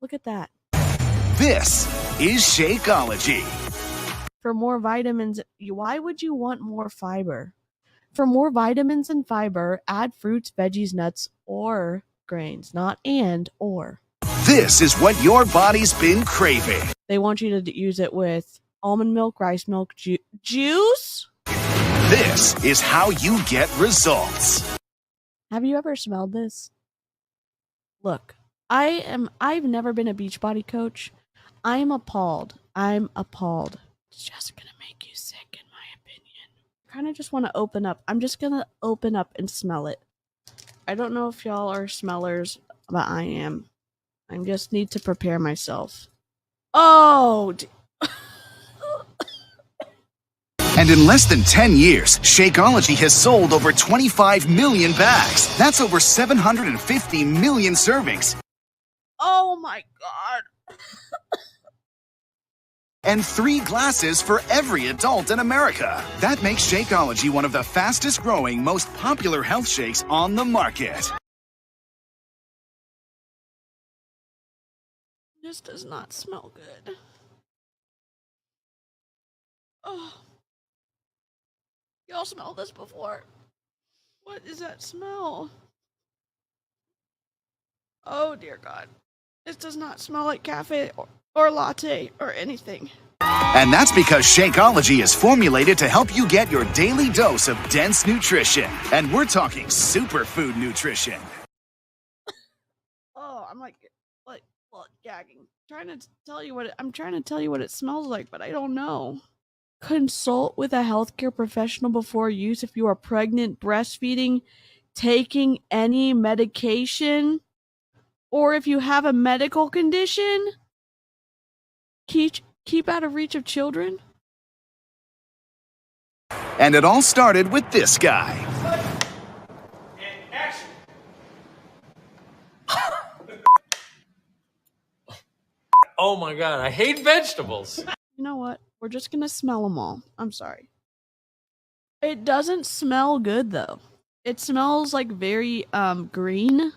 Look at that. This is Shakeology. For more vitamins, why would you want more fiber? For more vitamins and fiber, add fruits, veggies, nuts, or grains. Not and, or. This is what your body's been craving. They want you to use it with almond milk, rice milk, juice? This is how you get results. Have you ever smelled this? Look, I've never been a Beachbody coach. I'm appalled. It's just gonna make you sick, in my opinion. I kind of just want to open up. I'm just gonna open up and smell it. I don't know if y'all are smellers, but I am. I just need to prepare myself. Oh! And in less than 10 years, Shakeology has sold over 25 million bags. That's over 750 million servings. Oh my god. And 3 glasses for every adult in America. That makes Shakeology one of the fastest growing, most popular health shakes on the market. This does not smell good. Oh. Y'all smelled this before. What is that smell? Oh dear God. This does not smell like cafe or latte or anything. And that's because Shakeology is formulated to help you get your daily dose of dense nutrition. And we're talking superfood nutrition. Oh, I'm like gagging. I'm trying to tell you what it smells like, but I don't know. Consult with a healthcare professional before use if you are pregnant, breastfeeding, taking any medication, or if you have a medical condition. Keep out of reach of children. And it all started with this guy. And action. Oh my God, I hate vegetables. You know what? We're just gonna smell them all. I'm sorry. It doesn't smell good though. It smells like very green.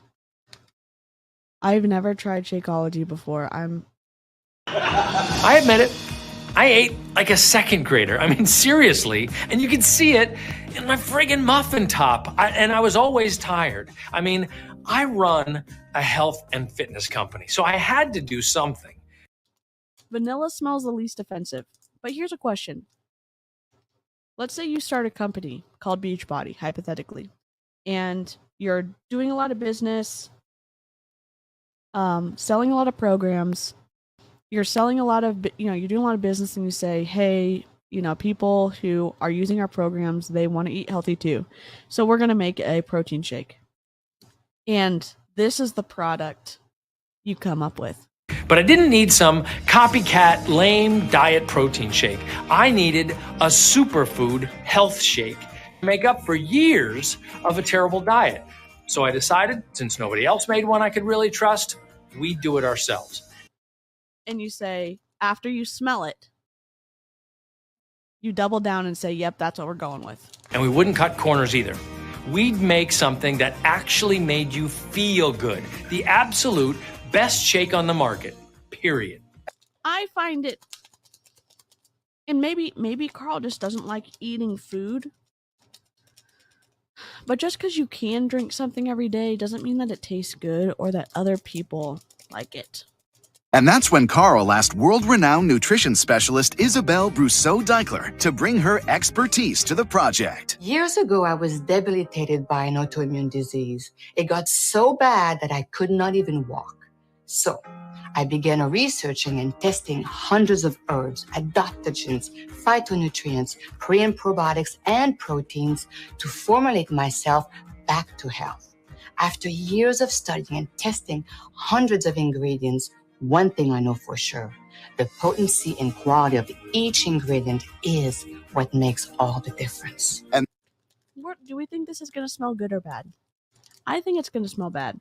I've never tried Shakeology before. I admit it. I ate like a second grader. I mean, seriously. And you can see it in my friggin' muffin top. And I was always tired. I mean, I run a health and fitness company, so I had to do something. Vanilla smells the least offensive. But here's a question. Let's say you start a company called Beachbody, hypothetically, and you're doing a lot of business, selling a lot of programs. You're selling a lot of, you're doing a lot of business, and you say, hey, people who are using our programs, they want to eat healthy too. So we're going to make a protein shake. And this is the product you come up with. But I didn't need some copycat lame diet protein shake. I needed a superfood health shake to make up for years of a terrible diet. So I decided, since nobody else made one I could really trust, we'd do it ourselves. And you say, after you smell it, you double down and say, yep, that's what we're going with. And we wouldn't cut corners either. We'd make something that actually made you feel good. The absolute best shake on the market, period. I find it, and maybe Carl just doesn't like eating food, but just because you can drink something every day doesn't mean that it tastes good or that other people like it. And that's when Carl asked world-renowned nutrition specialist Isabel Brousseau-Deichler to bring her expertise to the project. Years ago, I was debilitated by an autoimmune disease. It got so bad that I could not even walk. So I began researching and testing hundreds of herbs, adaptogens, phytonutrients, pre and probiotics, and proteins to formulate myself back to health. After years of studying and testing hundreds of ingredients, one thing I know for sure, the potency and quality of each ingredient is what makes all the difference. And do we think this is going to smell good or bad? I think it's going to smell bad.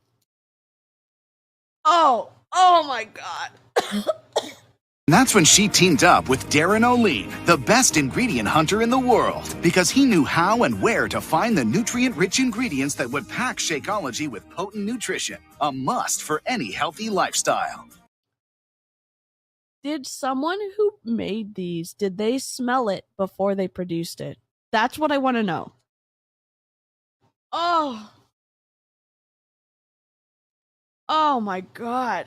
Oh my God. that's when she teamed up with Darren O'Lean, the best ingredient hunter in the world, because he knew how and where to find the nutrient-rich ingredients that would pack Shakeology with potent nutrition, a must for any healthy lifestyle. did someone who made these, did they smell it before they produced it? That's what I want to know. Oh. Oh my god.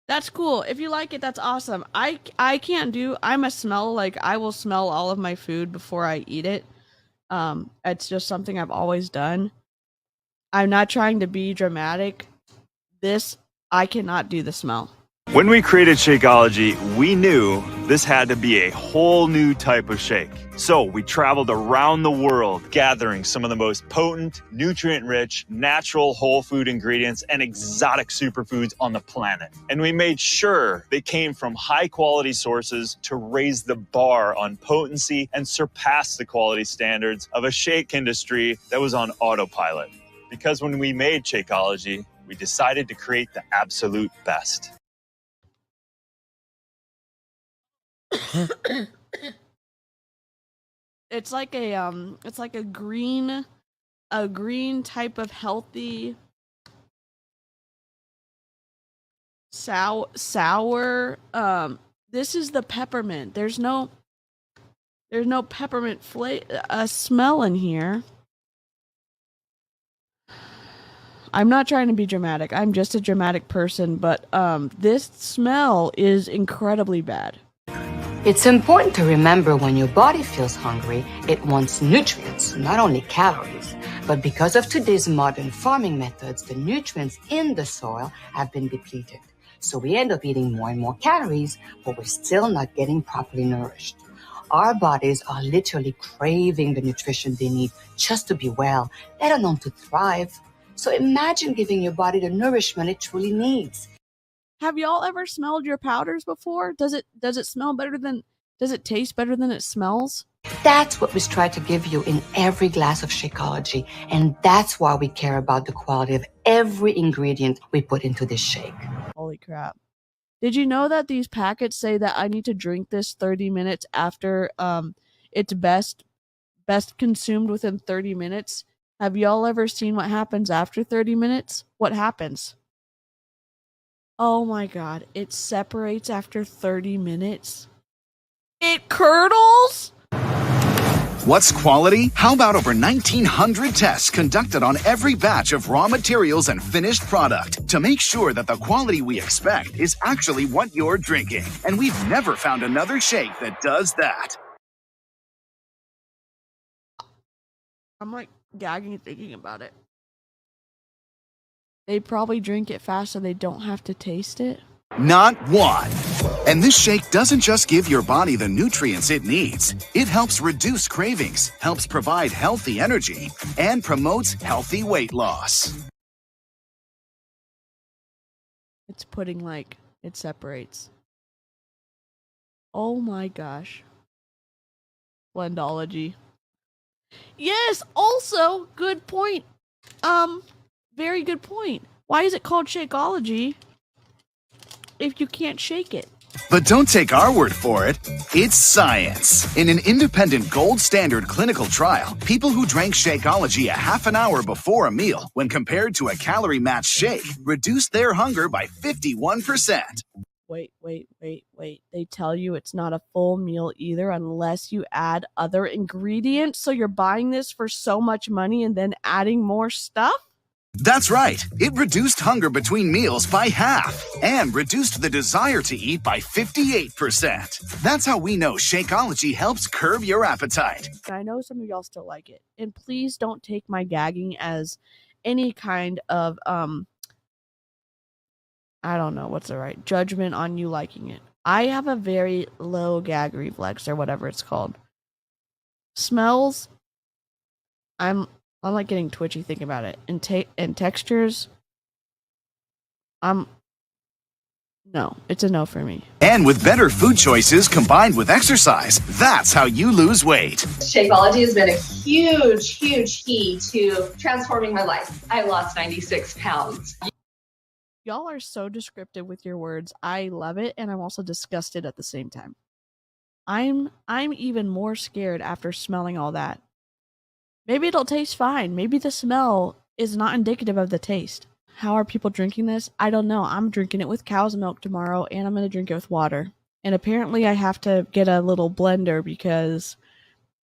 That's cool. If you like it, that's awesome. I can't do, I'm a smell, like I will smell all of my food before I eat it. It's just something I've always done. I'm not trying to be dramatic. This, I cannot do the smell. When we created Shakeology, we knew this had to be a whole new type of shake. So we traveled around the world, gathering some of the most potent, nutrient-rich, natural whole food ingredients and exotic superfoods on the planet. And we made sure they came from high-quality sources to raise the bar on potency and surpass the quality standards of a shake industry that was on autopilot. Because when we made Shakeology, we decided to create the absolute best. It's like a green type of healthy sour. This is the peppermint. There's no peppermint smell in here. I'm not trying to be dramatic. I'm just a dramatic person, but this smell is incredibly bad. It's important to remember when your body feels hungry, it wants nutrients, not only calories. But because of today's modern farming methods, the nutrients in the soil have been depleted. So we end up eating more and more calories, but we're still not getting properly nourished. Our bodies are literally craving the nutrition they need just to be well, let alone to thrive. So imagine giving your body the nourishment it truly needs. Have y'all ever smelled your powders before? Does it smell better than, does it taste better than it smells? That's what we try to give you in every glass of Shakeology, and that's why we care about the quality of every ingredient we put into this shake. Holy crap. Did you know that these packets say that I need to drink this 30 minutes after it's best consumed within 30 minutes? Have y'all ever seen what happens after 30 minutes? What happens? Oh my god, it separates after 30 minutes. It curdles? What's quality? How about over 1,900 tests conducted on every batch of raw materials and finished product to make sure that the quality we expect is actually what you're drinking. And we've never found another shake that does that. I'm like gagging thinking about it. They probably drink it fast so they don't have to taste it. Not one. And this shake doesn't just give your body the nutrients it needs. It helps reduce cravings, helps provide healthy energy, and promotes healthy weight loss. It's putting like it separates. Oh my gosh. Blendology. Yes, also good point. Very good point. Why is it called Shakeology if you can't shake it? But don't take our word for it. It's science. In an independent gold standard clinical trial, people who drank Shakeology a half an hour before a meal, when compared to a calorie-matched shake, reduced their hunger by 51%. Wait. They tell you it's not a full meal either unless you add other ingredients. So you're buying this for so much money and then adding more stuff? That's right. It reduced hunger between meals by half and reduced the desire to eat by 58%. That's how we know Shakeology helps curb your appetite. I know some of y'all still like it. And please don't take my gagging as any kind of, I don't know what's the right judgment on you liking it. I have a very low gag reflex or whatever it's called. Smells, I'm like getting twitchy thinking about it. And textures, no, it's a no for me. And with better food choices combined with exercise, that's how you lose weight. Shakeology has been a huge key to transforming my life. I lost 96 pounds. Y'all are so descriptive with your words. I love it, and I'm also disgusted at the same time. I'm even more scared after smelling all that. Maybe it'll taste fine. Maybe the smell is not indicative of the taste. How are people drinking this? I don't know. I'm drinking it with cow's milk tomorrow, and I'm going to drink it with water. And apparently I have to get a little blender because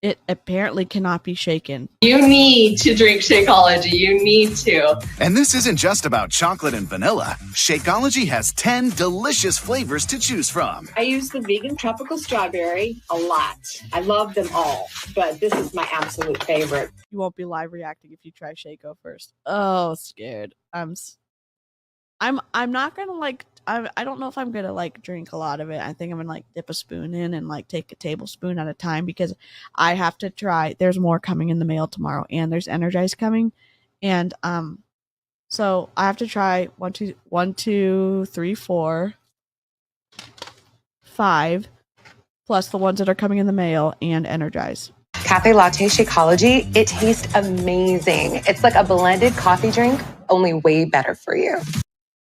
it apparently cannot be shaken. You need to drink Shakeology. You need to. And this isn't just about chocolate and vanilla. Shakeology has 10 delicious flavors to choose from. I use the vegan tropical strawberry a lot. I love them all, but this is my absolute favorite. You won't be live reacting if you try Shaco first. Oh, scared. I'm not gonna like. I don't know if I'm gonna like drink a lot of it. I think I'm gonna like dip a spoon in and like take a tablespoon at a time because I have to try. There's more coming in the mail tomorrow, and there's Energize coming, and so I have to try 1, 2, 3, 4, 5, plus the ones that are coming in the mail and Energize. Cafe Latte Shakeology, it tastes amazing. It's like a blended coffee drink, only way better for you.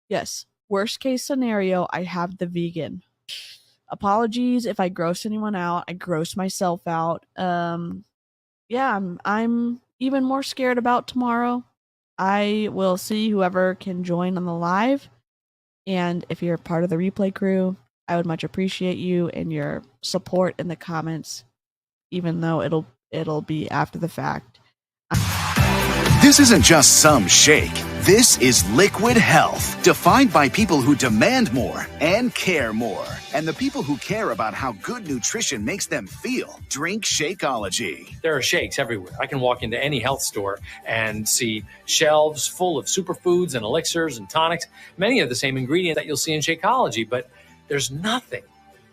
Yes. Worst case scenario, I have the vegan. Apologies if I gross anyone out. I gross myself out. Yeah, I'm even more scared about tomorrow. I will see whoever can join on the live. And if you're part of the replay crew, I would much appreciate you and your support in the comments, even though it'll be after the fact. This isn't just some shake. This is liquid health, defined by people who demand more and care more. And the people who care about how good nutrition makes them feel. Drink Shakeology. There are shakes everywhere. I can walk into any health store and see shelves full of superfoods and elixirs and tonics, many of the same ingredients that you'll see in Shakeology, but there's nothing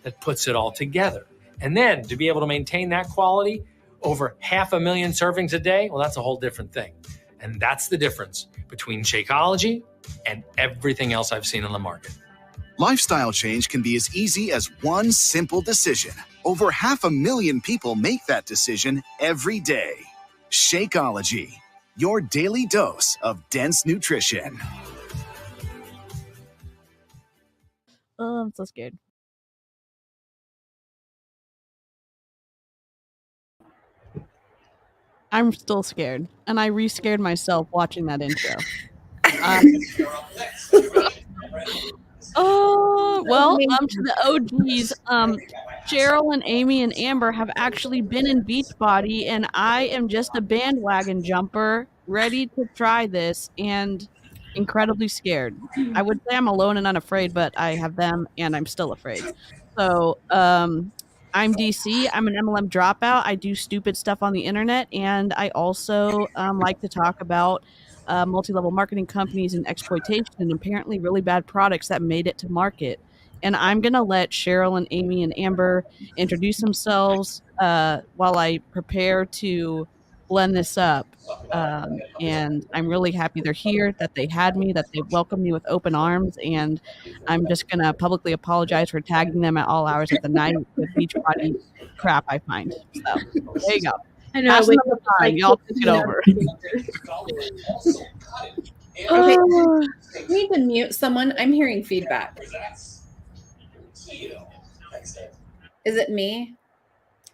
that puts it all together. And then to be able to maintain that quality over 500,000 servings a day, well, that's a whole different thing. And that's the difference between Shakeology and everything else I've seen on the market. Lifestyle change can be as easy as one simple decision. Over 500,000 people make that decision every day. Shakeology, your daily dose of dense nutrition. Oh, I'm so scared. I'm still scared, and I re-scared myself watching that intro. Oh, well, to the OGs, Cheryl and Amy and Amber have actually been in Beachbody, and I am just a bandwagon jumper, ready to try this, and incredibly scared. I would say I'm alone and unafraid, but I have them, and I'm still afraid. So, I'm DC. I'm an MLM dropout. I do stupid stuff on the internet, and I also like to talk about multi-level marketing companies and exploitation and apparently really bad products that made it to market. And I'm going to let Cheryl and Amy and Amber introduce themselves while I prepare to blend this up. And I'm really happy they're here, that they had me, that they welcomed me with open arms. And I'm just going to publicly apologize for tagging them at all hours of the night with Beachbody crap I find. So there you go. I know. Y'all take it over. Okay, we need to mute someone. I'm hearing feedback. Is it me?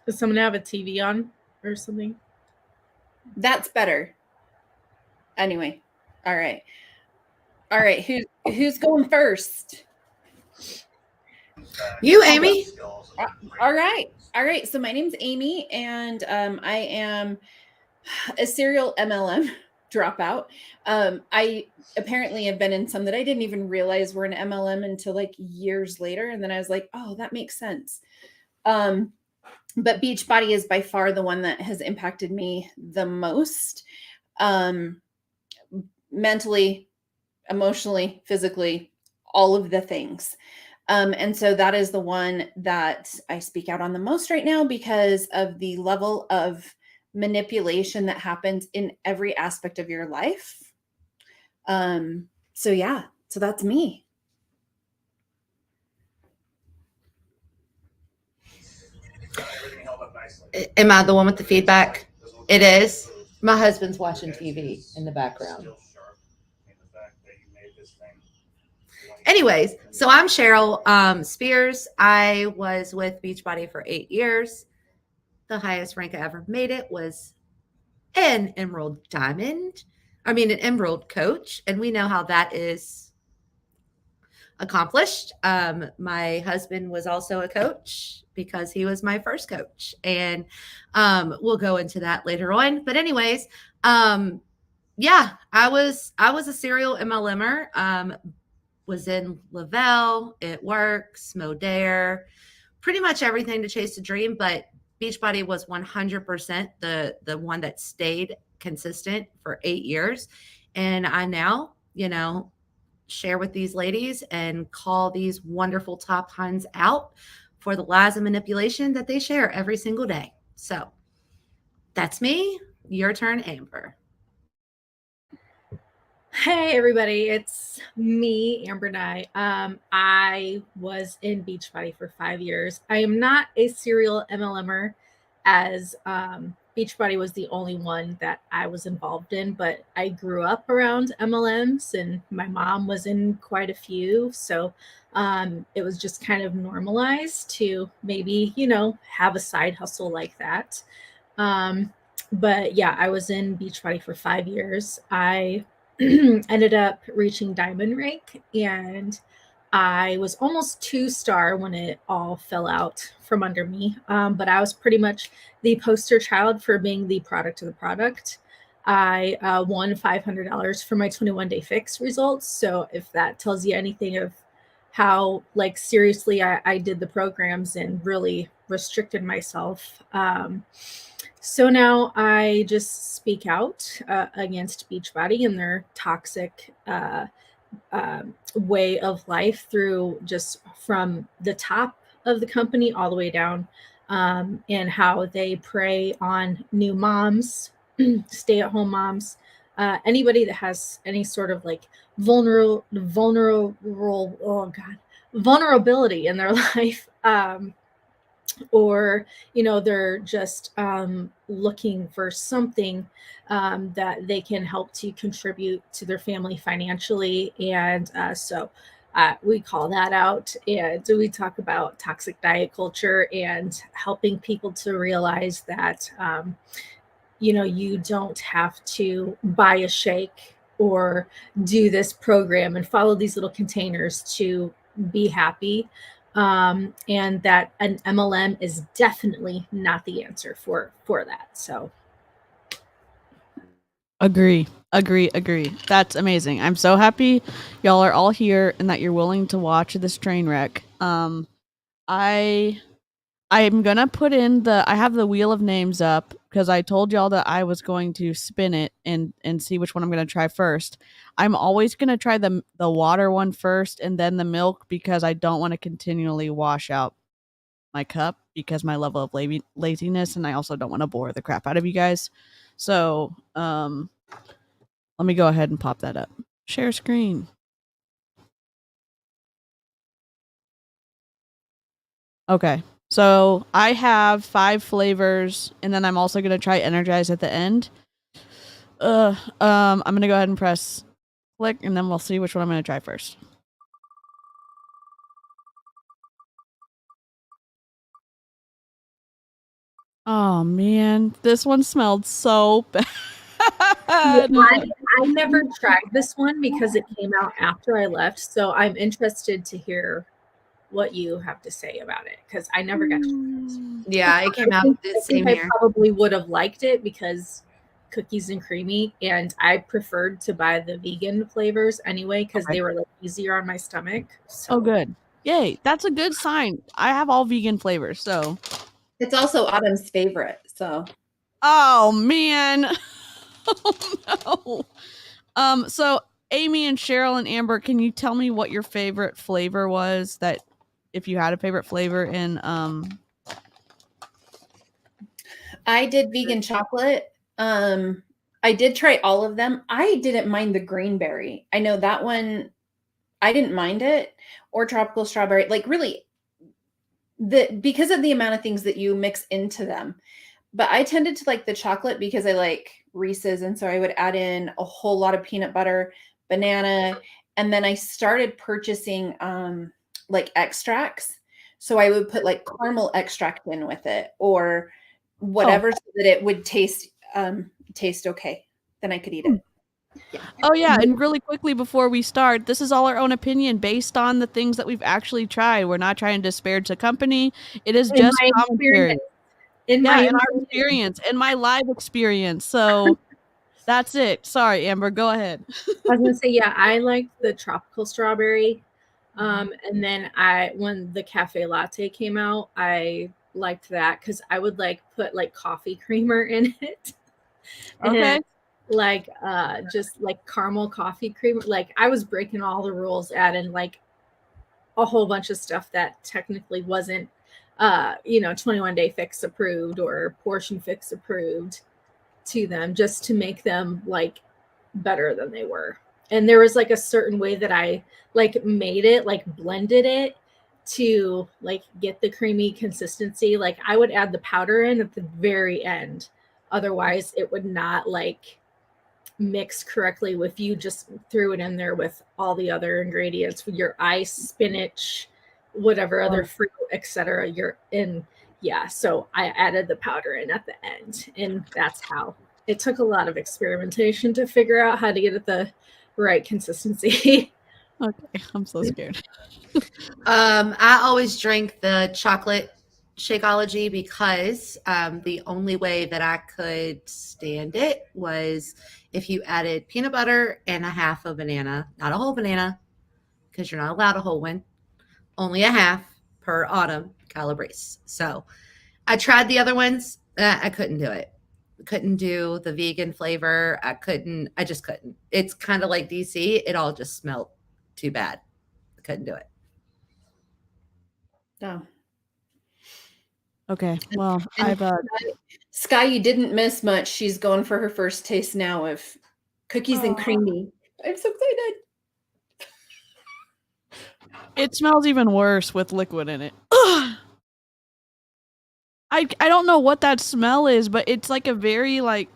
Does someone have a TV on or something? That's better. Anyway, all right. Who's going first? You, Amy. All right. So my name's Amy, and I am a serial MLM dropout. I apparently have been in some that I didn't even realize were an MLM until like years later, and then I was like, oh, that makes sense. But Beachbody is by far the one that has impacted me the most, mentally, emotionally, physically, all of the things. And so that is the one that I speak out on the most right now because of the level of manipulation that happens in every aspect of your life. So that's me. Am I the one with the feedback? It is. My husband's watching TV in the background. Anyways, so I'm Cheryl Spears. I was with Beachbody for 8 years. The highest rank I ever made it was an Emerald Diamond. I mean, an Emerald coach, and we know how that is accomplished. My husband was also a coach because he was my first coach, and we'll go into that later on. But anyways, yeah, I was a serial MLMer. Was in Lavelle, It Works, Modere, pretty much everything to chase a dream. But Beachbody was 100% the one that stayed consistent for 8 years, and I now, share with these ladies and call these wonderful top huns out for the lies and manipulation that they share every single day. So that's me. Your turn, Amber. Hey everybody, it's me, Amber Nye. I was in Beachbody for 5 years. I am not a serial MLMer, as Beachbody was the only one that I was involved in, but I grew up around MLMs and my mom was in quite a few. So it was just kind of normalized to maybe, have a side hustle like that. But yeah, I was in Beachbody for 5 years. I ended up reaching diamond rank, and I was almost 2-star when it all fell out from under me. But I was pretty much the poster child for being the product of the product. I won $500 for my 21-day fix results. So if that tells you anything of how seriously I did the programs and really restricted myself. So now I just speak out against Beachbody and their toxic way of life, through just from the top of the company all the way down, and how they prey on new moms, stay-at-home moms, anybody that has any sort of vulnerability in their life. Or they're just looking for something that they can help to contribute to their family financially. And so we call that out, and we talk about toxic diet culture and helping people to realize that you don't have to buy a shake or do this program and follow these little containers to be happy. And that an MLM is definitely not the answer for that. So Agree. That's amazing. I'm so happy y'all are all here and that you're willing to watch this train wreck. I'm gonna put in I have the wheel of names up because I told y'all that I was going to spin it and see which one I'm gonna try first. I'm always gonna try the water one first and then the milk, because I don't want to continually wash out my cup because my level of laziness, and I also don't want to bore the crap out of you guys. So let me go ahead and pop that up. Share screen. Okay. So I have 5 flavors, and then I'm also gonna try Energize at the end. I'm gonna go ahead and press click, and then we'll see which one I'm gonna try first. Oh man, this one smelled so bad. I never tried this one because it came out after I left. So I'm interested to hear what you have to say about it, because I never got to try this one. Yeah, it came out the same year. I probably would have liked it because cookies and creamy, and I preferred to buy the vegan flavors anyway because they were easier on my stomach. So. Oh, good. Yay. That's a good sign. I have all vegan flavors, so. It's also Autumn's favorite, so. Oh, man. Oh, no. So Amy and Cheryl and Amber, can you tell me what your favorite flavor was, that if you had a favorite flavor in I did vegan chocolate. I did try all of them. I didn't mind the greenberry. I know that one, I didn't mind it, or tropical strawberry. Really, because of the amount of things that you mix into them. But I tended to like the chocolate because I like Reese's, and so I would add in a whole lot of peanut butter, banana, and then I started purchasing extracts. So I would put caramel extract in with it, or whatever, so that it would taste okay. Then I could eat it. Oh yeah, and really quickly before we start, this is all our own opinion based on the things that we've actually tried. We're not trying to disparage the company. It is In just my commentary. experience. In Yeah, my in our opinion. experience, in my live experience. So that's it. Sorry, Amber, go ahead. I was gonna say, yeah, I liked the tropical strawberry. And then when the cafe latte came out, I liked that because I would like put like coffee creamer in it. Okay. And like just like caramel coffee creamer. Like I was breaking all the rules, adding like a whole bunch of stuff that technically wasn't 21 Day Fix approved or Portion Fix approved to them, just to make them like better than they were. And there was like a certain way that I like made it, like blended it to like get the creamy consistency. Like I would add the powder in at the very end. Otherwise it would not like mix correctly with you just threw it in there with all the other ingredients, with your ice, spinach, whatever other fruit, etc. You're in. Yeah. So I added the powder in at the end. And that's how it took a lot of experimentation to figure out how to get it the right consistency. Okay, I'm so scared. I always drink the chocolate Shakeology because the only way that I could stand it was if you added peanut butter and a half a banana, not a whole banana, because you're not allowed a whole one, only a half per autumn Calabrese. So I tried the other ones. I couldn't do it. Couldn't do the vegan flavor. I just couldn't. It's kind of like DC. It all just smelled too bad. I couldn't do it. No. Okay. Well, And Sky, you didn't miss much. She's going for her first taste now of cookies and creamy. I'm so excited. it smells even worse with liquid in it. I don't know what that smell is, but it's like a very like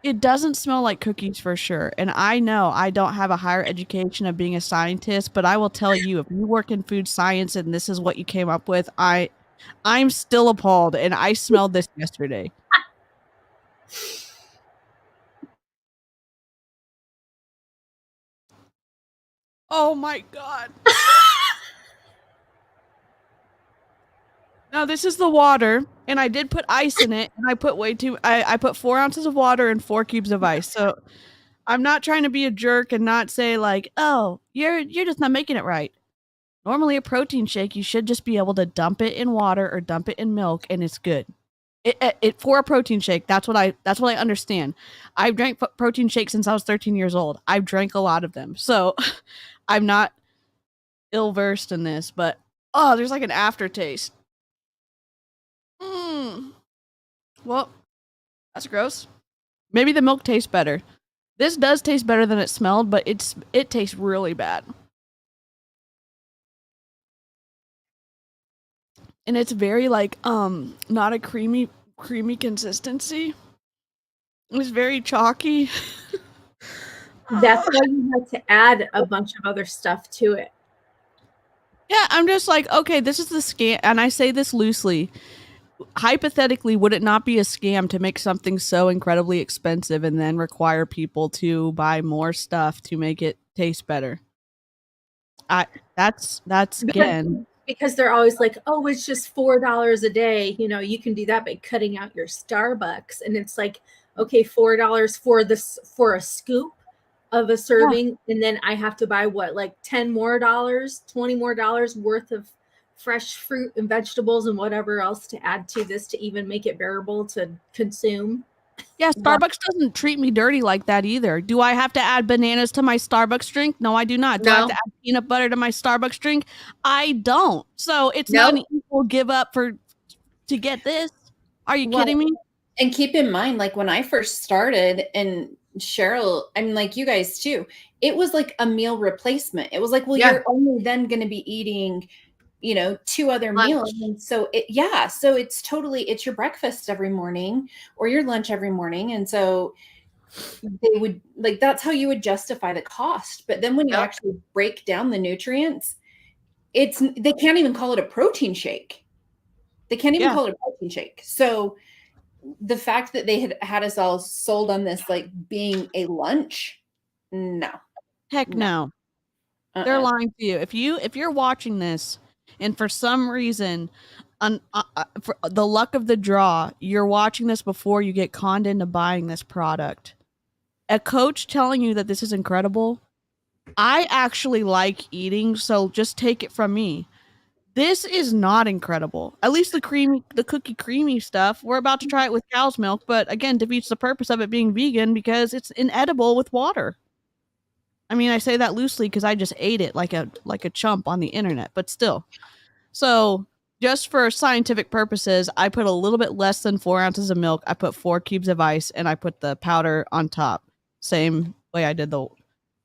it doesn't smell like cookies for sure. And I know I don't have a higher education of being a scientist, but I will tell you, if you work in food science and this is what you came up with, I'm still appalled, and I smelled this yesterday. Oh my god. Now this is the water, and I did put ice in it, and I put I put 4 ounces of water and 4 cubes of ice. So I'm not trying to be a jerk and not say like, oh, you're just not making it right. Normally a protein shake, you should just be able to dump it in water or dump it in milk, and it's good. It for a protein shake, that's what I understand. I've drank protein shakes since I was 13 years old. I've drank a lot of them, so I'm not ill versed in this. But there's like an aftertaste. Well, that's gross. Maybe the milk tastes better. This does taste better than it smelled, but it tastes really bad. And it's very like not a creamy consistency. It's very chalky. That's why you had to add a bunch of other stuff to it. Yeah, I'm just like, okay, this is the scam, and I say this loosely. Hypothetically, would it not be a scam to make something so incredibly expensive and then require people to buy more stuff to make it taste better? That's again, because they're always like, oh, it's just $4 a day. You know, you can do that by cutting out your Starbucks. And it's like, okay, $4 for a scoop of a serving. And then I have to buy what, like $10 more, $20 more worth of fresh fruit and vegetables and whatever else to add to this to even make it bearable to consume. Yeah, Starbucks doesn't treat me dirty like that either. Do I have to add bananas to my Starbucks drink? No, I do not. Do I have to add peanut butter to my Starbucks drink? I don't. So it's not an equal give up to get this. Are you kidding me? And keep in mind, like when I first started, and Cheryl, I mean, like you guys too, it was like a meal replacement. It was like, well, you're only then going to be eating 2 other meals. And so so it's your breakfast every morning or your lunch every morning. And so they would like, that's how you would justify the cost. But then when you actually break down the nutrients, they can't even call it a protein shake. They can't even call it a protein shake. So the fact that they had us all sold on this like being a lunch, no. Heck no. They're lying to you. If you're watching this and for some reason for the luck of the draw, you're watching this before you get conned into buying this product. A coach telling you that this is incredible, I actually like eating, so just take it from me. This is not incredible. At least the cookie creamy stuff. We're about to try it with cow's milk, but again, defeats the purpose of it being vegan because it's inedible with water. I mean, I say that loosely because I just ate it like a chump on the internet, but still. So just for scientific purposes, I put a little bit less than 4 ounces of milk. I put 4 cubes of ice, and I put the powder on top. Same way I did the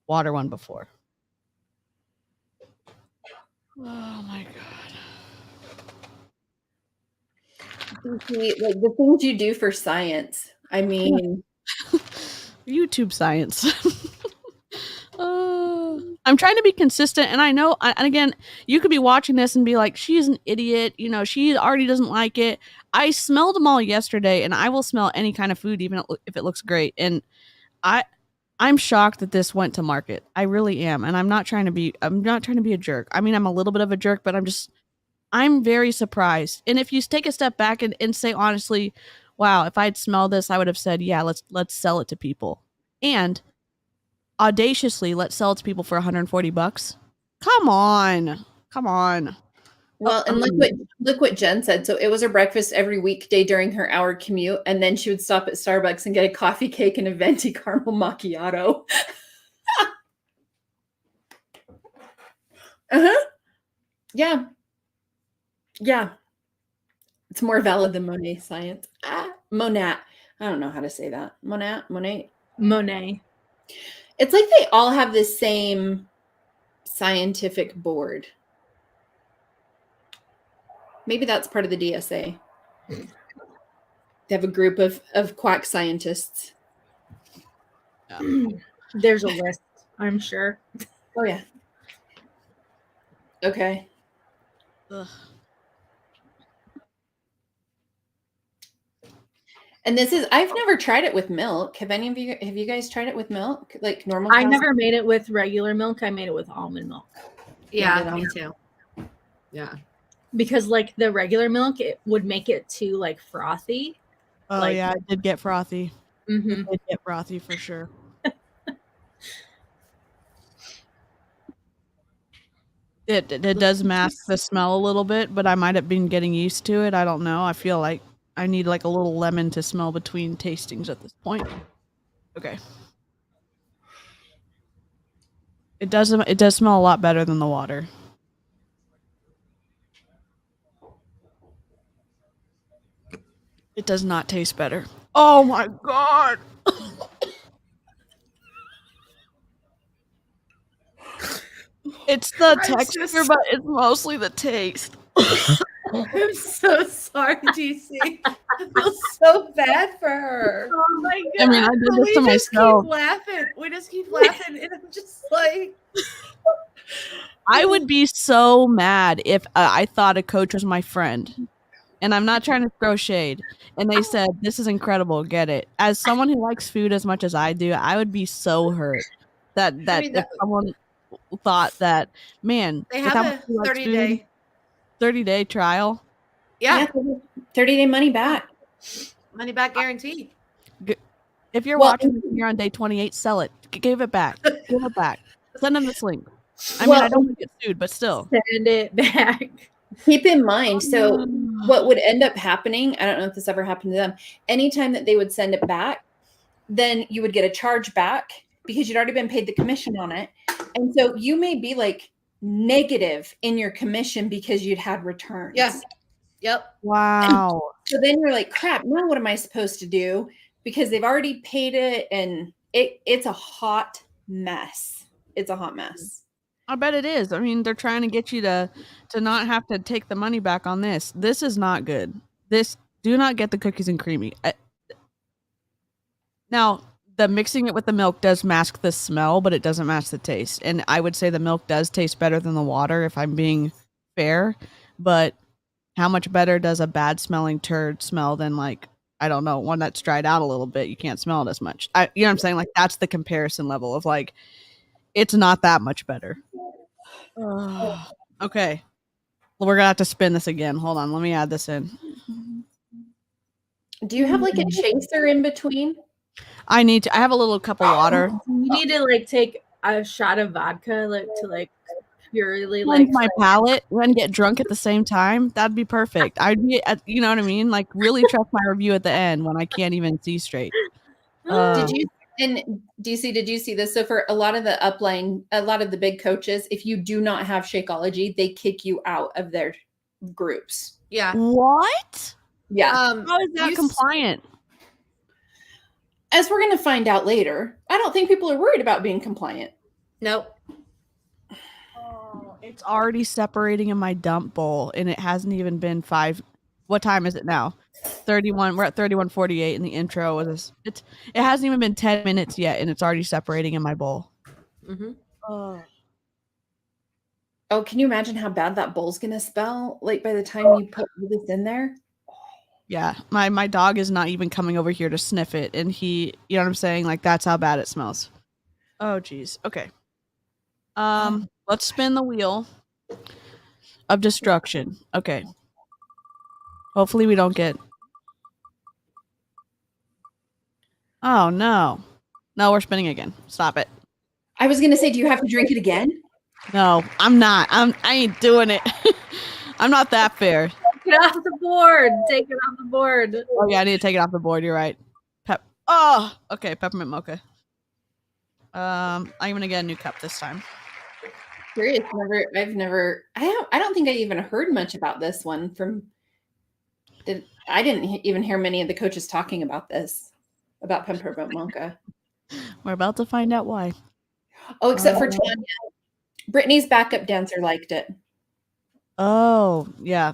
water one before. Oh my god. See, like the things you do for science. I mean, YouTube science. I'm trying to be consistent, and I know, and again, you could be watching this and be like, she's an idiot, you know, she already doesn't like it. I smelled them all yesterday, and I will smell any kind of food, even if it looks great, and I'm shocked that this went to market. I really am, and I'm not trying to be a jerk. I mean, I'm a little bit of a jerk, but I'm very surprised. And if you take a step back and say honestly, wow, if I'd smelled this, I would have said, yeah, let's sell it to people. And audaciously, let's sell it to people for $140. Come on. well, and look what Jen said. So it was her breakfast every weekday during her hour commute, and then she would stop at Starbucks and get a coffee cake and a venti caramel macchiato. Yeah. It's more valid than Monet science. Monat. I don't know how to say that. Monet. It's like they all have the same scientific board. Maybe that's part of the DSA. They have a group of quack scientists. There's a list, I'm sure. Oh, yeah. Okay. Ugh. And I've never tried it with milk. Have you guys tried it with milk? Like normal? I never made it with regular milk. I made it with almond milk. Yeah, me too. Yeah. Because like the regular milk, it would make it too like frothy. Oh yeah, I did get frothy. Mm-hmm. I did get frothy for sure. It does mask the smell a little bit, but I might have been getting used to it. I don't know. I feel like I need like a little lemon to smell between tastings at this point. Okay. It does smell a lot better than the water. It does not taste better. Oh my god. It's the texture, but it's mostly the taste. I'm so sorry, GC. I feel so bad for her. Oh my god. I mean, I did this to myself. We just keep laughing, and I'm just like, I would be so mad if I thought a coach was my friend. And I'm not trying to throw shade. And they said, this is incredible, get it. As someone who likes food as much as I do, I would be so hurt that if someone thought that, man, they have a 30-day trial. Yeah. 30-day money back. Money back guarantee. If you're watching, you're on day 28, sell it. Give it back. Give it back. Send them this link. I mean, I don't want to get sued, but still. Send it back. Keep in mind, so what would end up happening, I don't know if this ever happened to them, anytime that they would send it back, then you would get a charge back because you'd already been paid the commission on it. And so you may be like negative in your commission because you'd had returns. Yes. Yep. Wow. So then you're like, crap, now what am I supposed to do? Because they've already paid it, and it's a hot mess. It's a hot mess. I bet it is. I mean, they're trying to get you to not have to take the money back on this. This is not good. Do not get the cookies and creamy. Now, the mixing it with the milk does mask the smell, but it doesn't mask the taste. And I would say the milk does taste better than the water, if I'm being fair. But how much better does a bad smelling turd smell than like I don't know, one that's dried out a little bit, you can't smell it as much. You know what I'm saying? Like, that's the comparison level of like, it's not that much better. Okay. Well, we're gonna have to spin this again. Hold on, let me add this in. Do you have like a chaser in between? I have a little cup of water. You need to like take a shot of vodka like to like purely Cleanse like my palate and get drunk at the same time. That'd be perfect. I'd be, you know what I mean? Like, really trust my review at the end when I can't even see straight. Did you see this? So for a lot of the big coaches, if you do not have Shakeology, they kick you out of their groups. Yeah. What? Yeah. How is that compliant? As we're going to find out later, I don't think people are worried about being compliant. Nope. Oh, it's already separating in my dump bowl, and it hasn't even been 5. What time is it now? 31. We're at 31:48, and the intro was it hasn't even been 10 minutes yet, and it's already separating in my bowl. Mm-hmm. Oh, can you imagine how bad that bowl's going to smell? Like by the time you put this in there? Yeah, my dog is not even coming over here to sniff it, and he, you know what I'm saying? Like, that's how bad it smells. Oh, geez. Okay. Let's spin the wheel of destruction. Okay. Hopefully we don't get. Oh no, we're spinning again. Stop it. I was gonna say, do you have to drink it again? No, I'm not. I ain't doing it. I'm not that fair. Get off the board. Take it off the board. Oh yeah, I need to take it off the board. You're right. Oh, okay. Peppermint mocha. I'm gonna get a new cup this time. Curious. I don't think I even heard much about this one I didn't even hear many of the coaches talking about peppermint mocha. We're about to find out why. Oh, except for Tanya. Brittany's backup dancer liked it. Oh, yeah.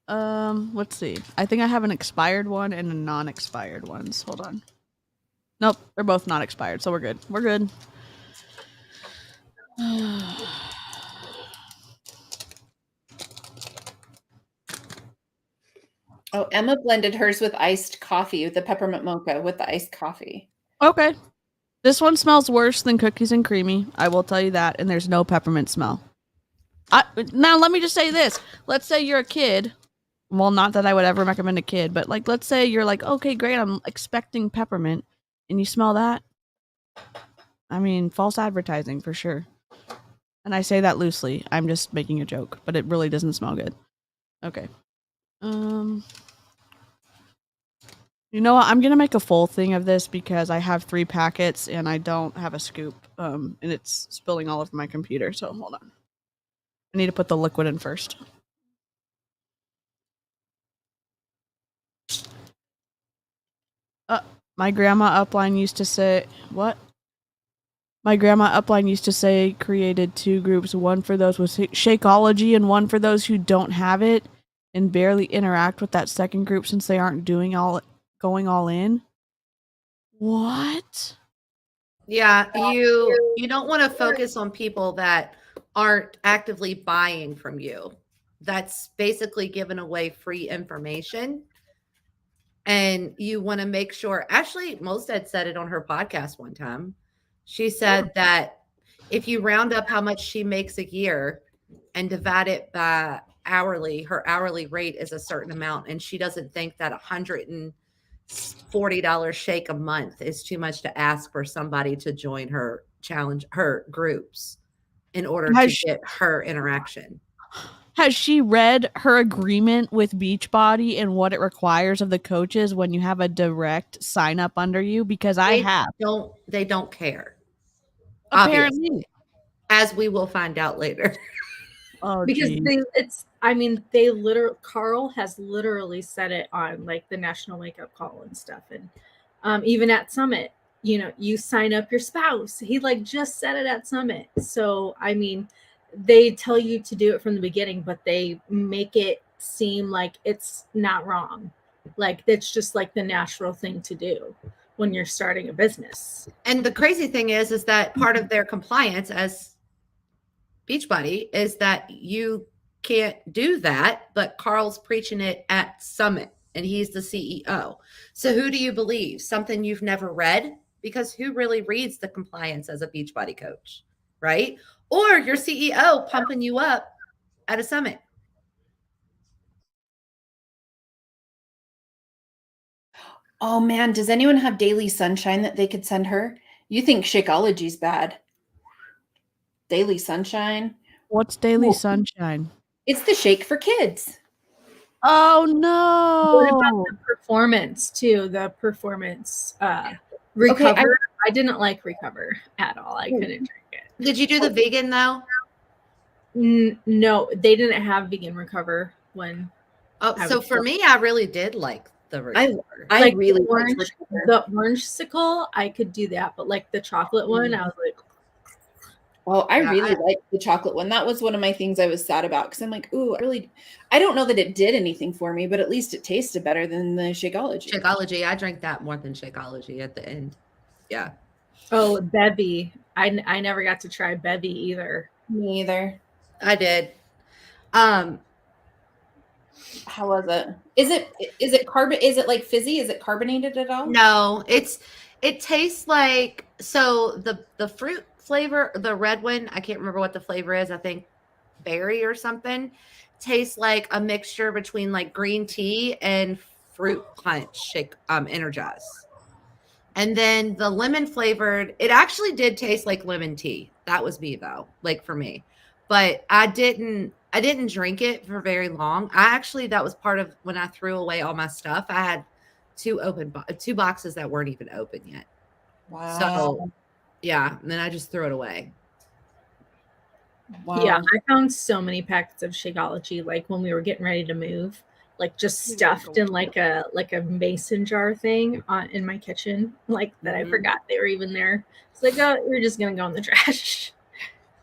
Let's see. I think I have an expired one and a non-expired ones. Hold on. Nope, they're both not expired, so we're good. We're good. Oh, Emma blended hers with iced coffee, with the peppermint mocha with the iced coffee. Okay. This one smells worse than cookies and creamy. I will tell you that, and there's no peppermint smell. Now, let me just say this. Let's say you're a kid. Well, not that I would ever recommend a kid, but like, let's say you're like, okay, great, I'm expecting peppermint, and you smell that. I mean, false advertising for sure. And I say that loosely. I'm just making a joke, but it really doesn't smell good. Okay. You know what? I'm gonna make a full thing of this because I have 3 packets and I don't have a scoop. And it's spilling all over my computer. So hold on. I need to put the liquid in first. My grandma upline used to say what? My grandma upline used to say created 2 groups, one for those with Shakeology and one for those who don't have it and barely interact with that second group since they aren't going all in. What? Yeah, you don't want to focus on people that aren't actively buying from you. That's basically giving away free information. And you want to make sure, Ashley Molstead said it on her podcast one time. She said that if you round up how much she makes a year and divide it by hourly, her hourly rate is a certain amount. And she doesn't think that $140 shake a month is too much to ask for somebody to join her groups in order to get her interaction. Has she read her agreement with Beachbody and what it requires of the coaches when you have a direct sign up under you? Because I have. They don't care. Apparently. Obviously, as we will find out later. Oh, because Carl has literally said it on like the National Wake Up Call and stuff. And even at Summit, you sign up your spouse. He like just said it at Summit. So, I mean, they tell you to do it from the beginning, but they make it seem like it's not wrong. Like it's just like the natural thing to do when you're starting a business. And the crazy thing is that part of their compliance as Beachbody is that you can't do that, but Carl's preaching it at Summit and he's the CEO. So who do you believe? Something you've never read? Because who really reads the compliance as a Beachbody coach, right? Or your CEO pumping you up at a summit. Oh man, does anyone have Daily Sunshine that they could send her? You think Shakeology's bad? Daily Sunshine? What's Daily Sunshine? It's the shake for kids. Oh What no! about the performance too? The performance Recover. I didn't like Recover at all. I couldn't drink it. Did you do the vegan though? No, they didn't have vegan Recover when. So for me, I really did like the Recover. I like really the orange-sicle, I could do that, but like the chocolate one, I was like, oh, I really liked the chocolate one. That was one of my things I was sad about because I'm like, ooh, I don't know that it did anything for me, but at least it tasted better than the Shakeology. Shakeology, I drank that more than Shakeology at the end. Yeah. Oh, Bevy. I never got to try Bevy either. Me either. I did. How was it? Is it like fizzy? Is it carbonated at all? No, it tastes like, so the fruit flavor, the red one, I can't remember what the flavor is. I think berry or something, tastes like a mixture between like green tea and fruit punch shake, Energize. And then the lemon flavored, it actually did taste like lemon tea. That was me though, like for me. But I didn't drink it for very long. That was part of when I threw away all my stuff. I had two boxes that weren't even open yet. Wow. So yeah, and then I just threw it away. Wow. Yeah, I found so many packets of Shakeology like when we were getting ready to move, like just stuffed in like a mason jar thing in my kitchen, like that I forgot they were even there. It's like, oh, we're just gonna go in the trash.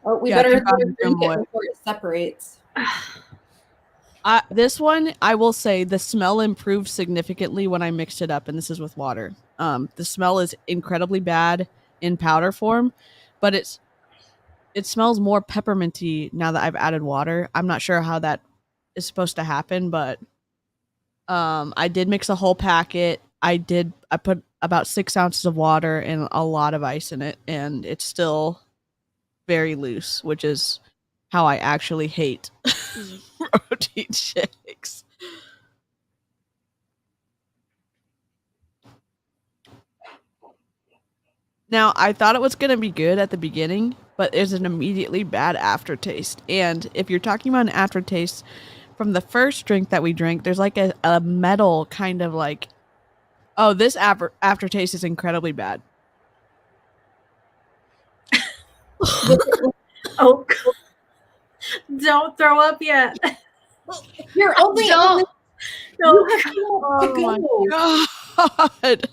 Oh, we better drink it before it separates. This one, I will say, the smell improved significantly when I mixed it up, and this is with water. The smell is incredibly bad in powder form, but it smells more pepperminty now that I've added water. I'm not sure how that is supposed to happen, but I did mix a whole packet. I put about 6 ounces of water and a lot of ice in it, and it's still very loose, which is how I actually hate protein shakes. Now, I thought it was going to be good at the beginning, but there's an immediately bad aftertaste. And if you're talking about an aftertaste from the first drink that we drank, there's like a metal kind of like, oh, this aftertaste is incredibly bad. Oh, don't throw up yet. You're only don't. Oh my god!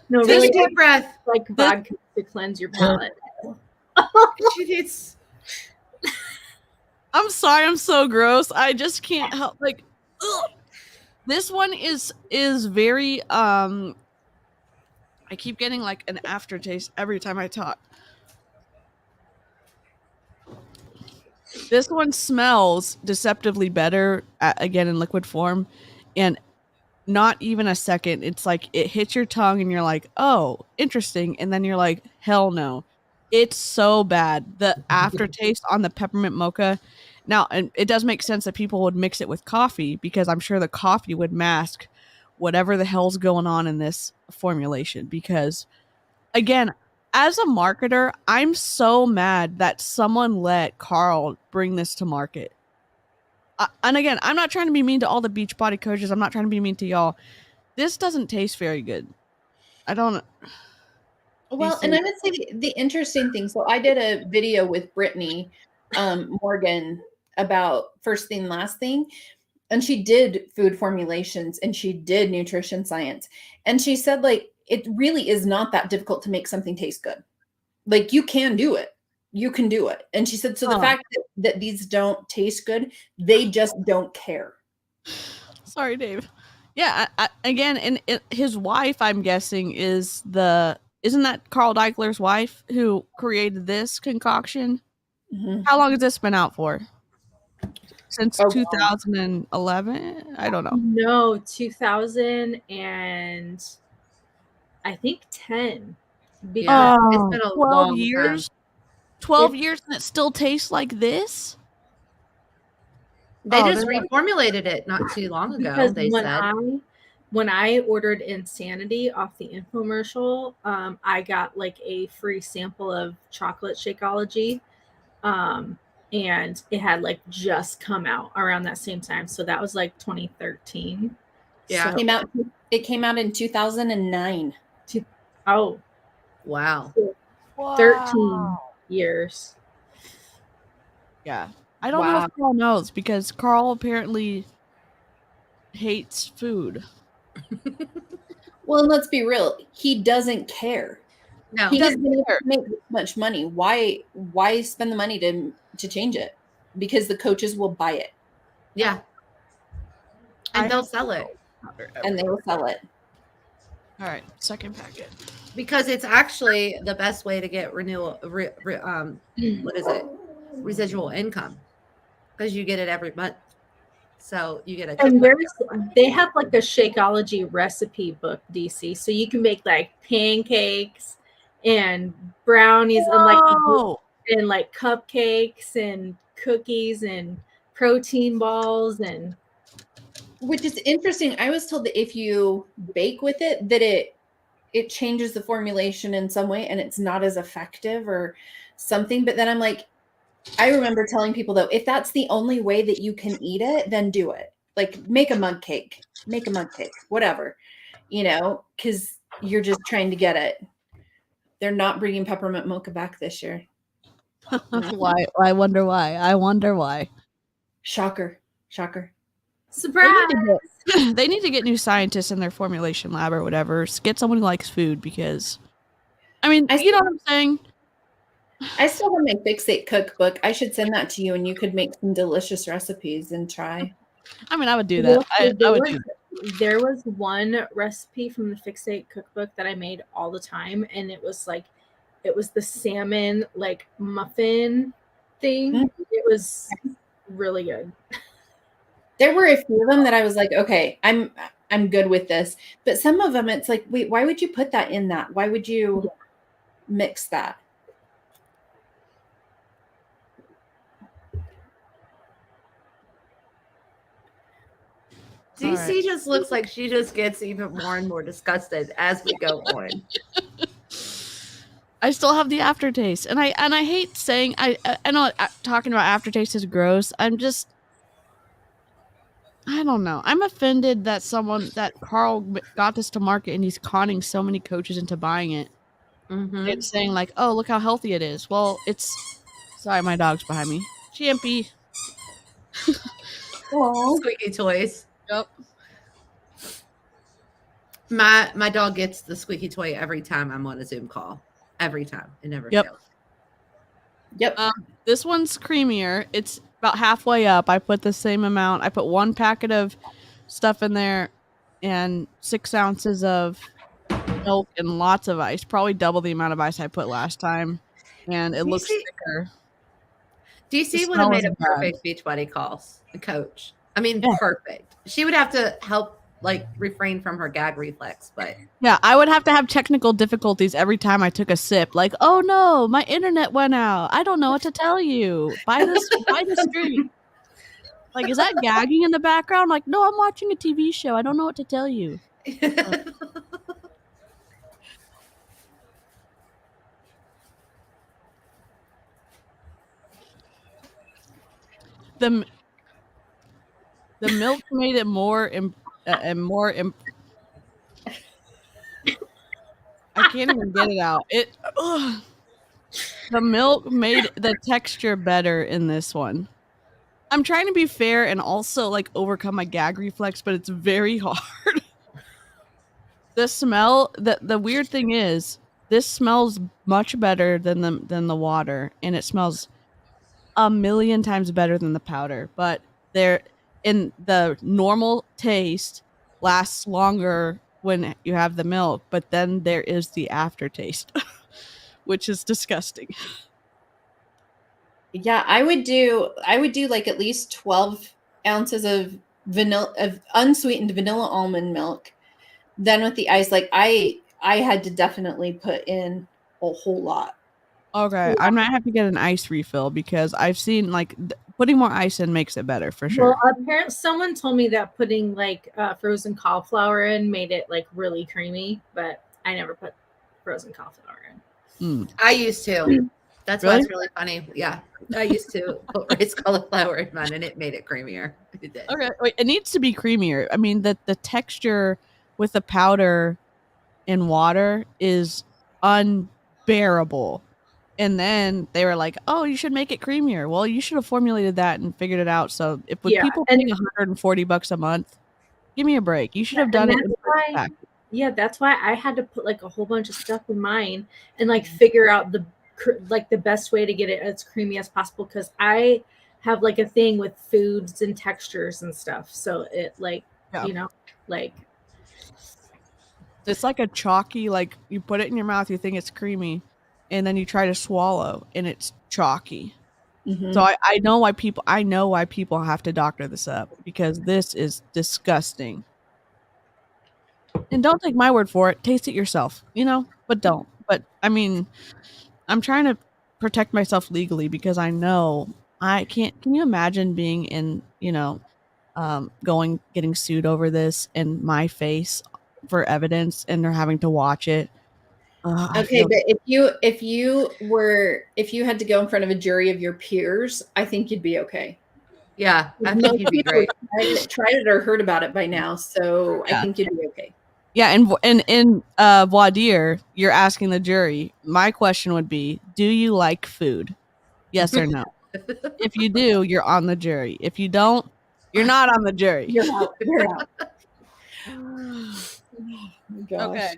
No, Take really, a deep breath. like vodka to cleanse your palate. I'm sorry, I'm so gross. I just can't help. Like, ugh. This one is very I keep getting like an aftertaste every time I talk. This one smells deceptively better, again in liquid form, and not even a second. It's like it hits your tongue and you're like, oh, interesting. And then you're like, hell no. It's so bad. The aftertaste on the peppermint mocha. Now, and it does make sense that people would mix it with coffee because I'm sure the coffee would mask whatever the hell's going on in this formulation. Because, again, as a marketer, I'm so mad that someone let Carl bring this to market. And again, I'm not trying to be mean to all the Beachbody coaches. I'm not trying to be mean to y'all. This doesn't taste very good. I don't. Well, and I would say the interesting thing. So I did a video with Brittany Morgan about first thing, last thing. And she did food formulations and she did nutrition science. And she said, like, it really is not that difficult to make something taste good. Like, you can do it. You can do it. And she said, so the fact that these don't taste good, they just don't care. Sorry, Dave. Yeah, again, and his wife, I'm guessing, isn't that Carl Daikeler's wife who created this concoction? Mm-hmm. How long has this been out for? since Oh, wow. 2011. I don't know. No, 2000 and I think 10. Yeah, Because it's been a 12 long years. time. 12 years and it still tastes like this? They Oh, just they're- reformulated it not too long ago. because They said. when I ordered Insanity off the infomercial, I got like a free sample of chocolate Shakeology, and it had like just come out around that same time. So that was like 2013. Yeah. So, It came out in 2009. oh, Wow. 13 years. Yeah. I don't know if Carl knows because Carl apparently hates food. Well, let's be real. He doesn't care. No. He doesn't make this much money. Why spend the money to change it? Because the coaches will buy it. Yeah. And they'll sell it. And they will sell it. All right, second packet. Because it's actually the best way to get what is it? Residual income. Because you get it every month. So you get a And they have like a Shakeology recipe book, DC. So you can make like pancakes and brownies and like cupcakes and cookies and protein balls and Which is interesting. I was told that if you bake with it, that it changes the formulation in some way and it's not as effective or something. But then I'm like, I remember telling people though, if that's the only way that you can eat it, then do it. Like make a mug cake, whatever, because you're just trying to get it. They're not bringing peppermint mocha back this year. Why? I wonder why. Shocker. Surprise! They need to get new scientists in their formulation lab or whatever. Get someone who likes food because, you know what I'm saying? I still have my Fixate cookbook. I should send that to you and you could make some delicious recipes and try. I would do that. There was one recipe from the Fixate cookbook that I made all the time, and it was the salmon like muffin thing. Mm-hmm. It was really good. There were a few of them that I was like, okay, I'm good with this. But some of them, it's like, wait, why would you put that in that? Why would you mix that? DC just looks like she just gets even more and more disgusted as we go on. I still have the aftertaste, and I hate saying I know talking about aftertaste is gross. I don't know. I'm offended that Carl got this to market and he's conning so many coaches into buying it. Mm-hmm. It's saying like, oh, look how healthy it is. Well, sorry, my dog's behind me. Champy. Squeaky toys. Yep. My dog gets the squeaky toy every time I'm on a Zoom call. Every time. It never fails. Yep. This one's creamier. It's about halfway up. I put the same amount. I put 1 packet of stuff in there and 6 ounces of milk and lots of ice. Probably double the amount of ice I put last time. And it looks thicker. DC would have made a perfect Beachbody calls, the coach. Perfect. She would have to help refrain from her gag reflex, but yeah, I would have to have technical difficulties every time I took a sip. Like, oh no, my internet went out. I don't know what to tell you. Buy the stream. Like, is that gagging in the background? Like, no, I'm watching a TV show. I don't know what to tell you. The milk made it more I can't even get it out. The milk made the texture better in this one. I'm trying to be fair and also overcome my gag reflex, but it's very hard. The smell, the weird thing is, this smells much better than the water, and it smells a million times better than the powder. But in the normal taste lasts longer when you have the milk, but then there is the aftertaste, which is disgusting. Yeah, I would do like at least 12 ounces of unsweetened vanilla almond milk. Then with the ice, like I had to definitely put in a whole lot. Okay, I might have to get an ice refill because I've seen like putting more ice in makes it better for sure. Well, apparently someone told me that putting like frozen cauliflower in made it like really creamy, but I never put frozen cauliflower in. I used to. That's why Really? it's really funny. Yeah, I used to put rice cauliflower in mine, and it made it creamier. It did. Okay, wait, it needs to be creamier. I mean, the texture with the powder in water is unbearable. And then they were like, "Oh, you should make it creamier." Well, you should have formulated that and figured it out. So, if with Yeah, people and- paying $140 a month, give me a break. You should have done it. And in that's the first why, pack. yeah, that's why I had to put like a whole bunch of stuff in mine and like figure out the best way to get it as creamy as possible, because I have like a thing with foods and textures and stuff. So it like Yeah. you know, like It's like a chalky, like you put it in your mouth, you think it's creamy, and then you try to swallow, and it's chalky. Mhm. So I know why people have to doctor this up, because this is disgusting. And don't take my word for it. Taste it yourself, but don't. But I mean, I'm trying to protect myself legally because I know I can't. Can you imagine being in, getting sued over this and my face for evidence, and they're having to watch it? Okay, but if you had to go in front of a jury of your peers, I think you'd be okay. Yeah, I think you'd be great. Tried it or heard about it by now, so I think you'd be okay. Yeah, and in voir dire, you're asking the jury. My question would be, do you like food? Yes or no? If you do, you're on the jury. If you don't, you're not on the jury. You're out. You're out. Oh my gosh. Okay.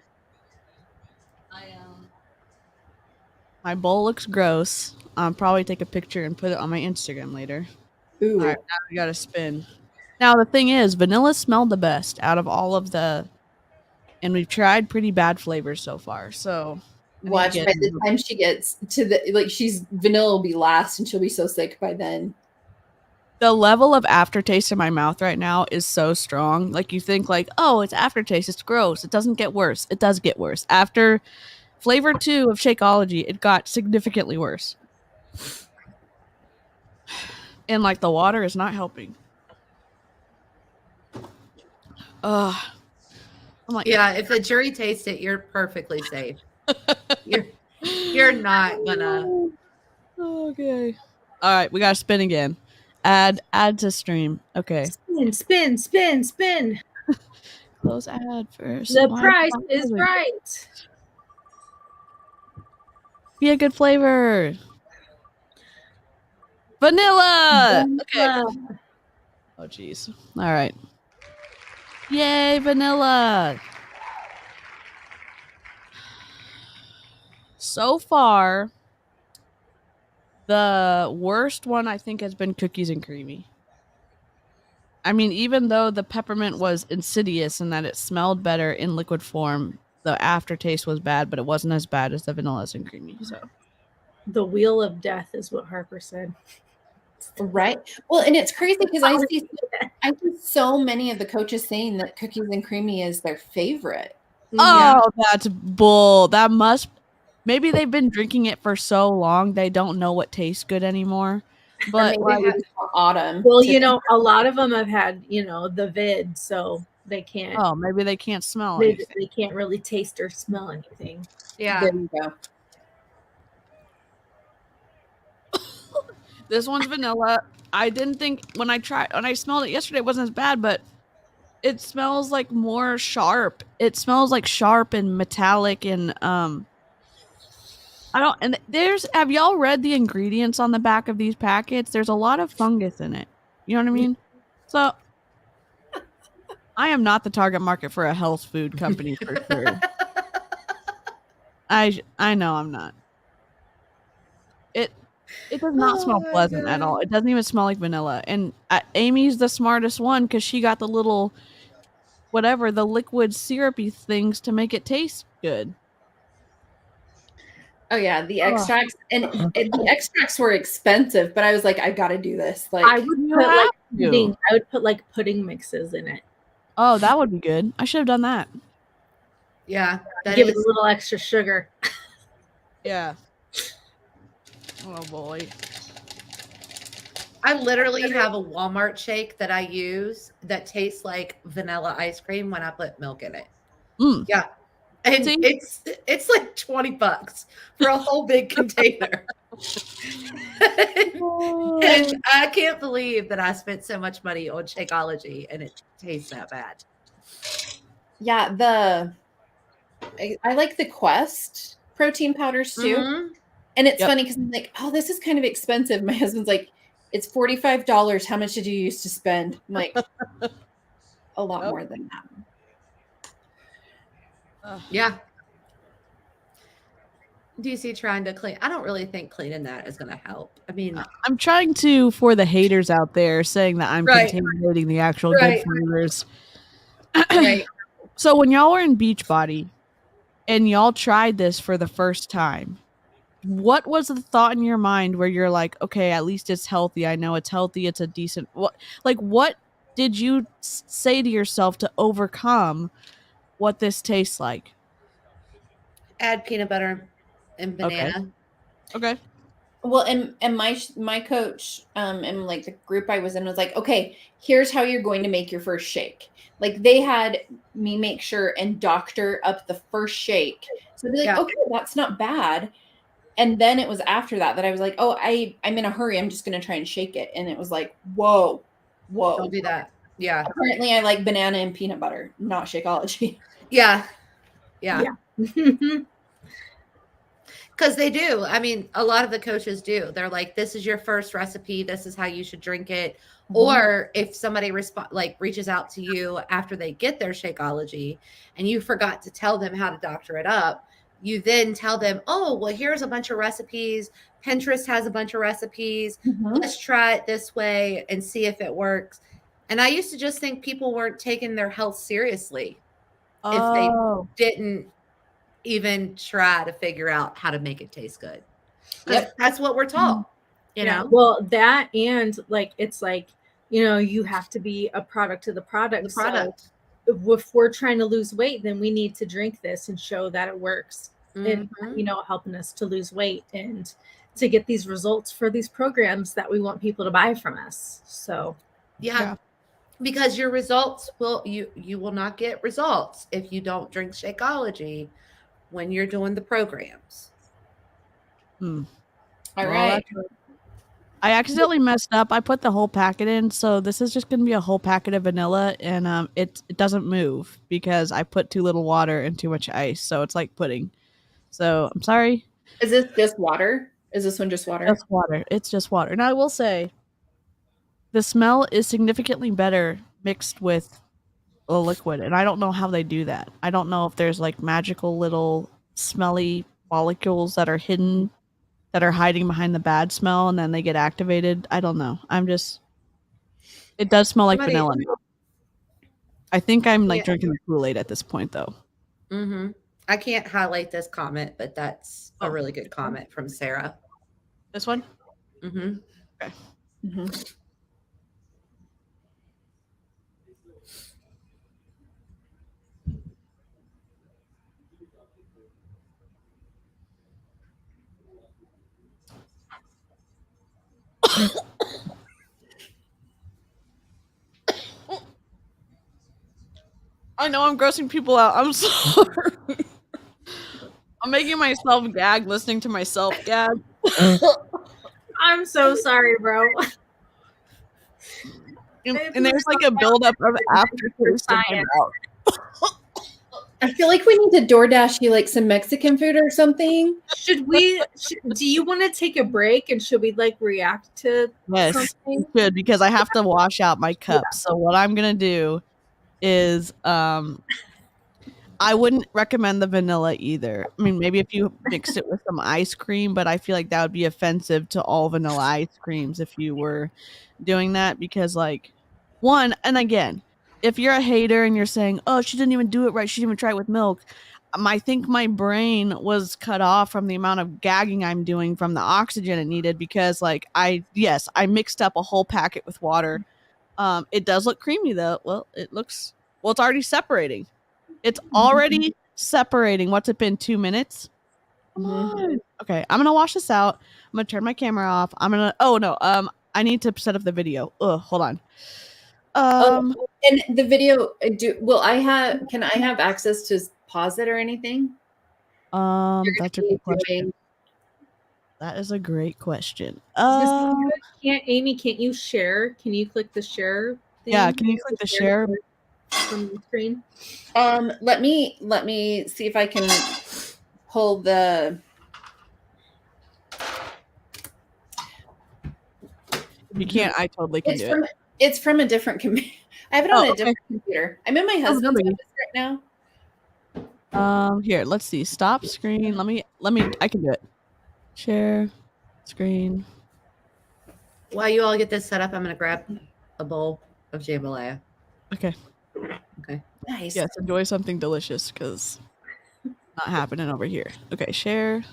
My bowl looks gross. I'll probably take a picture and put it on my Instagram later. Ooh. All right, now we got to spin. Now the thing is, vanilla smelled the best out of all of the, and we've tried pretty bad flavors so far. So Watch by the time she gets to vanilla will be last, and she'll be so sick by then. The level of aftertaste in my mouth right now is so strong. Like, you think like, oh, it's aftertaste, it's gross, it doesn't get worse. It does get worse. After flavor 2 of Shakeology, it got significantly worse. And like the water is not helping. I'm like, Yeah, if the jury tastes it, you're perfectly safe. You're not gonna. Okay. All right, we gotta spin again. Add to stream. Okay. spin. Close ad first. The Why price not is really? right. Be a good flavor. Vanilla. Okay. Oh jeez. All right. Yay, vanilla. So far, the worst one I think has been cookies and creamy. I mean, even though the peppermint was insidious in that it smelled better in liquid form, the aftertaste was bad, but it wasn't as bad as the vanillas and creamy. So The wheel of death is what Harper said. Right. Well, and it's crazy because I see so many of the coaches saying that cookies and creamy is their favorite. Oh, that's bull. That must. Maybe they've been drinking it for so long they don't know what tastes good anymore. But maybe like, it's autumn. Well, a lot of them have had, the vid, so they can't. oh, maybe they can't smell They anything. can't really taste or smell anything. Yeah. There you go. This one's vanilla. I didn't think when I smelled it yesterday, it wasn't as bad, but it smells like more sharp. It smells like sharp and metallic and have y'all read the ingredients on the back of these packets? There's a lot of fungus in it. You know what I mean? So I am not the target market for a health food company for sure. I know I'm not. It does not smell pleasant at all. It doesn't even smell like vanilla. And Amy's the smartest one because she got the little, the liquid syrupy things to make it taste good. Oh yeah, the extracts and the extracts were expensive, but I was like, I got to do this. Like I would put like pudding. I would put like pudding mixes in it. Oh, that would be good. I should have done that. Yeah, give it a little extra sugar. Yeah. Oh boy. I literally have a Walmart shake that I use that tastes like vanilla ice cream when I put milk in it. Mm. Yeah. And it's like $20 for a whole big container. And I can't believe that I spent so much money on Shakeology and it tastes that bad. Yeah, I like the Quest protein powders too. Mm-hmm. And it's funny because I'm like, oh, this is kind of expensive. My husband's like, it's $45. How much did you use to spend? I'm like, a lot more than that. Yeah. DC trying to clean. I don't really think cleaning that is going to help. I mean, I'm trying to, for the haters out there saying that I'm contaminating the actual good flavors. Right. So when y'all were in Beachbody and y'all tried this for the first time, what was the thought in your mind where you're like, okay, at least it's healthy. I know it's healthy. It's a decent, what did you say to yourself to overcome what this tastes like? Add peanut butter and banana. Okay. Well, and my coach and like the group I was in was like, okay, here's how you're going to make your first shake. Like they had me make sure and doctor up the first shake. So they're like, okay, that's not bad. And then it was after that I was like, oh, I'm in a hurry. I'm just going to try and shake it. And it was like, whoa. Don't do that. Yeah. Apparently I like banana and peanut butter, not Shakeology. Yeah. Because they do. I mean, a lot of the coaches do. They're like, this is your first recipe. This is how you should drink it. Mm-hmm. Or if somebody reaches out to you after they get their Shakeology and you forgot to tell them how to doctor it up, you then tell them, oh, well, here's a bunch of recipes. Pinterest has a bunch of recipes. Mm-hmm. Let's try it this way and see if it works. And I used to just think people weren't taking their health seriously if they didn't even try to figure out how to make it taste good. Yep. That's what we're taught, you know? Well, that and like, it's like, you know, you have to be a product of the product. So if we're trying to lose weight, then we need to drink this and show that it works. Mm-hmm. And, you know, helping us to lose weight and to get these results for these programs that we want people to buy from us. So, yeah. Because your results you will not get results if you don't drink Shakeology when you're doing the programs. All right. I accidentally messed up. I put the whole packet in, so this is just going to be a whole packet of vanilla, and it doesn't move because I put too little water and too much ice, so it's like pudding. So I'm sorry. Is this just water? Is this one just water? Just water. It's just water. And I will say, the smell is significantly better mixed with a liquid, and I don't know how they do that. I don't know if there's like magical little smelly molecules that are hidden, that are hiding behind the bad smell, and then they get activated. I don't know. It does smell like vanilla. I think I'm like drinking the Kool-Aid at this point, though. Mm-hmm. I can't highlight this comment, but that's a really good comment from Sarah. This one? Mm-hmm. Okay. Mm-hmm. I know I'm grossing people out. I'm sorry. I'm making myself gag listening to myself gag. I'm so sorry, bro. And there's like a buildup of aftertaste in my mouth. I feel like we need to DoorDash you like some Mexican food or something. Do you want to take a break and should we like react to something? Good, because I have to wash out my cup. Yeah. So what I'm gonna do is I wouldn't recommend the vanilla either. I mean, maybe if you mixed it with some ice cream, but I feel like that would be offensive to all vanilla ice creams if you were doing that, because like one, and again, if you're a hater and you're saying, oh, she didn't even do it right, she didn't even try it with milk, I think my brain was cut off from the amount of gagging I'm doing from the oxygen it needed because like I mixed up a whole packet with water. It does look creamy though. Well, it's already separating. It's already separating. What's it been, 2 minutes? Come on. Okay, I'm gonna wash this out. I'm gonna turn my camera off. I need to set up the video. Hold on. And the video, can I have access to pause it or anything? That's a good question. That is a great question. Can't you share? Can you click the share thing? Yeah, can you click the share from the screen? Let me see if I can pull the. If you can't, I totally can do it. It's from a different computer. I have it on a different computer. I'm in my husband's office right now. Here, let's see. Stop screen. Let me. I can do it. Share screen. While you all get this set up, I'm gonna grab a bowl of jambalaya. Okay. Nice. Yes, enjoy something delicious because not happening over here. Okay, share.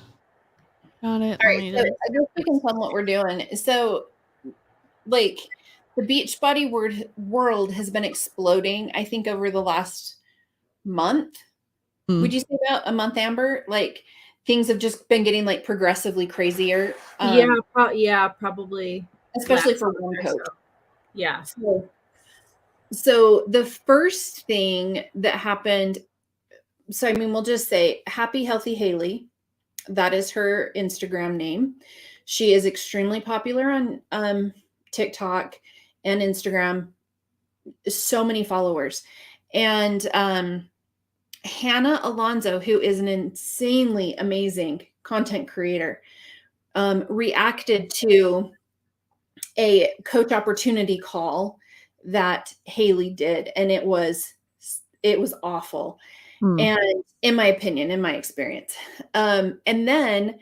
Got it. All right. So I guess we can tell them what we're doing. So, like, the Beachbody world has been exploding, I think, over the last month. Would you say about a month, Amber? Like, things have just been getting like progressively crazier. Probably. Especially for one coach. Yeah. So the first thing that happened, so I mean, we'll just say Happy Healthy Haley. That is her Instagram name. She is extremely popular on TikTok and Instagram. So many followers. And Hannah Alonso, who is an insanely amazing content creator, reacted to a coach opportunity call that Haley did, and it was awful. And in my opinion, in my experience, and then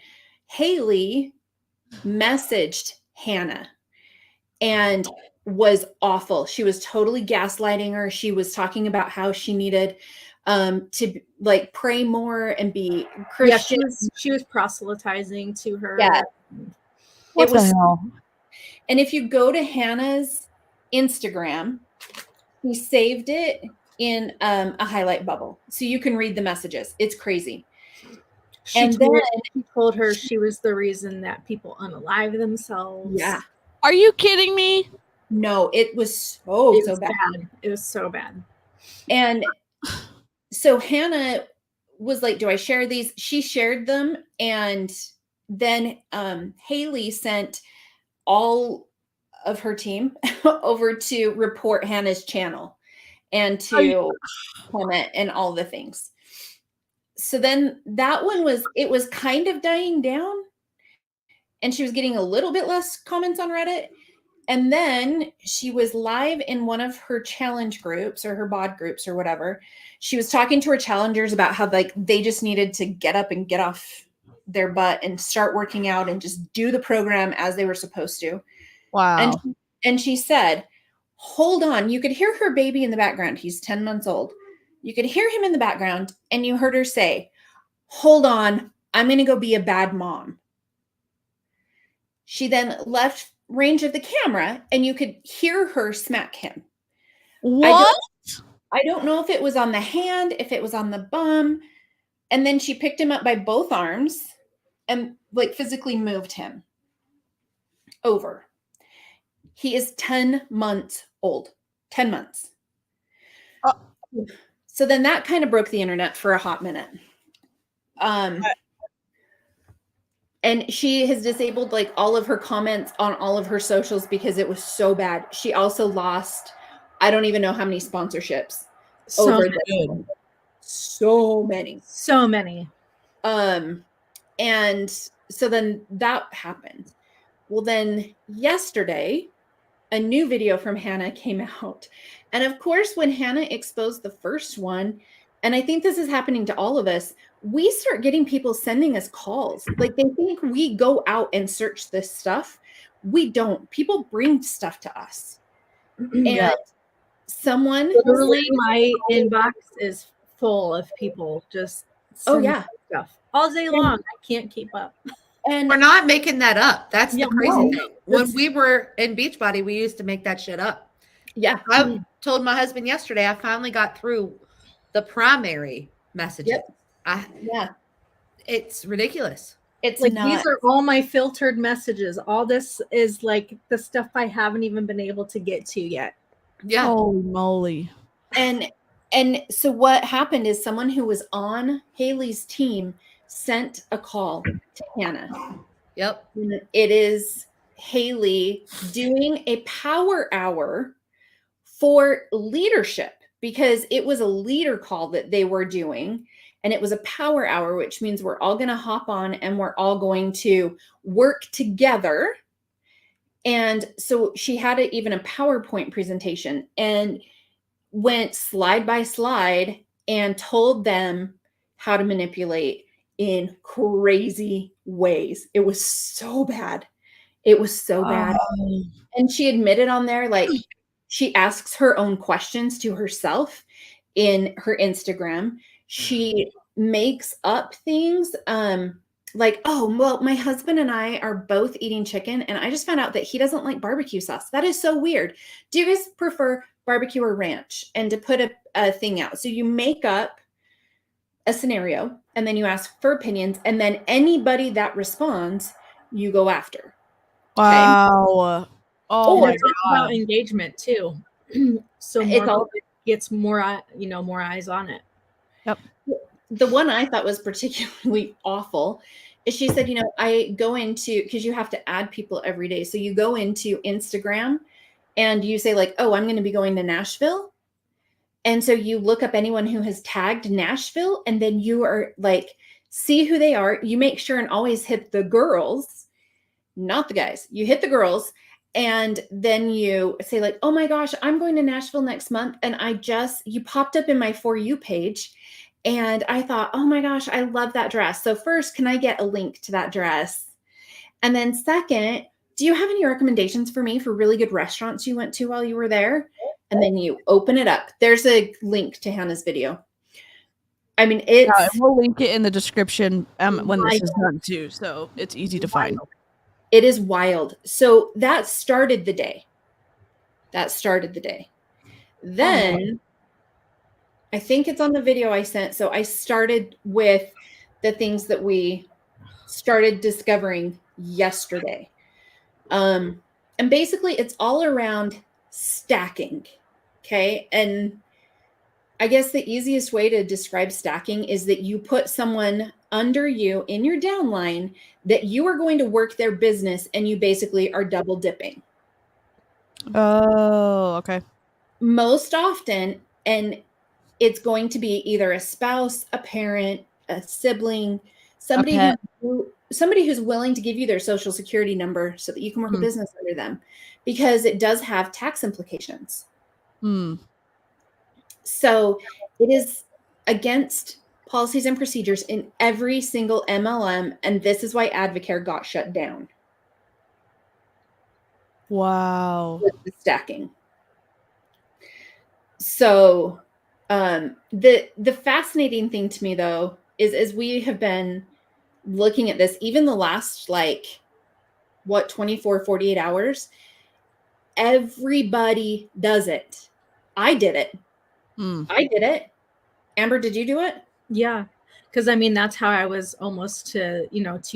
Haley messaged Hannah and was awful. She was totally gaslighting her. She was talking about how she needed to like pray more and be Christian. Yeah, she was proselytizing to her. Yeah. What the hell? And if you go to Hannah's Instagram, he saved it in a highlight bubble, so you can read the messages. It's crazy. She told her she was the reason that people unalive themselves. Yeah. Are you kidding me? No, it was so bad. It was so bad. And so Hannah was like, do I share these? She shared them. And then Haley sent all of her team over to report Hannah's channel and to comment and all the things. So then that one was kind of dying down, and she was getting a little bit less comments on Reddit. And then she was live in one of her challenge groups or her bod groups or whatever. She was talking to her challengers about how like they just needed to get up and get off their butt and start working out and just do the program as they were supposed to. Wow. And she said, hold on. You could hear her baby in the background. He's 10 months old. You could hear him in the background, and you heard her say, hold on, I'm going to go be a bad mom. She then left range of the camera, and you could hear her smack him. What? I don't know if it was on the hand, if it was on the bum. And then she picked him up by both arms and like physically moved him over. He is 10 months old. 10 months. So then that kind of broke the internet for a hot minute. And she has disabled like all of her comments on all of her socials because it was so bad. She also lost, I don't even know how many sponsorships. So many. And so then that happened. Well, then yesterday, a new video from Hannah came out. And of course, when Hannah exposed the first one, and I think this is happening to all of us, we start getting people sending us calls. Like they think we go out and search this stuff. We don't. People bring stuff to us. And someone literally my inbox is full of people just Oh, send yeah. stuff all day long. I can't keep up. And we're not making that up. That's the crazy thing. When That's- we were in Beachbody, we used to make that shit up. Yeah. I told my husband yesterday, I finally got through the primary messages. Yeah. It's ridiculous. It's like not. these are all my filtered messages. All this is like the stuff I haven't even been able to get to yet. Yeah. Holy moly. And so what happened is someone who was on Haley's team sent a call to Hannah. Yep. It is Haley doing a power hour for leadership, because it was a leader call that they were doing. And it was a power hour, which means we're all going to hop on and we're all going to work together. And so she had even a PowerPoint presentation and went slide by slide and told them how to manipulate in crazy ways. It was so bad. It was so bad. And she admitted on there, like, she asks her own questions to herself in her Instagram. She makes up things like, oh, well, my husband and I are both eating chicken, and I just found out that he doesn't like barbecue sauce. That is so weird. Do you guys prefer barbecue or ranch? And to put a thing out. So you make up a scenario, and then you ask for opinions, and then anybody that responds, you go after. Wow. Oh my it's all god. about engagement too. So It's more all- people gets more, more eyes on it. Yep. The one I thought was particularly awful is she said, I go into, because you have to add people every day. So you go into Instagram and you say like, oh, I'm going to be going to Nashville. And so you look up anyone who has tagged Nashville, and then you are like, see who they are. You make sure and always hit the girls, not the guys. You hit the girls. And then you say like, oh my gosh, I'm going to Nashville next month. And you popped up in my For You page. And I thought, oh my gosh, I love that dress. So first, can I get a link to that dress? And then second, do you have any recommendations for me for really good restaurants you went to while you were there? And then you open it up. There's a link to Hannah's video. I mean, we'll link it in the description when this is done too. So it's easy to find. It is wild. So that started the day. Then I think it's on the video I sent. So I started with the things that we started discovering yesterday. And basically it's all around stacking. Okay. And I guess the easiest way to describe stacking is that you put someone under you in your downline that you are going to work their business, and you basically are double dipping. Oh, okay. Most often, and it's going to be either a spouse, a parent, a sibling, somebody who's willing to give you their social security number so that you can work a business under them, because it does have tax implications. So it is against policies and procedures in every single MLM, and this is why Advocare got shut down. Wow. With the stacking. So the fascinating thing to me, though, is as we have been looking at this, even the last 24, 48 hours, everybody does it. I did it. I did it. Amber, did you do it? Yeah. Because I mean, that's how I was almost to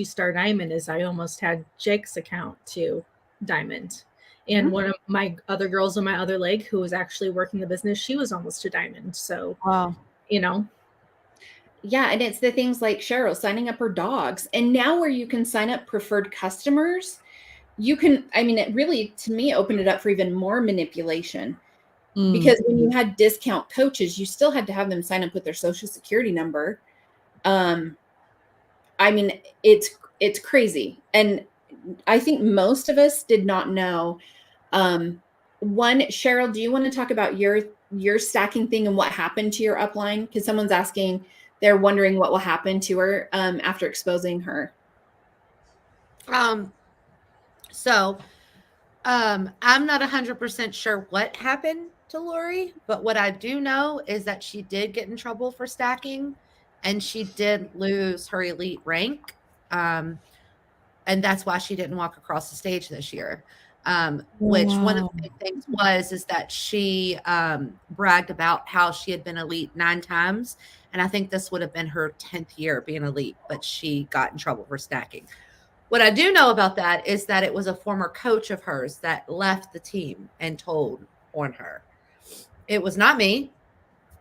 Star Diamond, is I almost had Jake's account to Diamond. And one of my other girls on my other leg who was actually working the business, she was almost to Diamond. So, wow. Yeah. And it's the things like Cheryl signing up her dogs. And now where you can sign up preferred customers, it really, to me, opened it up for even more manipulation. Because when you had discount coaches, you still had to have them sign up with their social security number. It's crazy. And I think most of us did not know. Cheryl, do you want to talk about your stacking thing and what happened to your upline? Because someone's asking, they're wondering what will happen to her after exposing her. I'm not 100% sure what happened to Lori, but what I do know is that she did get in trouble for stacking, and she did lose her elite rank. And that's why she didn't walk across the stage this year. Which one of the big things is that she bragged about how she had been elite 9 times. And I think this would have been her 10th year being elite, but she got in trouble for snacking. What I do know about that is that it was a former coach of hers that left the team and told on her. It was not me,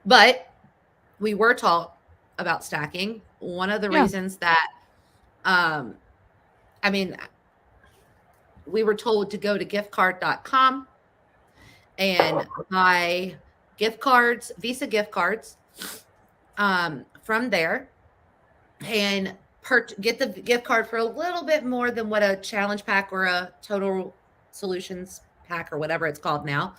but we were taught about stacking. One of the reasons that, we were told to go to giftcard.com and buy gift cards, Visa gift cards from there, and get the gift card for a little bit more than what a challenge pack or a total solutions pack or whatever it's called now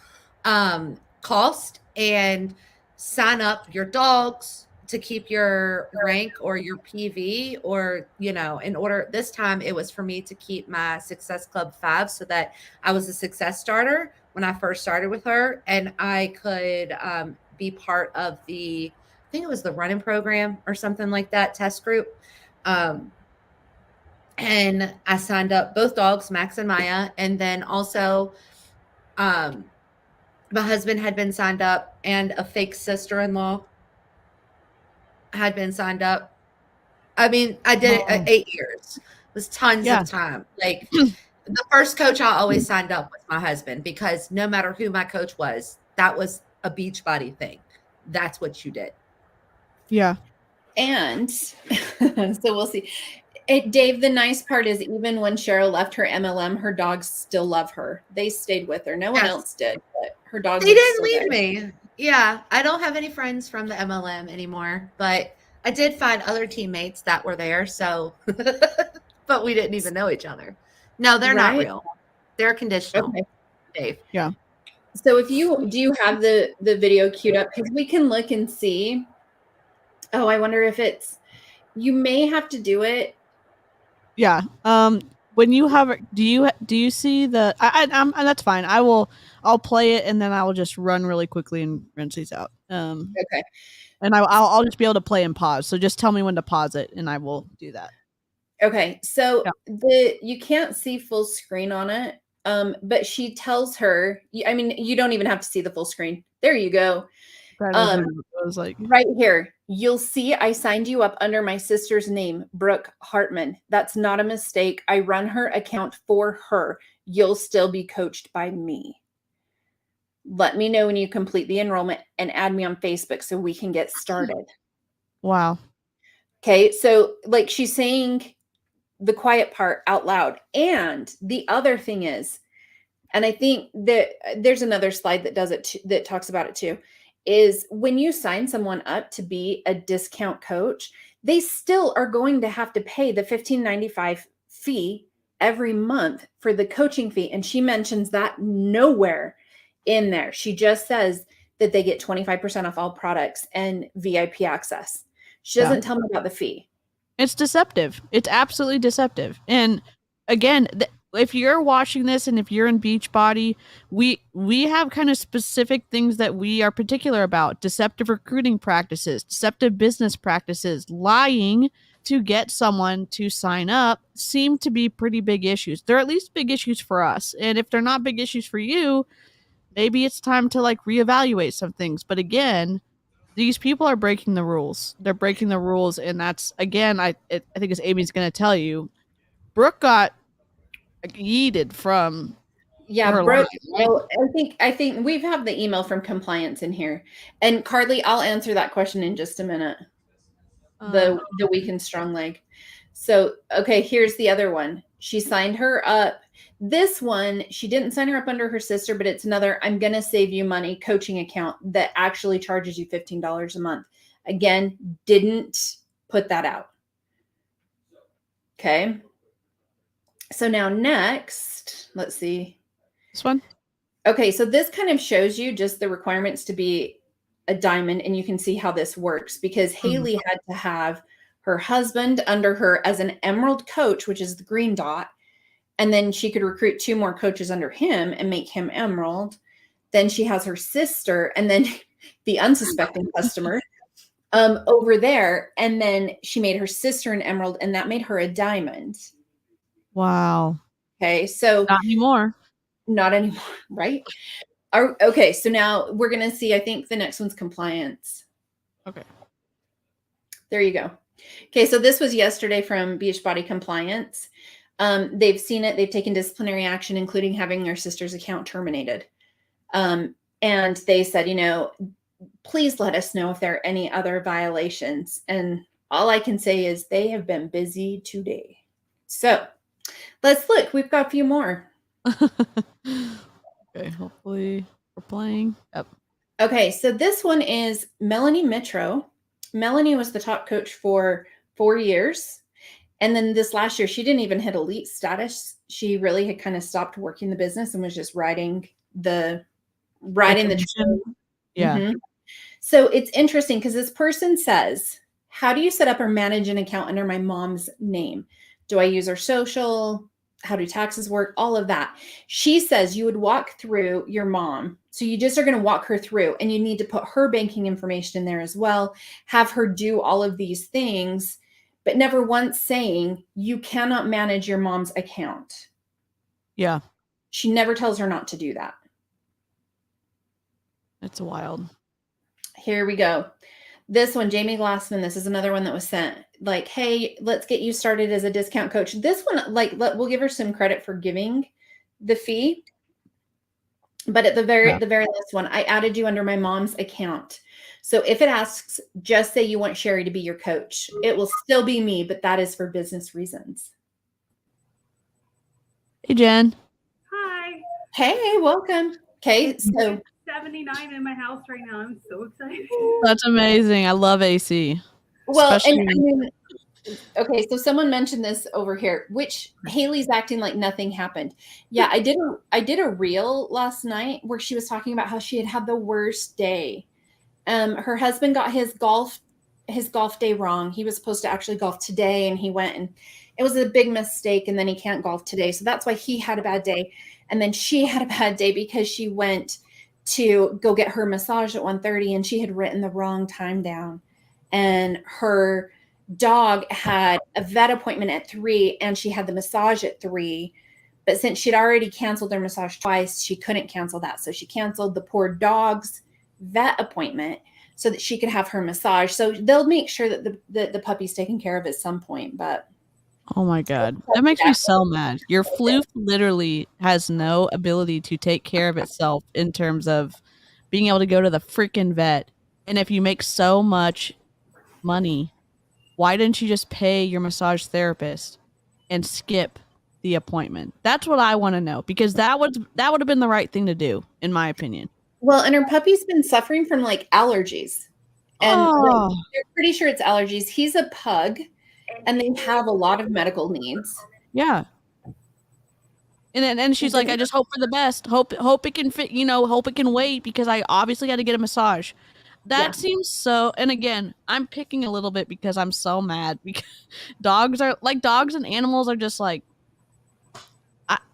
cost, and sign up your dogs to keep your rank or your PV, or, in order, this time it was for me to keep my Success Club 5 so that I was a success starter when I first started with her, and I could be part of I think it was the running program or something like that, test group. And I signed up both dogs, Max and Maya. And then also my husband had been signed up, and a fake sister-in-law had been signed up. I did it 8 years. It was tons of time. Like the first coach I always signed up was my husband, because no matter who my coach was, that was a Beachbody thing. That's what you did. Yeah. And so we'll see. Dave, the nice part is, even when Cheryl left her MLM, her dogs still love her. They stayed with her. No one else did, but her dogs. They didn't leave me. Yeah. I don't have any friends from the MLM anymore, but I did find other teammates that were there. So, but we didn't even know each other. No, they're not real. They're conditional. Okay. Dave. Yeah. So do you have the video queued up? Because we can look and see. Oh, I wonder if you may have to do it. Yeah. When you have, do you see the, and that's fine. I'll play it, and then I will just run really quickly and rinse these out. Okay. And I'll just be able to play and pause. So just tell me when to pause it, and I will do that. Okay. So you can't see full screen on it. But she tells her, you don't even have to see the full screen. There you go. I was like, right here, you'll see I signed you up under my sister's name, Brooke Hartman. That's not a mistake. I run her account for her. You'll still be coached by me. Let me know when you complete the enrollment and add me on Facebook so we can get started. Wow. Okay. So like she's saying the quiet part out loud. And the other thing is, and I think that there's another slide that does it, that talks about it too, is when you sign someone up to be a discount coach, they still are going to have to pay the $15.95 fee every month for the coaching fee. And she mentions that nowhere in there. She just says that they get 25% off all products and VIP access. She doesn't tell me about the fee. It's deceptive. It's absolutely deceptive. And again, if you're watching this and if you're in Beachbody, we have kind of specific things that we are particular about: deceptive recruiting practices, deceptive business practices, lying to get someone to sign up seem to be pretty big issues. They're at least big issues for us. And if they're not big issues for you, maybe it's time to reevaluate some things. But again, these people are breaking the rules. They're breaking the rules. And that's, again, I think as Amy's going to tell you, Brooke got yeeted from Brooke. Well, I think we've had the email from compliance in here, and Carly, I'll answer that question in just a minute. The weak and strong leg. So okay, here's the other one. She signed her up. This one, she didn't sign her up under her sister, but it's another I'm gonna save you money coaching account that actually charges you $15 a month. Again, didn't put that out. Okay. So now next, let's see. This one? Okay, so this kind of shows you just the requirements to be a diamond, and you can see how this works, because Haley had to have her husband under her as an emerald coach, which is the green dot, and then she could recruit 2 more coaches under him and make him emerald. Then she has her sister, and then the unsuspecting customer over there. And then she made her sister an emerald, and that made her a diamond. Wow. Okay. So not anymore. Not anymore. Right. Okay. So now we're going to see, I think the next one's compliance. Okay. There you go. Okay. So this was yesterday from Beachbody Compliance. They've seen it. They've taken disciplinary action, including having their sister's account terminated. And they said, you know, please let us know if there are any other violations. And all I can say is they have been busy today. So let's look. We've got a few more. Okay, hopefully we're playing. Yep. Okay, so this one is Melanie Mitro. Melanie was the top coach for 4 years. And then this last year, she didn't even hit elite status. She really had kind of stopped working the business and was just riding the train. Yeah. Mm-hmm. So it's interesting because this person says, how do you set up or manage an account under my mom's name? Do I use her social? How do taxes work? All of that. She says you would walk through your mom. So you just are going to walk her through, and you need to put her banking information in there as well. Have her do all of these things, but never once saying you cannot manage your mom's account. Yeah. She never tells her not to do that. It's wild. Here we go. This one, Jamie Glassman, this is another one that was sent. Like, hey, let's get you started as a discount coach. This one, like, we'll give her some credit for giving the fee. But at the very last one, I added you under my mom's account. So if it asks, just say you want Sherry to be your coach. It will still be me, but that is for business reasons. Hey, Jen. Hi. Hey, welcome. Okay, so 79 in my house right now. I'm so excited. That's amazing. I love AC. Well, Especially- and I mean, okay, so someone mentioned this over here, which Haley's acting like nothing happened. Yeah, I did a reel last night where she was talking about how she had the worst day. Her husband got his golf day wrong. He was supposed to actually golf today, and he went, and it was a big mistake, and then he can't golf today. So that's why he had a bad day. And then she had a bad day because she went to go get her massage at 1:30, and she had written the wrong time down. And her dog had a vet appointment at 3, and she had the massage at 3. But since she'd already canceled their massage twice, she couldn't cancel that. So she canceled the poor dog's vet appointment so that she could have her massage. So they'll make sure that the puppy's taken care of at some point. But oh my God, that makes me so mad. Your floof literally has no ability to take care of itself in terms of being able to go to the freaking vet. And if you make so much money, why didn't you just pay your massage therapist and skip the appointment? That's what I want to know, because that would have been the right thing to do, in my opinion. Well, and her puppy's been suffering from like allergies, and they're pretty sure it's allergies. He's a pug, and they have a lot of medical needs. Yeah. And she's like, I just hope for the best. Hope it can fit, hope it can wait, because I obviously got to get a massage. That seems so, and again, I'm picking a little bit because I'm so mad, because dogs and animals are just like,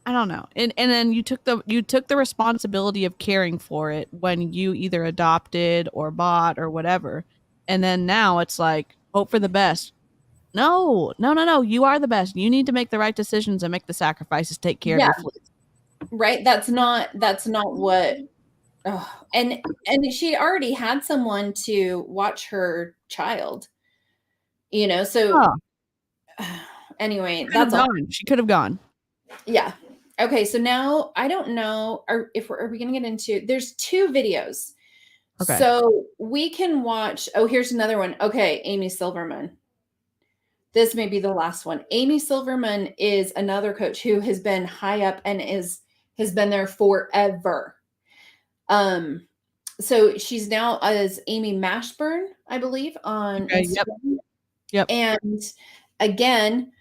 I don't know. And then you took the responsibility of caring for it when you either adopted or bought or whatever. And then now it's like, hope for the best. No. You are the best. You need to make the right decisions and make the sacrifices, take care of your fleas. Right. That's not what, and she already had someone to watch her child, so anyway, that's all. She could have gone. Yeah. Okay. So now I don't know are we going to get into, there's 2 videos. Okay. So we can watch, here's another one. Okay. Amy Silverman. This may be the last one. Amy Silverman is another coach who has been high up and has been there forever. So she's now as Amy Mashburn, I believe, on Instagram. Yep. And again,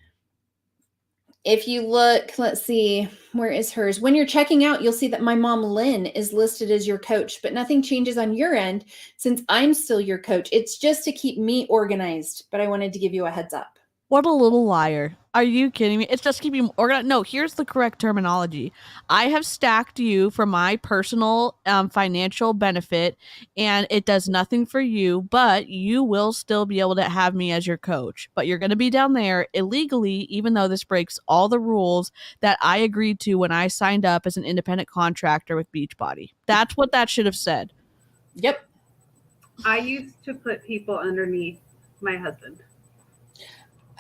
if you look, let's see, where is hers? When you're checking out, you'll see that my mom, Lynn, is listed as your coach, but nothing changes on your end since I'm still your coach. It's just to keep me organized, but I wanted to give you a heads up. What a little liar. Are you kidding me? It's just keeping organized. No, here's the correct terminology. I have stacked you for my personal financial benefit, and it does nothing for you, but you will still be able to have me as your coach. But you're going to be down there illegally, even though this breaks all the rules that I agreed to when I signed up as an independent contractor with Beachbody. That's what that should have said. Yep. I used to put people underneath my husband.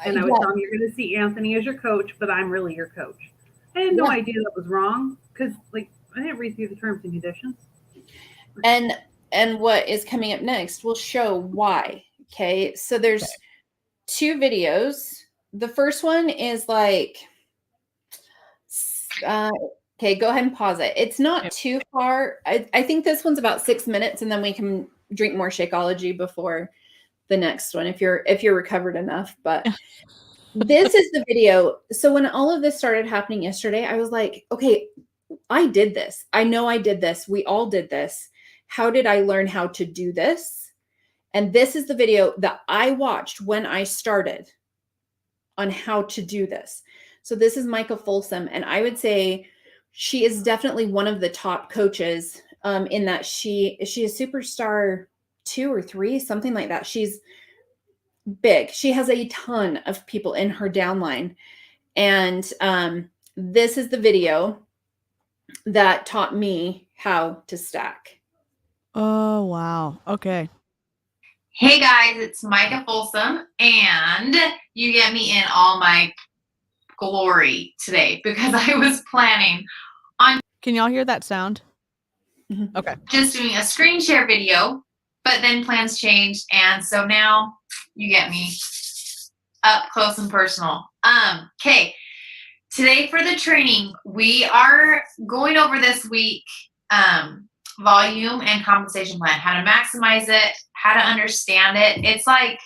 And I would tell him, you're going to see Anthony as your coach, but I'm really your coach. I had no idea that was wrong because, like, I didn't read through the terms and conditions. And what is coming up next will show why. Okay, so there's 2 videos. The first one is like, okay, go ahead and pause it. It's not too far. I think this one's about 6 minutes, and then we can drink more Shakeology before the next one if you're recovered enough. But this is the video. So when all of this started happening yesterday, I was like, okay, I did this. I know I did this. We all did this. How did I learn how to do this? And this is the video that I watched when I started on how to do this. So this is Micah Folsom, and I would say she is definitely one of the top coaches in that she is superstar 2 or 3, something like that. She's big. She has a ton of people in her downline. And this is the video that taught me how to stack. Oh, wow. Okay. Hey guys, it's Micah Folsom, and you get me in all my glory today because I was planning on. Can y'all hear that sound? Okay. Just doing a screen share video, but then plans changed, and so now you get me up close and personal. Okay, today for the training, we are going over this week volume and compensation plan, how to maximize it, how to understand it. It's like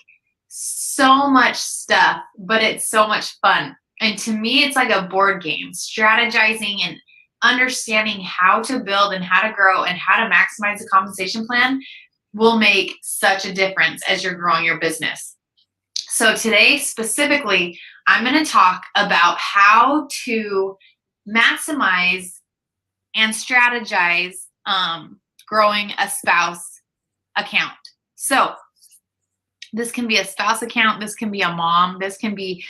so much stuff, but it's so much fun. And to me, it's like a board game, strategizing and understanding how to build and how to grow and how to maximize the compensation plan will make such a difference as you're growing your business. So today specifically, I'm going to talk about how to maximize and strategize growing a spouse account. So this can be a spouse account, this can be a mom, this can be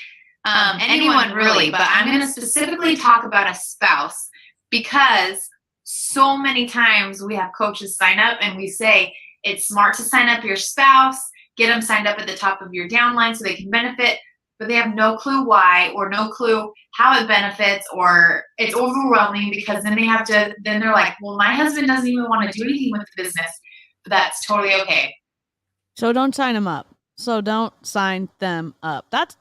anyone really, but I'm going to specifically talk about a spouse because so many times we have coaches sign up and we say it's smart to sign up your spouse, get them signed up at the top of your downline so they can benefit, but they have no clue why or no clue how it benefits, or it's overwhelming because then they're like, well, my husband doesn't even want to do anything with the business, but that's totally okay. So don't sign them up. So don't sign them up. That's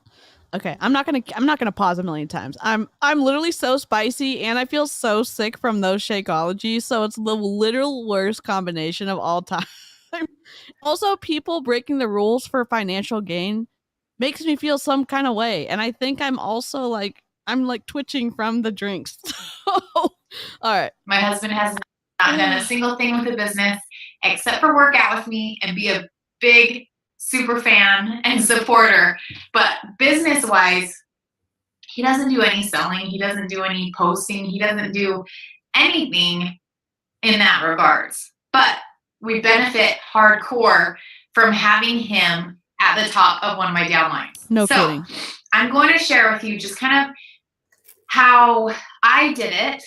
okay. I'm not gonna pause a million times. I'm literally so spicy and I feel so sick from those Shakeologies. So it's the literal worst combination of all time. Also, people breaking the rules for financial gain makes me feel some kind of way. And I think I'm also like, I'm like twitching from the drinks. All right. My husband has not done a single thing with the business except for work out with me and be a big super fan and supporter. But business wise, he doesn't do any selling. He doesn't do any posting. He doesn't do anything in that regards. But we benefit hardcore from having him at the top of one of my downlines. No kidding. I'm going to share with you just kind of how I did it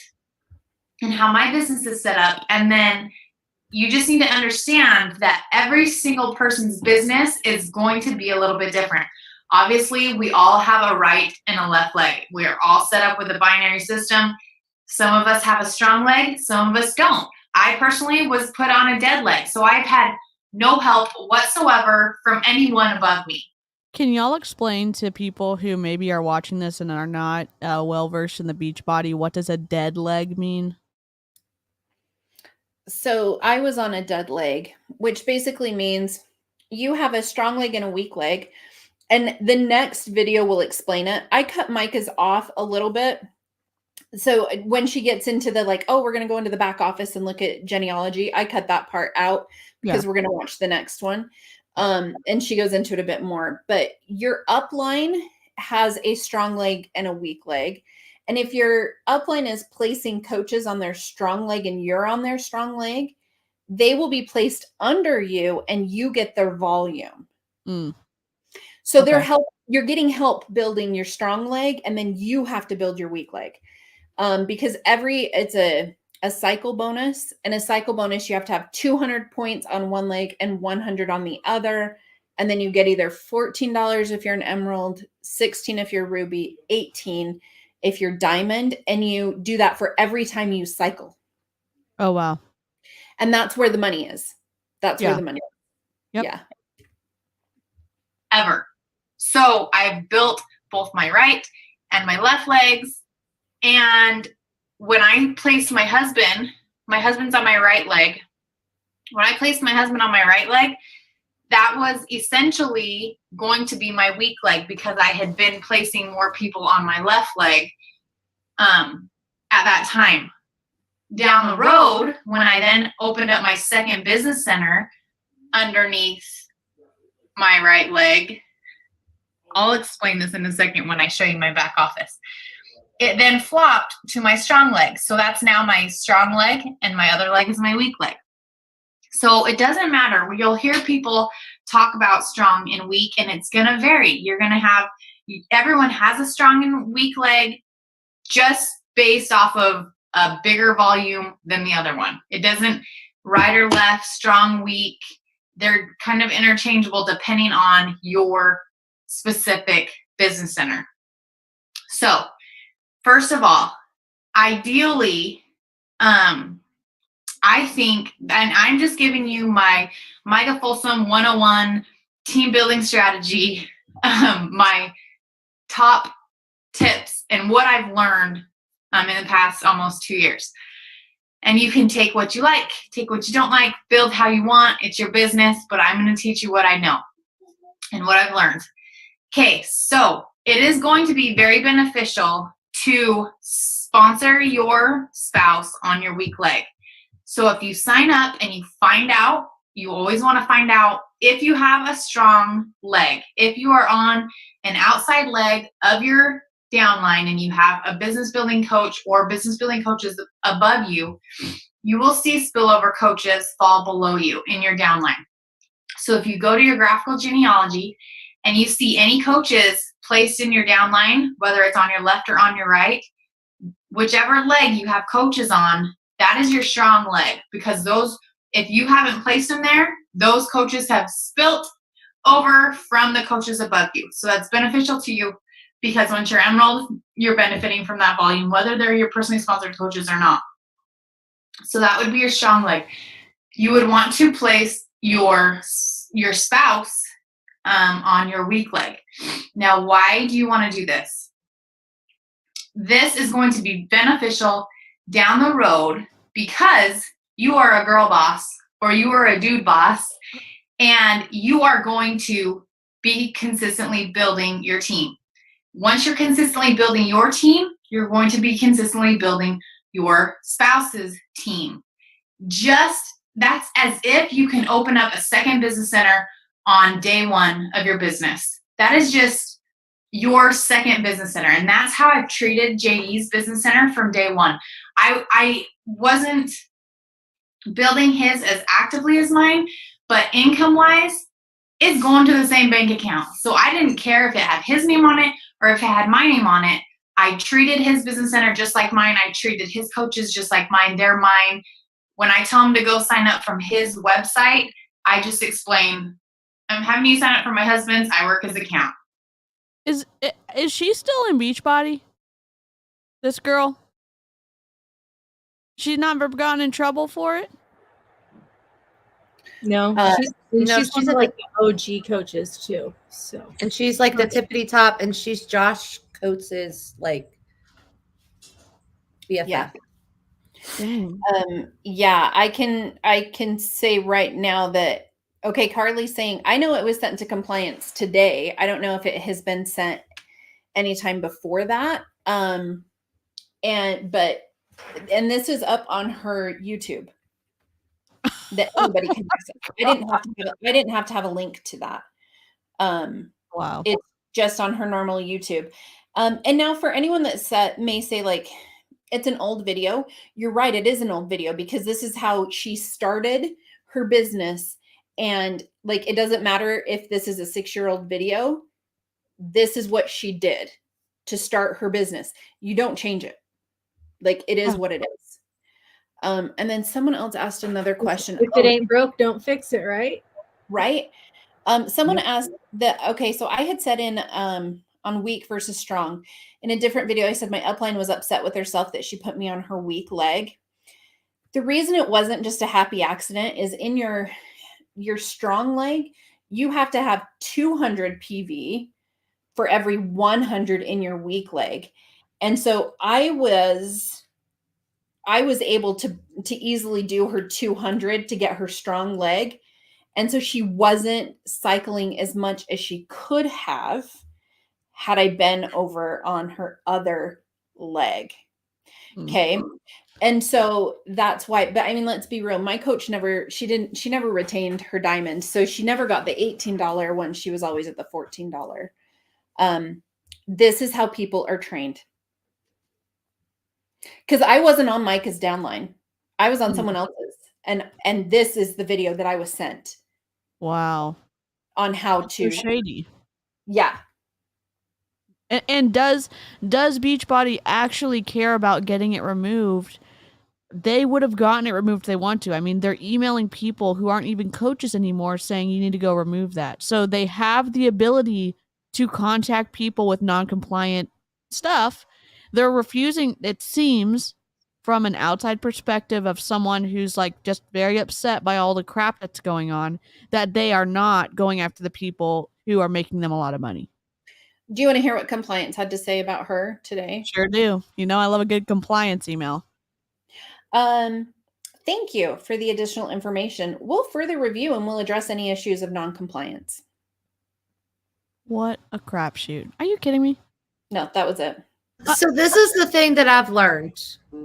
and how my business is set up. And then you just need to understand that every single person's business is going to be a little bit different. Obviously, we all have a right and a left leg. We're all set up with a binary system. Some of us have a strong leg, some of us don't. I personally was put on a dead leg, so I've had no help whatsoever from anyone above me. Can y'all explain to people who maybe are watching this and are not well-versed in the Beachbody, what does a dead leg mean? So I was on a dead leg, which basically means you have a strong leg and a weak leg. And the next video will explain it. I cut Micah's off a little bit. So when she gets into the like, oh, we're going to go into the back office and look at genealogy, I cut that part out because we're going to watch the next one. And she goes into it a bit more, but your upline has a strong leg and a weak leg. And if your upline is placing coaches on their strong leg and you're on their strong leg, they will be placed under you and you get their volume. So they're you're getting help building your strong leg, and then you have to build your weak leg. Because it's a cycle bonus, and a cycle bonus, you have to have 200 points on one leg and 100 on the other. And then you get either $14 if you're an emerald, 16 if you're ruby, 18 if you're diamond. And you do that for every time you cycle. Oh, wow. And that's where the money is. That's where the money is. Yep. Yeah. Ever. So I've built both my right and my left legs. And when I placed my husband's on my right leg. When I placed my husband on my right leg, that was essentially going to be my weak leg because I had been placing more people on my left leg at that time. Down the road, when I then opened up my second business center underneath my right leg, I'll explain this in a second when I show you my back office. It then flopped to my strong leg. So that's now my strong leg, and my other leg is my weak leg. So it doesn't matter. You'll hear people talk about strong and weak, and it's going to vary. You're going to have, everyone has a strong and weak leg just based off of a bigger volume than the other one. It doesn't right or left, strong, weak. They're kind of interchangeable depending on your specific business center. So first of all, ideally, I think, and I'm just giving you my Micah Folsom 101 team building strategy, my top tips and what I've learned in the past almost 2 years. And you can take what you like, take what you don't like, build how you want. It's your business, but I'm going to teach you what I know and what I've learned. Okay, so it is going to be very beneficial to sponsor your spouse on your weak leg. So if you sign up and you find out, you always want to find out if you have a strong leg. If you are on an outside leg of your downline and you have a business building coach or business building coaches above you, you will see spillover coaches fall below you in your downline. So if you go to your graphical genealogy and you see any coaches placed in your downline, whether it's on your left or on your right, whichever leg you have coaches on, that is your strong leg, because those, if you haven't placed them there, those coaches have spilt over from the coaches above you. So that's beneficial to you because once you're emerald, you're benefiting from that volume, whether they're your personally sponsored coaches or not. So that would be your strong leg. You would want to place your spouse on your weak leg. Now, why do you want to do this? This is going to be beneficial down the road because you are a girl boss or you are a dude boss, and you are going to be consistently building your team. Once you're consistently building your team, you're going to be consistently building your spouse's team. That's as if you can open up a second business center on day one of your business. That is just your second business center. And that's how I've treated JD's business center from day one. I wasn't building his as actively as mine, but income-wise, it's going to the same bank account. So I didn't care if it had his name on it or if it had my name on it. I treated his business center just like mine. I treated his coaches just like mine. They're mine. When I tell him to go sign up from his website, I just explain, I'm having you sign up for my husband's. I work his account. Is she still in Beachbody? This girl? She's never gotten in trouble for it? No, she's like the OG coaches too. So, and she's like the tippity top, and she's Josh Coates's like BFF. Yeah. Yeah, I can say right now that, okay, Carly's saying, I know it was sent to compliance today. I don't know if it has been sent anytime before that. And this is up on her YouTube. that anybody can access. I didn't have to have a link to that. Wow. It's just on her normal YouTube. And now for anyone that may say like it's an old video, you're right, it is an old video because this is how she started her business. And like it doesn't matter if this is a 6-year-old video, this is what she did to start her business. You don't change it. Like it is what it is. And then someone else asked another question. If it ain't broke, don't fix it, right? Right. Someone asked that. Okay, so I had said in on weak versus strong in a different video, I said my upline was upset with herself that she put me on her weak leg. The reason it wasn't just a happy accident is in your strong leg, you have to have 200 PV for every 100 in your weak leg. And so I was able to easily do her 200 to get her strong leg. And so she wasn't cycling as much as she could have had I been over on her other leg. Okay. And so that's why, but I mean, let's be real. My coach she never retained her diamond. So she never got the $18 one. She was always at the $14. This is how people are trained. Because I wasn't on Micah's downline. I was on someone else's. And this is the video that I was sent. Wow. On how to. So shady. Yeah. And does Beachbody actually care about getting it removed? They would have gotten it removed if they want to. I mean, they're emailing people who aren't even coaches anymore saying you need to go remove that. So they have the ability to contact people with non-compliant stuff. They're refusing, it seems, from an outside perspective of someone who's like just very upset by all the crap that's going on, that they are not going after the people who are making them a lot of money. Do you want to hear what compliance had to say about her today? Sure do. You know, I love a good compliance email. Thank you for the additional information. We'll further review and we'll address any issues of non-compliance. What a crapshoot. Are you kidding me? No, that was it. So this is the thing that I've learned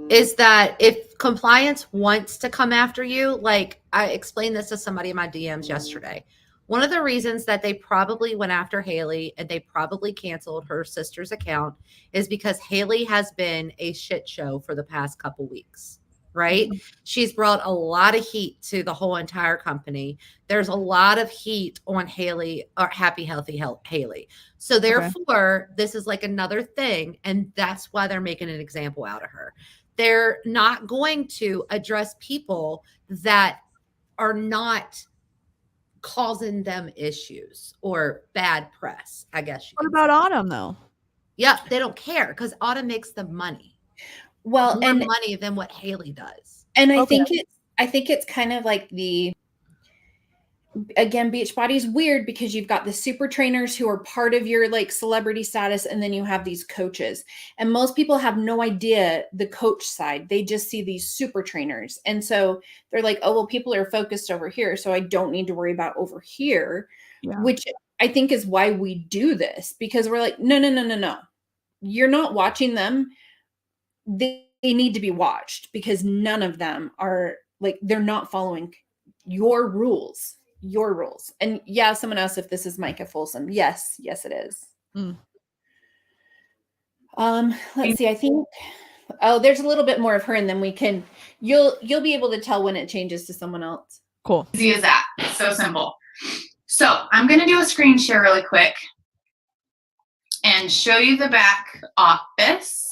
is that if compliance wants to come after you, like I explained this to somebody in my DMs yesterday, one of the reasons that they probably went after Haley and they probably canceled her sister's account is because Haley has been a shit show for the past couple weeks, right? She's brought a lot of heat to the whole entire company. There's a lot of heat on Haley or Happy Healthy Haley. So therefore, this is like another thing. And that's why they're making an example out of her. They're not going to address people that are not causing them issues or bad press, I guess. What about Autumn though? Yeah, they don't care because Autumn makes the money. Well, more money than what Haley does. And I think it's kind of like again, Beachbody's weird because you've got the super trainers who are part of your like celebrity status, and then you have these coaches. And most people have no idea the coach side. They just see these super trainers. And so they're like, oh, well, people are focused over here, so I don't need to worry about over here, which I think is why we do this, because we're like, no. You're not watching them. They need to be watched because none of them are like, they're not following your rules. And yeah, someone asked if this is Micah Folsom. Yes, it is. Let's see. I think there's a little bit more of her, and then you'll be able to tell when it changes to someone else. Cool. Easy as that. So simple. So I'm going to do a screen share really quick and show you the back office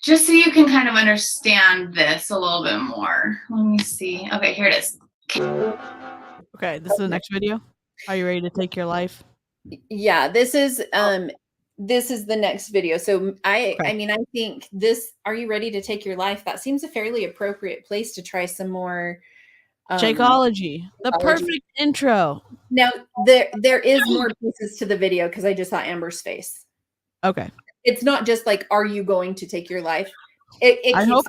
just so you can kind of understand this a little bit more. Let me see. Okay, here it is. Okay, this is the next video. Are you ready to take your life? Yeah, this is the next video. So I mean, I think this, are you ready to take your life? That seems a fairly appropriate place to try some more Shakeology, the perfect intro. Now there is more pieces to the video because I just saw Amber's face. Okay. It's not just like, are you going to take your life? I hope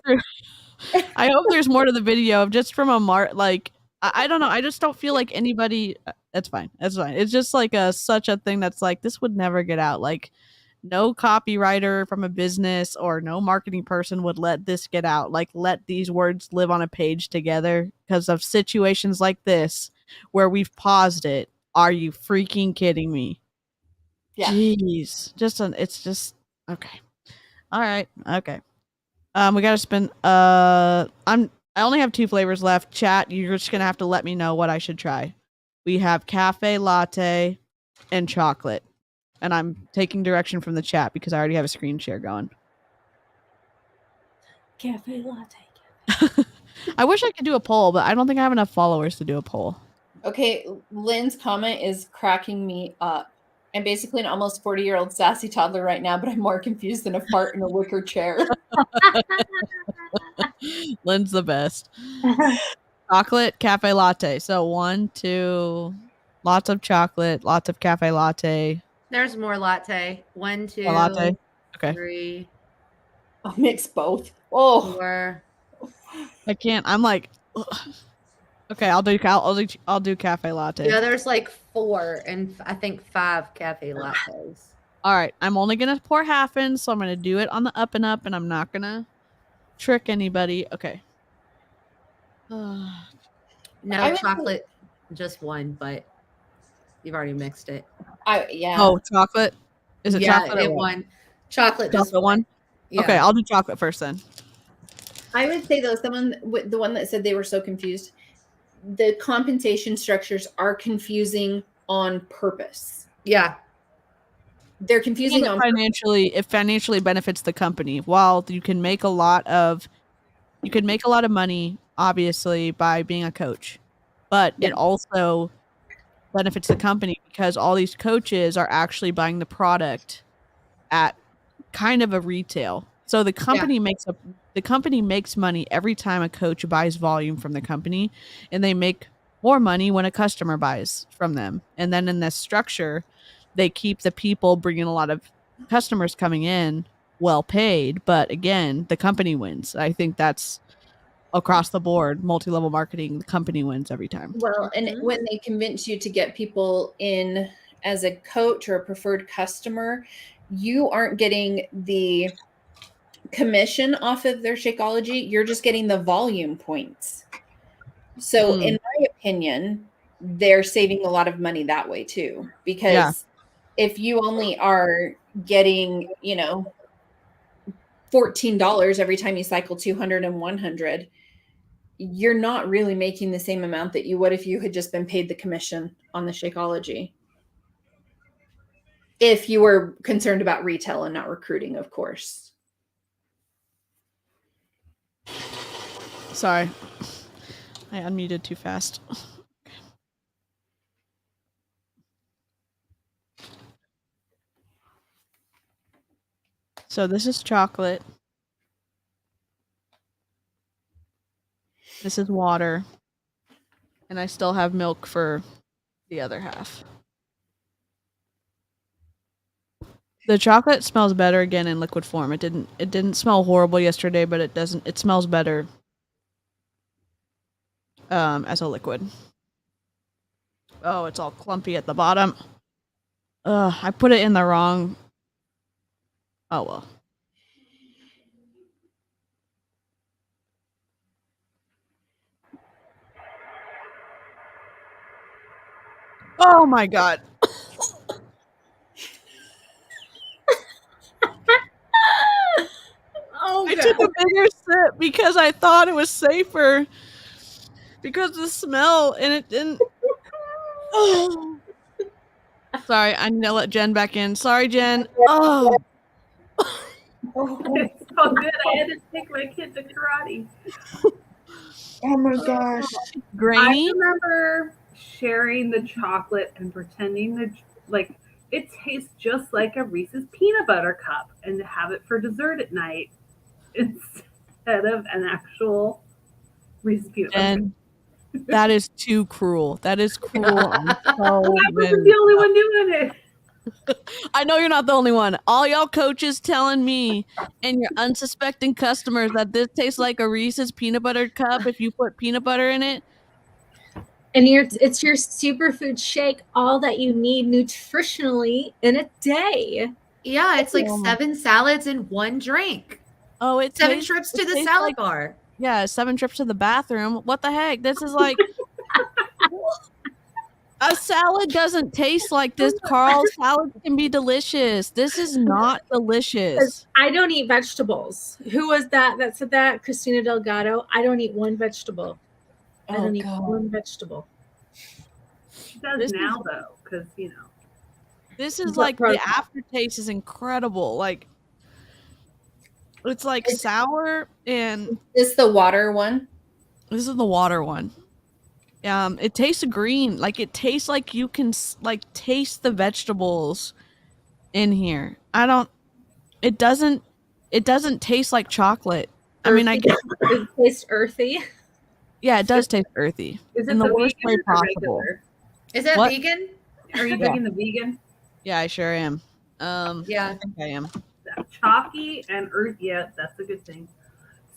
there's more to the video just from a like, I don't know. I just don't feel like anybody. That's fine. It's just like such a thing that's like, this would never get out. Like, no copywriter from a business or no marketing person would let this get out. Like, let these words live on a page together because of situations like this where we've paused it. Are you freaking kidding me? Yeah. Jeez. It's just okay. All right. Okay. We gotta spend I only have 2 flavors left. Chat, you're just gonna have to let me know what I should try. We have cafe latte and chocolate. And I'm taking direction from the chat because I already have a screen share going. Cafe latte. I wish I could do a poll, but I don't think I have enough followers to do a poll. Okay, Lynn's comment is cracking me up. I'm basically an almost 40-year-old sassy toddler right now, but I'm more confused than a fart in a wicker chair. Lynn's the best. Chocolate cafe latte. So 1, 2, lots of chocolate, lots of cafe latte. There's more latte. 1, 2, latte. Okay. 3. I'll mix both. Oh, 4. I can't. I'm like, ugh. Okay. I'll do cafe latte. Yeah, there's like 4 and I think 5 cafe lattes. All right. I'm only gonna pour half in, so I'm gonna do it on the up and up, and I'm not gonna trick anybody. Okay. No I would chocolate, just 1, but you've already mixed it. Yeah. Oh, chocolate. Is it Yeah, chocolate? it won. Chocolate just Chocolate one. Yeah. Okay, I'll do chocolate first then. I would say though, the one that said they were so confused, the compensation structures are confusing on purpose. Yeah. They're confusing on financially. It financially benefits the company. While you can make a lot of money, obviously, by being a coach, but it also benefits the company because all these coaches are actually buying the product at kind of a retail. So the company makes money every time a coach buys volume from the company, and they make more money when a customer buys from them. And then in this structure, they keep the people bringing a lot of customers coming in well paid, but again, the company wins. I think that's across the board, multi-level marketing, the company wins every time. Well, and when they convince you to get people in as a coach or a preferred customer, you aren't getting the commission off of their Shakeology. You're just getting the volume points. So in my opinion, they're saving a lot of money that way too, because if you only are getting, $14 every time you cycle 200 and 100, you're not really making the same amount that you would if you had just been paid the commission on the Shakeology. If you were concerned about retail and not recruiting, of course. Sorry. I unmuted too fast. So this is chocolate. This is water. And I still have milk for the other half. The chocolate smells better again in liquid form. It didn't smell horrible yesterday, but it smells better as a liquid. Oh, it's all clumpy at the bottom. I put it in the wrong. Oh well. Oh my god. I took a bigger sip because I thought it was safer because of the smell, and it didn't. Oh. Sorry, I need to let Jen back in. Sorry, Jen. Oh. It's so good. I had to take my kid to karate. Oh my gosh. Grainy? I remember sharing the chocolate and pretending it tastes just like a Reese's peanut butter cup, and to have it for dessert at night instead of an actual Reese's peanut butter. And that is too cruel. That is cruel. I wasn't the only one doing it. I know you're not the only one. All y'all coaches telling me and your unsuspecting customers that this tastes like a Reese's peanut butter cup if you put peanut butter in it. And it's your superfood shake, all that you need nutritionally in a day. Yeah, it's like Um, 7 salads and 1 drink. Oh, it 7 tastes- trips it to the tastes salad like- bar. Yeah, 7 trips to the bathroom. What the heck? This is like a salad doesn't taste like this, Carl. Salad can be delicious. This is not delicious. I don't eat vegetables. Who was that said that? Christina Delgado. I don't eat one vegetable. I don't eat one vegetable. She does This now is- though, because you know. This is What like the protein? aftertaste is incredible. Like it's like sour and Is this the water one? this is the water one. It tastes green. Like it tastes like you can like taste the vegetables in here. It doesn't taste like chocolate. I mean, I guess Does it taste earthy? yeah, it does taste earthy Is it in the the worst way vegan or possible. regular? Is that What? vegan? Are you Yeah. digging the vegan? Yeah, I sure am. Yeah. I think I am. Chalky and earth. Yeah, that's a good thing.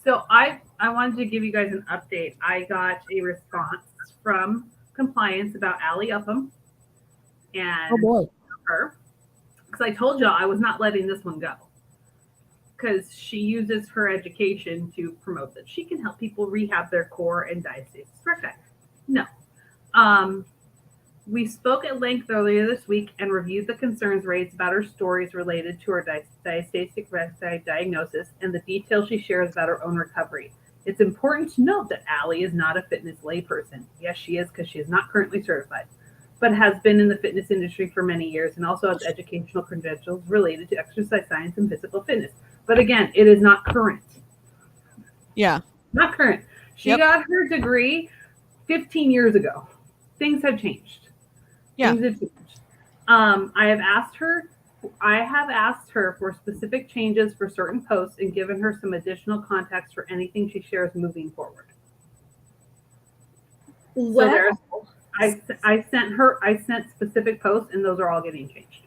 So I wanted to give you guys an update. I got a response from compliance about Allie Upham and Oh boy. her, because I told y'all I was not letting this one go, because she uses her education to promote that she can help people rehab their core and diastasis recti. No. We spoke at length earlier this week and reviewed the concerns raised about her stories related to her diastatic recti diagnosis and the details she shares about her own recovery. It's important to note that Allie is not a fitness layperson. Yes, she is, because she is not currently certified, but has been in the fitness industry for many years and also has educational credentials related to exercise science and physical fitness. But again, it is not current. Yeah. Not current. She got her degree 15 years ago. Things have changed. Yeah. Things have changed. I have asked her for specific changes for certain posts and given her some additional context for anything she shares moving forward. Well, I sent specific posts, and those are all getting changed.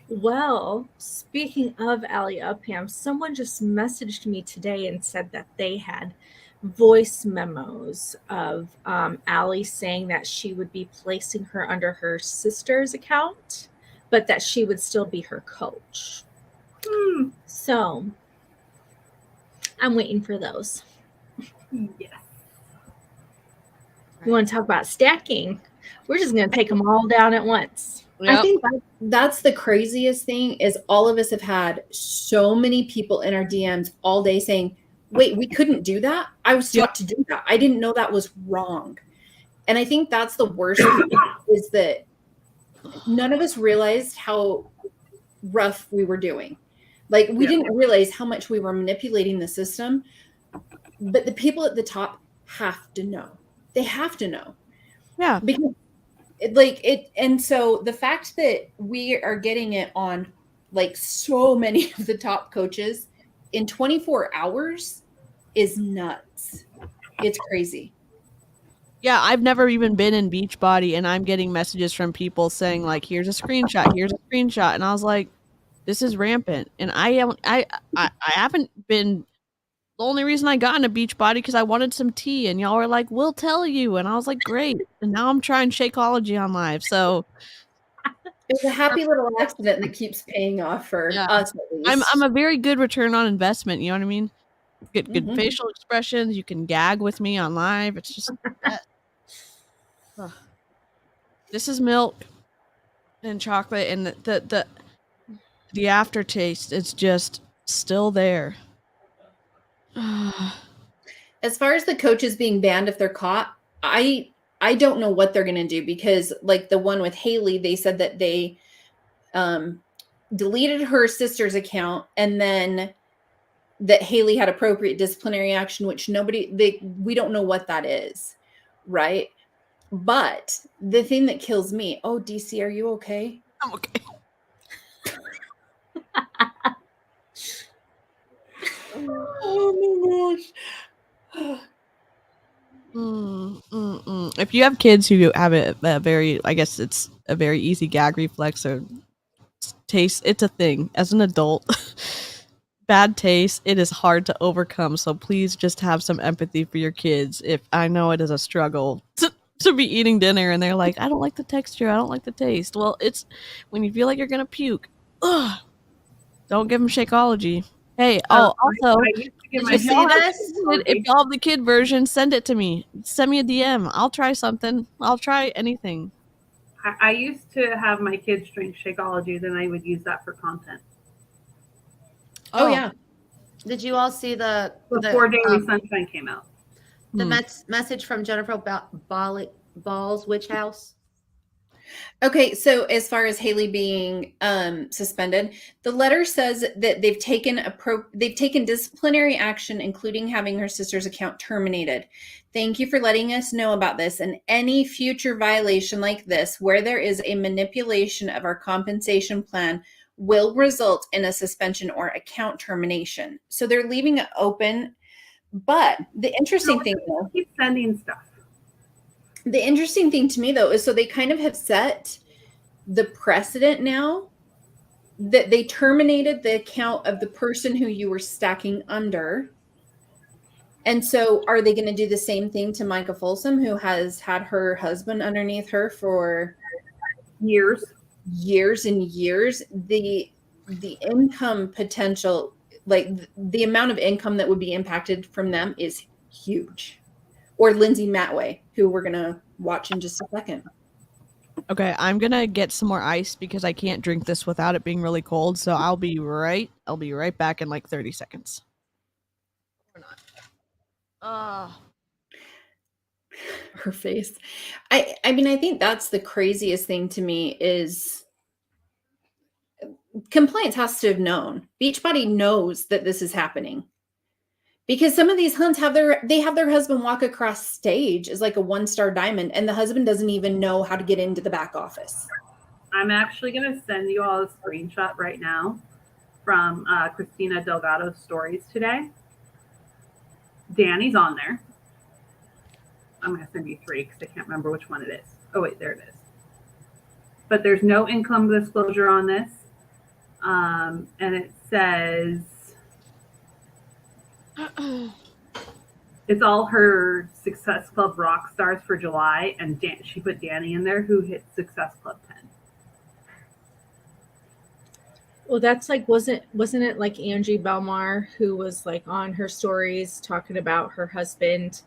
Well, speaking of Allie Upham, someone just messaged me today and said that they had voice memos of Allie saying that she would be placing her under her sister's account, but that she would still be her coach. So I'm waiting for those. Yes. You want to talk about stacking? We're just going to take them all down at once. I think that's the craziest thing is all of us have had so many people in our DMs all day saying, wait, we couldn't do that? I was taught to do that. I didn't know that was wrong. And I think that's the worst is that none of us realized how rough we were doing. Like we didn't realize how much we were manipulating the system. But the people at the top have to know. They have to know. Yeah. Because and so the fact that we are getting it on like so many of the top coaches in 24 hours is nuts. It's crazy. Yeah, I've never even been in Beachbody, and I'm getting messages from people saying like, "Here's a screenshot. Here's a screenshot," and I was like, "This is rampant." And I haven't been. The only reason I got into Beachbody because I wanted some tea, and y'all were like, "We'll tell you," and I was like, "Great." And now I'm trying Shakeology on live, so it's a happy little accident that keeps paying off for us. At least. I'm a very good return on investment. You know what I mean? Get good facial expressions. You can gag with me on live. It's just this is milk and chocolate, and the aftertaste is just still there. As far as the coaches being banned if they're caught, I don't know what they're going to do because like the one with Haley, they said that they deleted her sister's account and then that Haley had appropriate disciplinary action, which we don't know what that is. Right. But the thing that kills me, oh, DC, are you okay? I'm okay. Oh my gosh. If you have kids who have a very, I guess it's a very easy gag reflex or taste, it's a thing. As an adult, bad taste, it is hard to overcome. So please just have some empathy for your kids. If I know it is a struggle to be eating dinner and they're like, I don't like the texture, I don't like the taste. Well, it's when you feel like you're gonna puke. Ugh. Don't give them Shakeology. Hey, also, I used to give did my you see dog this? If y'all have the kid version, send it to me. Send me a DM. I'll try something. I'll try anything. I used to have my kids drink Shakeology, then I would use that for content. Oh yeah. Did you all see the Before Daily Sunshine came out? The message from Jennifer Ball's Witch House? Okay, so as far as Haley being suspended, the letter says that they've taken disciplinary action, including having her sister's account terminated. Thank you for letting us know about this, and any future violation like this, where there is a manipulation of our compensation plan, will result in a suspension or account termination. So they're leaving it open. But the interesting thing, though, keep sending stuff. The interesting thing to me, though, is so they kind of have set the precedent now that they terminated the account of the person who you were stacking under. And so are they going to do the same thing to Micah Folsom, who has had her husband underneath her for years and years? The income potential, like the amount of income that would be impacted from them is huge. Or Lindsay Matway, who we're going to watch in just a second. Okay, I'm going to get some more ice because I can't drink this without it being really cold. So I'll be right back in like 30 seconds. Or not. Her face. I mean, I think that's the craziest thing to me is compliance has to have known. Beachbody knows that this is happening. Because some of these hunts have their husband walk across stage as like a 1-star diamond, and the husband doesn't even know how to get into the back office. I'm actually going to send you all a screenshot right now from Christina Delgado's stories today. Danny's on there. I'm going to send you 3 because I can't remember which one it is. Oh, wait, there it is. But there's no income disclosure on this. And it says... It's all her Success Club rock stars for July, and she put Danny in there, who hit Success Club 10. Well, that's like wasn't it like Angie Belmar who was like on her stories talking about her husband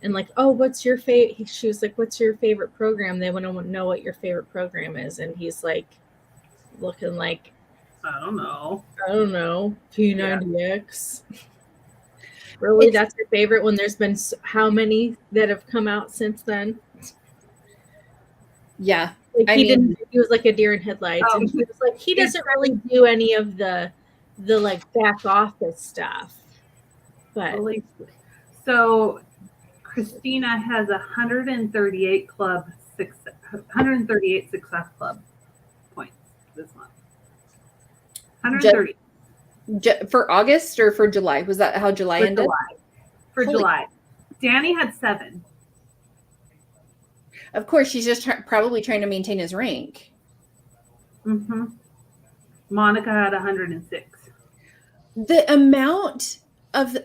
and like, oh, what's your favorite? She was like, what's your favorite program? They want to know what your favorite program is, and he's like, looking like, I don't know, P90X. Yeah. Really, that's your favorite when there's been how many that have come out since then? Yeah. Like he was like a deer in headlights. And he was like, he doesn't really do any of the like back office stuff. But so Christina has 138 Success Club points this month. 130. For August or for July? Was that how July ended? July. Danny had 7. Of course, she's just probably trying to maintain his rank. Mm-hmm. Monica had 106. The amount of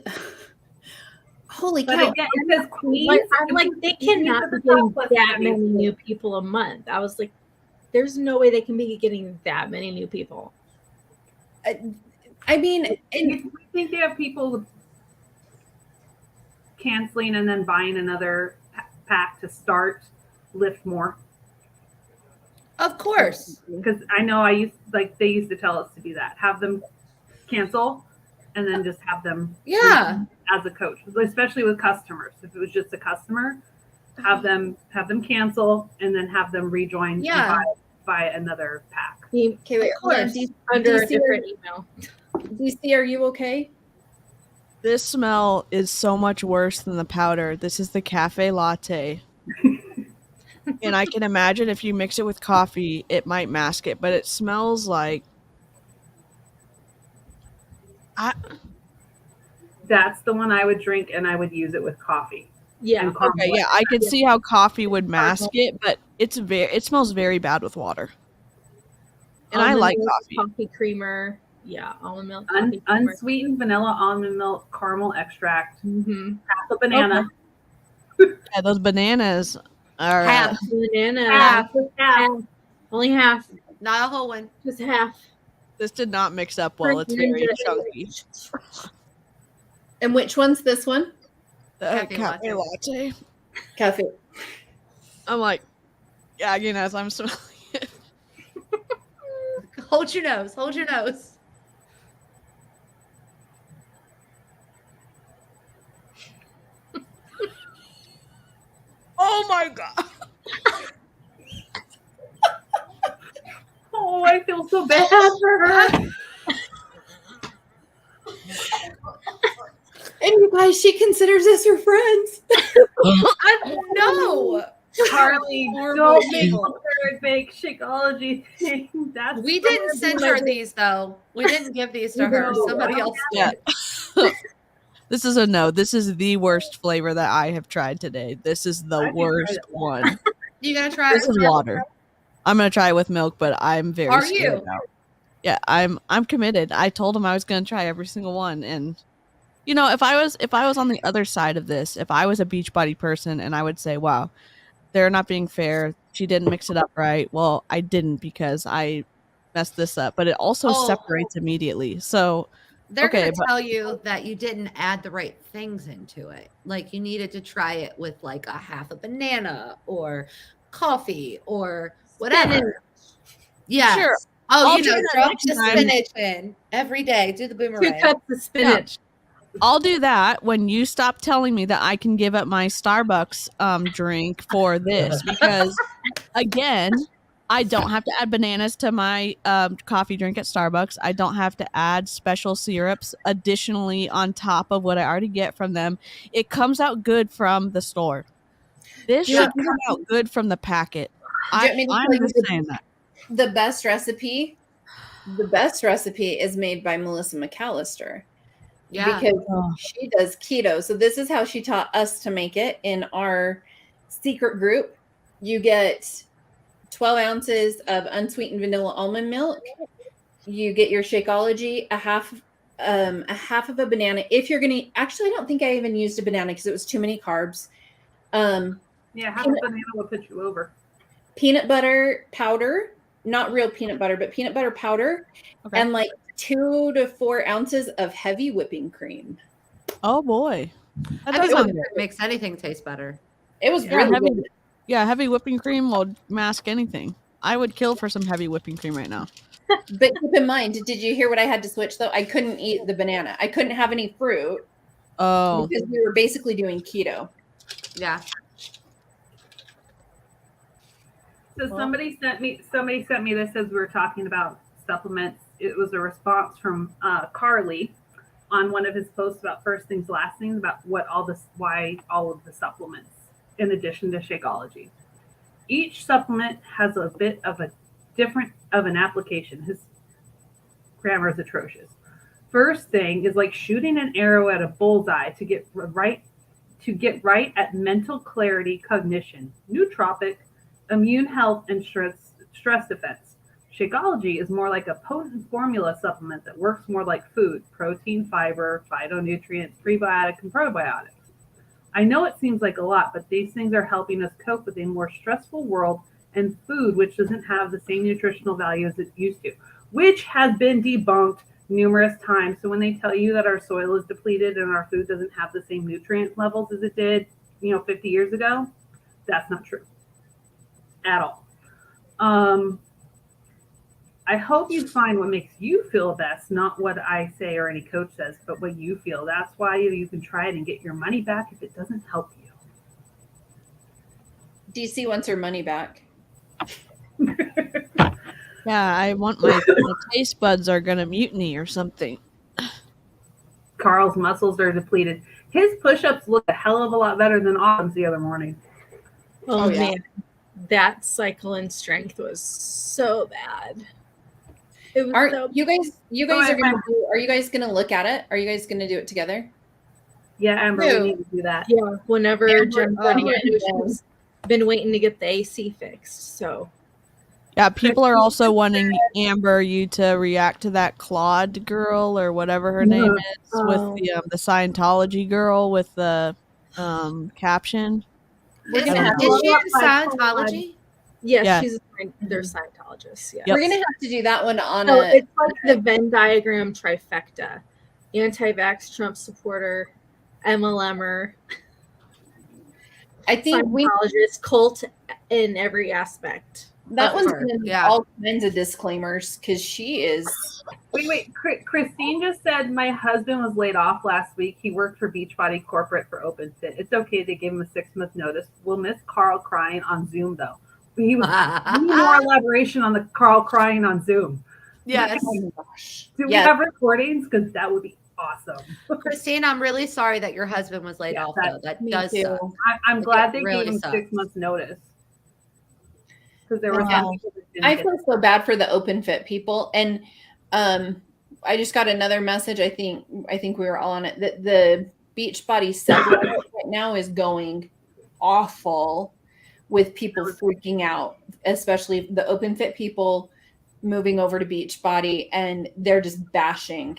holy cow! Again, it says Queens. I'm like, they cannot be getting that many new people a month. I was like, there's no way they can be getting that many new people. I mean, I think they have people canceling and then buying another pack to start lift more. Of course, because I know they used to tell us to do that. Have them cancel, and then just have them. Yeah. As a coach, especially with customers, if it was just a customer, have them cancel and then have them rejoin. Yeah. And buy another pack. Okay, wait, hold on. Under a different email. DC, are you okay? This smell is so much worse than the powder. This is the cafe latte. And I can imagine if you mix it with coffee, it might mask it, but it smells like... That's the one I would drink, and I would use it with coffee. Yeah. Okay, yeah, I can see how coffee would mask it, but it smells very bad with water. And I like coffee. Coffee creamer. Yeah, almond milk. Unsweetened vanilla almond milk caramel extract. Mm-hmm. Half a banana. Okay. Yeah, those bananas are... Half banana. Half. Only half. Not a whole one. Just half. This did not mix up well. It's very chunky. And which one's this one? The cafe latte. Cafe. I'm like gagging as I'm smelling it. Hold your nose. Hold your nose. Oh my god. Oh, I feel so bad for her. And you guys, she considers us her friends. I know. Carly, don't make her make Shakeology thing. We didn't send her these though. We didn't give these to her. Somebody else did. This is a no. This is the worst flavor that I have tried today. This is the worst one. You gonna try This it with is milk? water. I'm gonna try it with milk, but I'm very Are scared you? now. Yeah, I'm committed. I told him I was gonna try every single one, and you know, if I was on the other side of this, if I was a Beachbody person, and I would say, wow, they're not being fair. She didn't mix it up right. Well, I didn't because I messed this up, but it also separates immediately. So They're going to tell you that you didn't add the right things into it. Like you needed to try it with like a half a banana or coffee or whatever. Yeah. Sure. Oh, I'll you do know, that drop next the time. spinach in every day. Do the boomerang. 2 cups of spinach. I'll do that when you stop telling me that I can give up my Starbucks drink for this, because again, I don't have to add bananas to my coffee drink at Starbucks. I don't have to add special syrups additionally on top of what I already get from them. It comes out good from the store. This should come out good from the packet. I'm just saying that. The best recipe is made by Melissa McAllister. Yeah. Because she does keto. So this is how she taught us to make it in our secret group. You get 12 ounces of unsweetened vanilla almond milk. You get your Shakeology, a half of a banana. If you're gonna, actually, I don't think I even used a banana because it was too many carbs. Yeah, half a banana will put you over. Peanut butter powder, not real peanut butter, but peanut butter powder, and like 2 to 4 ounces of heavy whipping cream. Oh boy, that I does think sound it good. makes anything taste better. It was Yeah, really heavy, good. yeah, heavy whipping cream will mask anything. I would kill for some heavy whipping cream right now. But keep in mind, did you hear what I had to switch though? I couldn't eat the banana. I couldn't have any fruit. Oh, because we were basically doing keto. Yeah. So somebody sent me this as we were talking about supplements. It was a response from Carly on one of his posts about first things, last things, about why all of the supplements in addition to Shakeology. Each supplement has a bit of a different of an application. His grammar is atrocious. First thing is like shooting an arrow at a bullseye to get right at mental clarity, cognition, nootropic, immune health, and stress defense. Shakeology is more like a potent formula supplement that works more like food: protein, fiber, phytonutrients, prebiotic, and probiotics. I know it seems like a lot, but these things are helping us cope with a more stressful world and food which doesn't have the same nutritional value as it used to, which has been debunked numerous times. So when they tell you that our soil is depleted and our food doesn't have the same nutrient levels as it did, 50 years ago, that's not true at all. I hope you find what makes you feel best, not what I say or any coach says, but what you feel. That's why you can try it and get your money back if it doesn't help you. DC wants her money back. yeah, I want my taste buds are gonna mutiny or something. Carl's muscles are depleted. His push-ups look a hell of a lot better than Autumn's the other morning. Oh yeah. Man, that cycle and strength was so bad. It was you guys are you guys gonna look at it? Are you guys gonna do it together? Yeah, Amber, we need to do that. Yeah, whenever Jim's she's been waiting to get the AC fixed. So yeah, people are also wanting Amber you to react to that Claude girl or whatever her name is with the Scientology girl with the caption. Is she in Scientology? Yes, Yeah. they're Scientologists. Yeah. We're gonna have to do that one on So a. it's like the Venn diagram trifecta: anti-vax, Trump supporter, MLMer, I think Scientologist, cult in every aspect. that of one's her. gonna need all kinds of disclaimers because she is. Wait. Christine just said my husband was laid off last week. He worked for Beachbody Corporate for OpenFit. It's okay. They gave him a 6-month notice. We'll miss Carl crying on Zoom, though. We need more elaboration on the Carl crying on Zoom. Yes. Do we have recordings? Because that would be awesome. Christine, I'm really sorry that your husband was laid off, though. That does suck. I'm glad they really gave him sucks. 6 months notice. Because there were some people that didn't I get feel so bad for the OpenFit people, and I just got another message. I think we were all on it. That the Beachbody subreddit right now is going awful with people freaking out, especially the OpenFit people moving over to Beachbody, and they're just bashing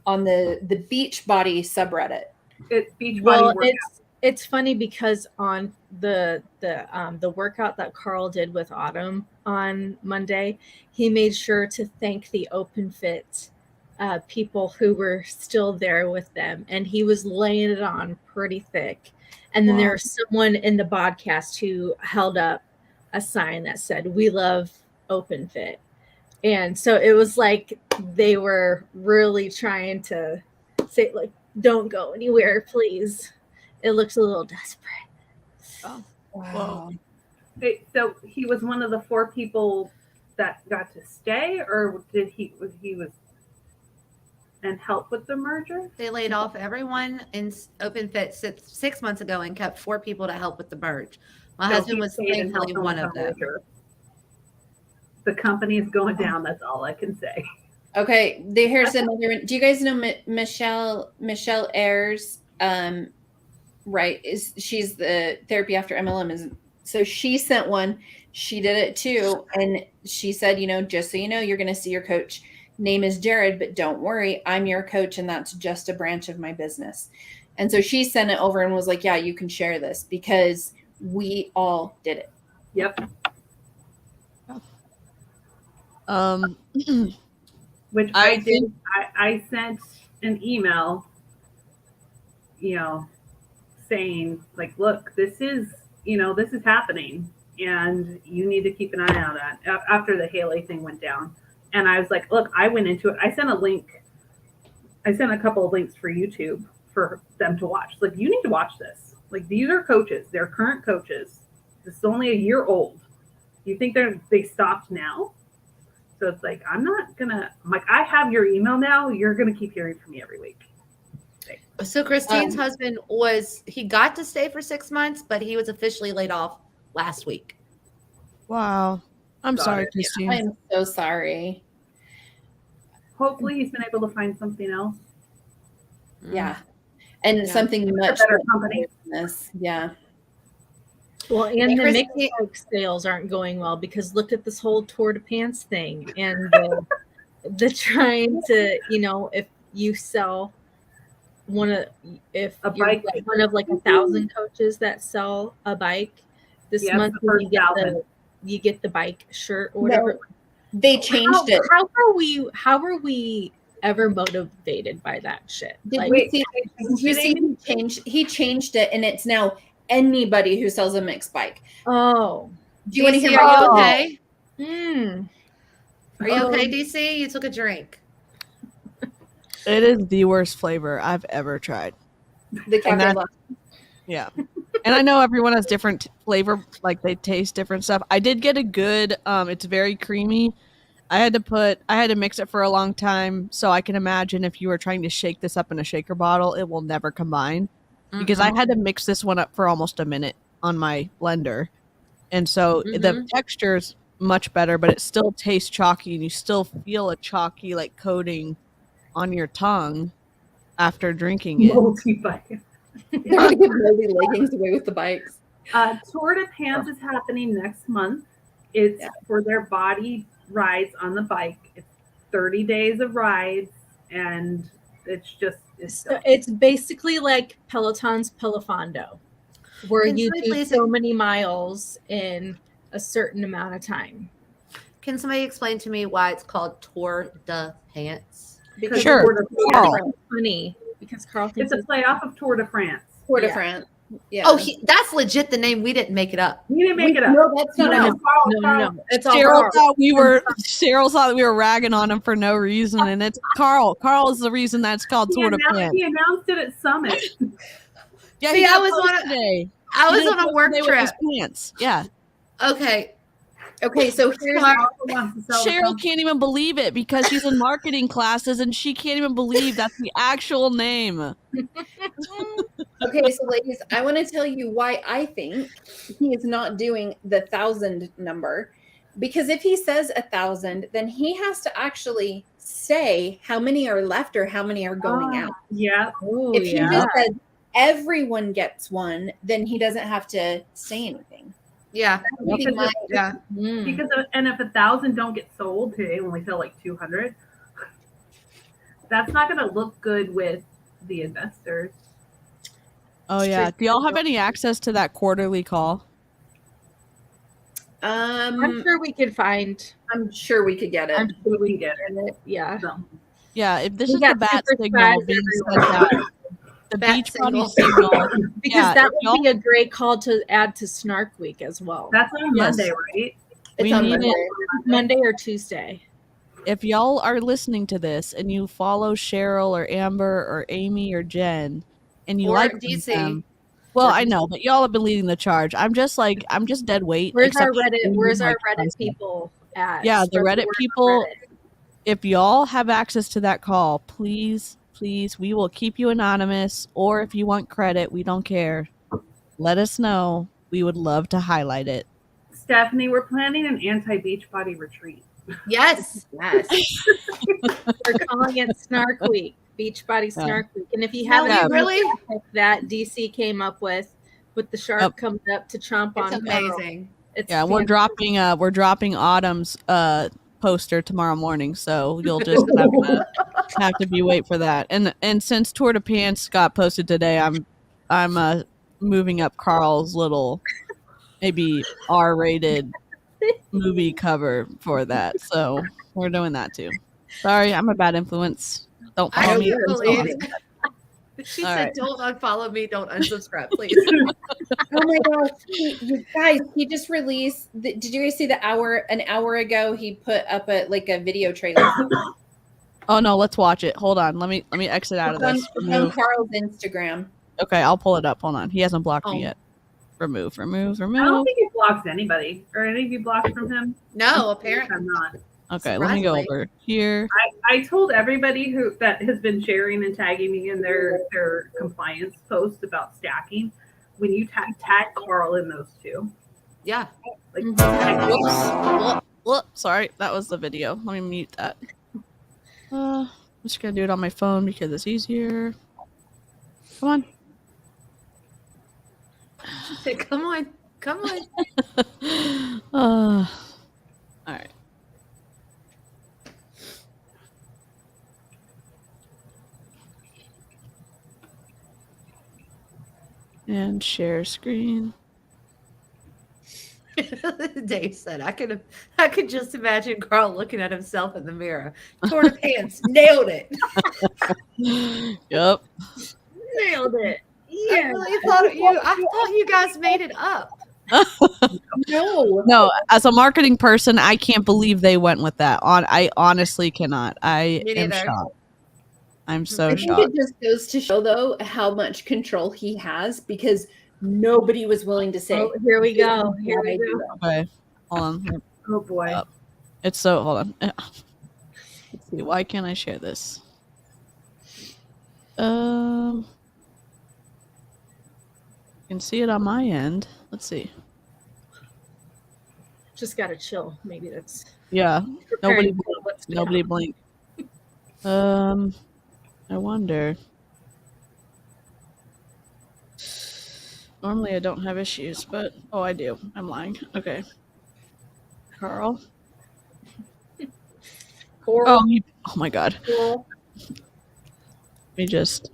on the Beachbody subreddit. It's Beachbody Well, workout. it's funny because on the workout that Carl did with Autumn on Monday, he made sure to thank the OpenFit people who were still there with them, and he was laying it on pretty thick. And then there was someone in the podcast who held up a sign that said, "We love OpenFit." And so it was like they were really trying to say, like, don't go anywhere, please. It looks a little desperate. Oh, wow. So he was one of the 4 people that got to stay, or did he was and help with the merger? They laid off everyone in OpenFit 6 months ago and kept 4 people to help with the merge. My So husband he was stayed and thankfully helped one with of the them. merger. The company is going down. That's all I can say. Okay, here's another one. Do you guys know Michelle Ayers? Right, she's the therapy after MLM. So she sent one. She did it too, and she said, just so you know, you're going to see your coach. Name is Jared, but don't worry, I'm your coach, and that's just a branch of my business. And so she sent it over and was like, yeah, you can share this because we all did it. Yep. Which I did. I sent an email, saying like, look, this is happening, and you need to keep an eye on that after the Haley thing went down. And I was like, look, I went into it. I sent a link. I sent a couple of links for YouTube for them to watch. Like, you need to watch this. Like, these are coaches. They're current coaches. This is only a year old. You think they stopped now? So it's like, I'm like, I have your email now. You're going to keep hearing from me every week. So Christine's husband he got to stay for 6 months, but he was officially laid off last week. Wow. I'm sorry, Christine. I'm so sorry. Hopefully he's been able to find something else. Yeah. And something much better company. Yeah. Well, and the mixed bike sales aren't going well because look at this whole Tour de Pants thing and the trying to, if you sell one of 1,000 coaches that sell a bike this month, you get the bike shirt or whatever. No, they changed it. How are we ever motivated by that shit? He changed it, and it's now anybody who sells a mixed bike. Oh, do you want to hear? Are you okay? Are you okay, DC? You took a drink. It is the worst flavor I've ever tried. Yeah. And I know everyone has different flavor, like they taste different stuff. I did get a good, it's very creamy. I had to mix it for a long time. So I can imagine if you were trying to shake this up in a shaker bottle, it will never combine because I had to mix this one up for almost a minute on my blender. And so the texture is much better, but it still tastes chalky and you still feel a chalky like coating on your tongue after drinking it. They're going to give Moby leggings away with the bikes. Tour de Pants is happening next month. It's for their body rides on the bike. It's 30 days of rides, and it's basically like Peloton's Pelofondo, where you do so many miles in a certain amount of time. Can somebody explain to me why it's called Tour de Pants? Because Sure. Tour de France. It's funny because Carl thinks It's a play off of Tour de France. Tour de Yeah. France. Yeah. Oh, that's legit the name. We didn't make it up. You didn't make it up. No, that's not No, it. no. It's all Cheryl Carl. thought we were ragging on him for no reason, and it's Carl. Carl is the reason that's called He Tour de announced, Pants. he announced it at Summit. Yeah, See, he I got was post on a- today. I He was did on a post work today with trip. his pants. Yeah. Okay. Okay, so here's Smart. Cheryl can't even believe it because she's in marketing classes and she can't even believe that's the actual name. okay, so ladies, I want to tell you why I think he is not doing the 1,000 number. Because if he says 1,000, then he has to actually say how many are left or how many are going out. Yeah. Oh, If he yeah. just says everyone gets one, then he doesn't have to say anything. Yeah. Because if, Yeah. because and if 1,000 don't get sold, they only sell like 200. That's not going to look good with the investors. Oh yeah. Do y'all have any access to that quarterly call? I'm sure we could find. I'm sure we could get it. I'm sure we can get it. Yeah. Yeah, if this We is the got bat super signal spreads being everywhere. sent out, the Bat beach body signal. signal. Because yeah, that if would y'all- be a great call to add to Snark Week as well. That's on Yes. Monday, right? It's we on need Monday. it. Monday or Tuesday. If y'all are listening to this and you follow Cheryl or Amber or Amy or Jen and you Or like DC. them, well, Or I know, but y'all have been leading the charge. I'm just dead weight. Where's our except Reddit? for Where's you, our like, Reddit concept. people at? Yeah, the Spread Reddit word on people. Reddit. If y'all have access to that call, please, we will keep you anonymous. Or if you want credit, we don't care. Let us know. We would love to highlight it. Stephanie, we're planning an anti-beach body retreat. Yes. Yes. We're calling it Snark Week, Beach Body Snark Week. And if you No, haven't we really- that DC came up with the shark Yep. coming up to chomp It's on Carol. amazing. It's Yeah, we're fantastic. dropping Autumn's poster tomorrow morning, so you'll just have to be wait for that. And since Tour de Pants got posted today, I'm moving up Carl's little maybe R-rated movie cover for that. So we're doing that too. Sorry, I'm a bad influence. Don't I follow don't me. believe it. She All said, right. "Don't unfollow me. Don't unsubscribe, please." Oh my gosh, you guys! He just released. Did you guys see an hour ago? He put up a video trailer. Oh no, let's watch it. Hold on. Let me exit out of It's this. on Remove. Carl's Instagram. Okay, I'll pull it up. Hold on. He hasn't blocked Oh. me yet. Remove. I don't think he blocks anybody. Or any of you blocked from him? No, apparently I'm not. Okay, let me go Surprisingly. over here. I told everybody that has been sharing and tagging me in their compliance posts about stacking. When you tag Carl in those two, Yeah. like Whoop, sorry, that was the video. Let me mute that. I'm just gonna do it on my phone because it's easier. Come on. She said, "Come on, come on." All right. And share screen. Dave said, "I could just imagine Carl looking at himself in the mirror. Tour de Pants, nailed it. Yep. Nailed it. I really thought you guys made it up." No, as a marketing person, I can't believe they went with that. I honestly cannot. I Me am neither. shocked. I'm I so think shocked. it just goes to show, though, how much control he has because nobody was willing to say. Oh, here we go. Here we go. Okay, hold on. oh boy, It's so hold on. Let's see. Why can't I share this? You can see it on my end. Let's see. Just gotta chill. Maybe that's Yeah. preparing Nobody. for what's to Nobody come. blink. I wonder. Normally I don't have issues, but oh, I do. I'm lying. Okay. Carl. Coral. Oh my God. Coral. Let me just.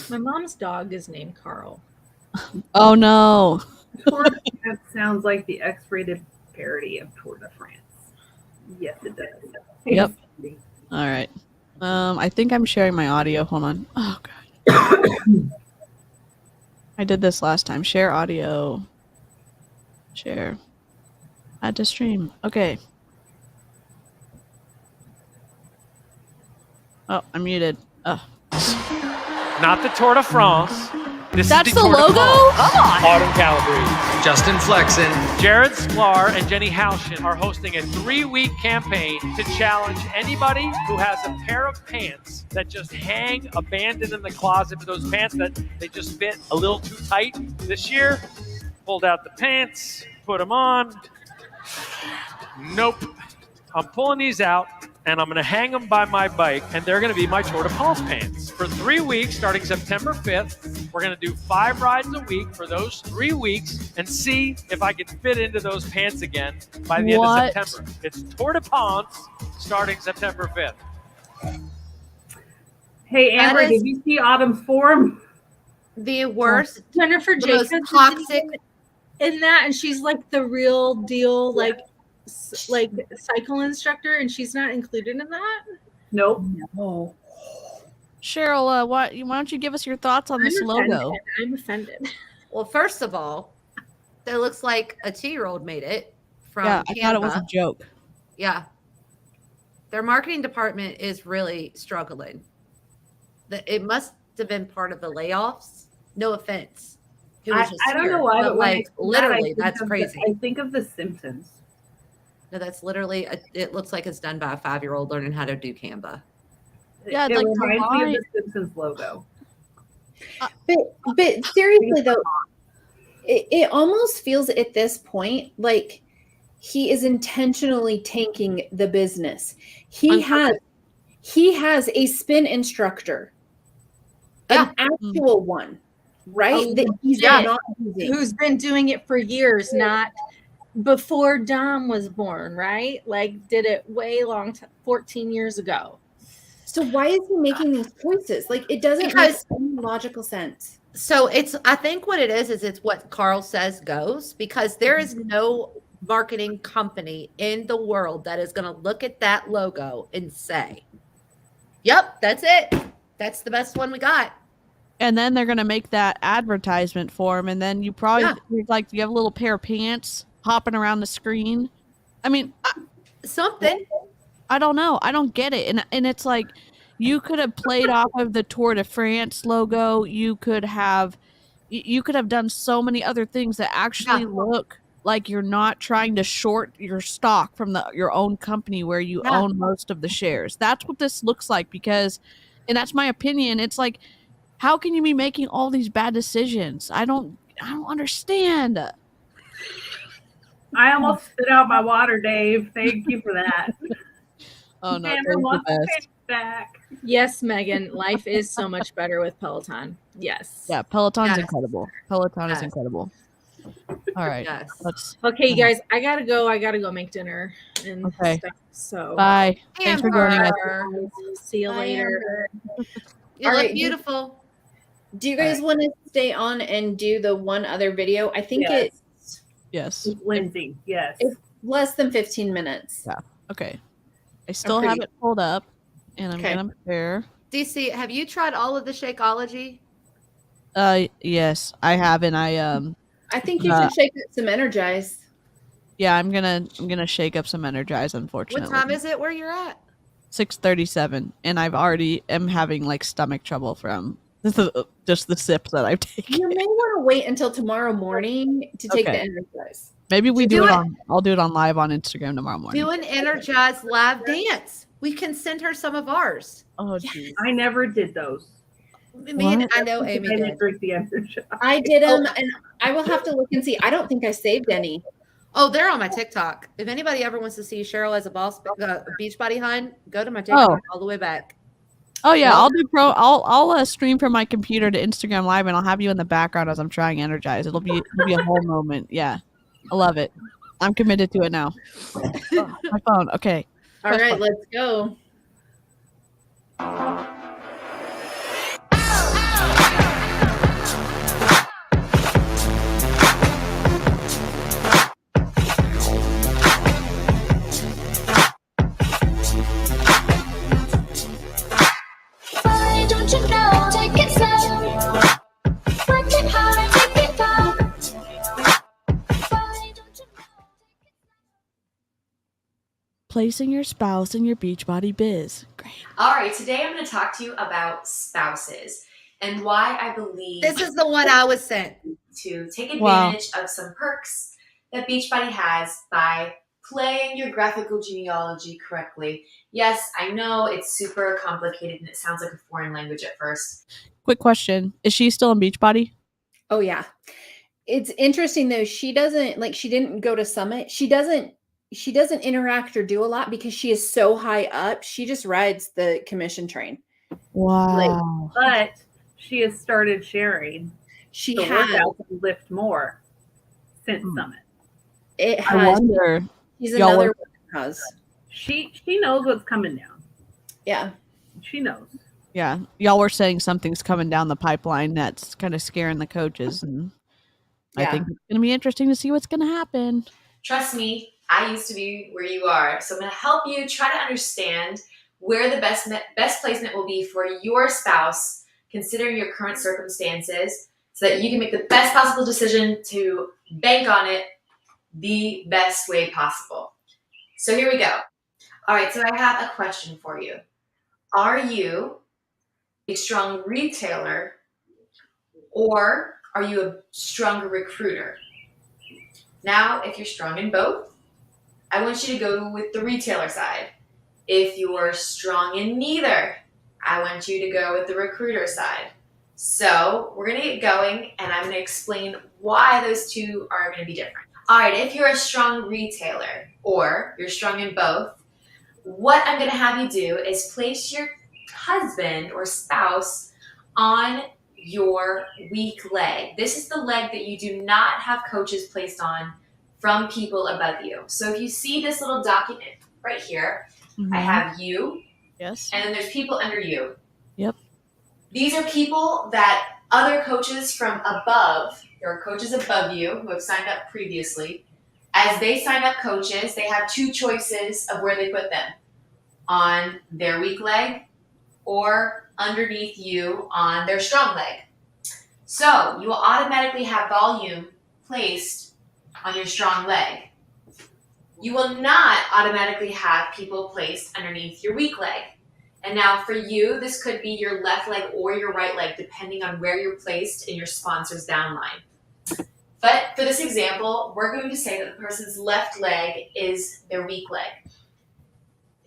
My mom's dog is named Carl. Oh no. That sounds like the X-rated parody of Tour de France. Yes, it does. Yep. All right. I think I'm sharing my audio. Hold on. Oh god. I did this last time. Share audio. Share. Add to stream. Okay. Oh, I'm muted. Oh. Not the Tour de France. This That's is the the Tour de logo? France. Come on. Autumn Calabrese, Justin Flexen, Jared Sklar, and Jenny Haushin are hosting a 3-week campaign to challenge anybody who has a pair of pants that just hang abandoned in the closet, but those pants that they just fit a little too tight. This year, pulled out the pants, put them on. Nope. I'm pulling these out, and I'm going to hang them by my bike, and they're going to be my Tour de France pants. For 3 weeks, starting September 5th, we're going to do 5 rides a week for those 3 weeks and see if I can fit into those pants again by the end of September. It's Tour de France starting September 5th. Hey, Amber, did you see Autumn's form? The worst. Jennifer the most Jacobs toxic in that, and she's like the real deal, like cycle instructor, and she's not included in that. Nope. No. Cheryl, why don't you give us your thoughts on this logo? I'm offended. Well, first of all, it looks like a 2-year-old made it from Yeah, I thought it was a Canva. joke. Yeah. Their marketing department is really struggling. It must have been part of the layoffs. No offense. It was just I don't weird, know why, but when I like see that, I literally, think that's of crazy. I think of The Simpsons. No, that's literally. It looks like it's done by a 5-year-old learning how to do Canva. Yeah, it like reminds me of The Simpsons logo. But seriously though, it almost feels at this point like he is intentionally tanking the business. He has a spin instructor, an actual one, right? That he's not using. Who's been doing it for years, not before Dom was born, right? Like did it way 14 years ago. So why is he making these choices? Like it doesn't make any logical sense. So I think what it is it's what Carl says goes, because there is no marketing company in the world that is going to look at that logo and say, yep, that's it. That's the best one we got. And then they're gonna make that advertisement for him, and then you probably like you have a little pair of pants hopping around the screen. I mean, something. I don't know. I don't get it. And it's like you could have played off of the Tour de France logo. You could have done so many other things that actually look like you're not trying to short your stock from your own company where you own most of the shares. That's what this looks like, because, and that's my opinion. It's like, how can you be making all these bad decisions? I don't understand. I almost spit out my water, Dave. Thank you for that. Oh no, Amber wants the pants back. Yes, Megan, life is so much better with Peloton. Yes. Yeah, Peloton's incredible. Peloton is incredible. All right. Okay, you guys, I gotta go make dinner and stuff. So bye. Thanks for joining us. See you later. You look beautiful. Do you guys want to stay on and do the one other video? I think Yes. Lindsay, yes. It's less than 15 minutes. Yeah. Okay. I still have it pulled up, and I'm gonna prepare. DC, have you tried all of the Shakeology? Yes, I have, and I think you should shake up some Energize. Yeah, I'm gonna shake up some Energize. Unfortunately, What time is it where you're at? 6:37, and I've already am having like stomach trouble from just the sips that I've taken. You may want to wait until tomorrow morning to take the Energize. Maybe we do it on. I'll do it on live on Instagram tomorrow morning. Do an Energize live dance. We can send her some of ours. Oh, geez. I never did those. I know Amy I did. didn't drink the Energize. I did them, and I will have to look and see. I don't think I saved any. Oh, they're on my TikTok. If anybody ever wants to see Cheryl as a boss, Beachbody Hun, go to my TikTok all the way back. Oh yeah, I'll stream from my computer to Instagram Live, and I'll have you in the background as I'm trying Energize. It'll be a whole moment. Yeah, I love it. I'm committed to it now. Oh, my phone. Okay. All right, let's go. placing your spouse in your Beachbody biz. Great. All right, today I'm going to talk to you about spouses and why I believe This is the one I was sent. To take advantage of some perks that Beachbody has by playing your graphical genealogy correctly. Yes, I know it's super complicated and it sounds like a foreign language at first. Quick question. Is she still in Beachbody? Oh, yeah. It's interesting, though. She didn't go to Summit. She doesn't interact or do a lot because she is so high up. She just rides the commission train. Wow. But she has started sharing the workouts and lift more since Summit. It has. I wonder. She's another one. She knows what's coming down. Yeah. She knows. Yeah. Y'all were saying something's coming down the pipeline that's kind of scaring the coaches. And I think it's going to be interesting to see what's going to happen. Trust me, I used to be where you are. So I'm going to help you try to understand where the best placement will be for your spouse, considering your current circumstances, so that you can make the best possible decision to bank on it the best way possible. So here we go. All right, so I have a question for you. Are you a strong retailer or are you a stronger recruiter? Now, if you're strong in both, I want you to go with the retailer side. If you're strong in neither, I want you to go with the recruiter side. So we're going to get going, and I'm going to explain why those two are going to be different. All right, if you're a strong retailer or you're strong in both, what I'm going to have you do is place your husband or spouse on your weak leg. This is the leg that you do not have coaches placed on from people above you. So if you see this little document right here, I have you. Yes. And then there's people under you. Yep. These are people that other coaches from above, there are coaches above you who have signed up previously. As they sign up coaches, they have two choices of where they put them. On their weak leg or underneath you on their strong leg. So you will automatically have volume placed on your strong leg. You will not automatically have people placed underneath your weak leg. And now for you, this could be your left leg or your right leg, depending on where you're placed in your sponsor's downline. But for this example, we're going to say that the person's left leg is their weak leg.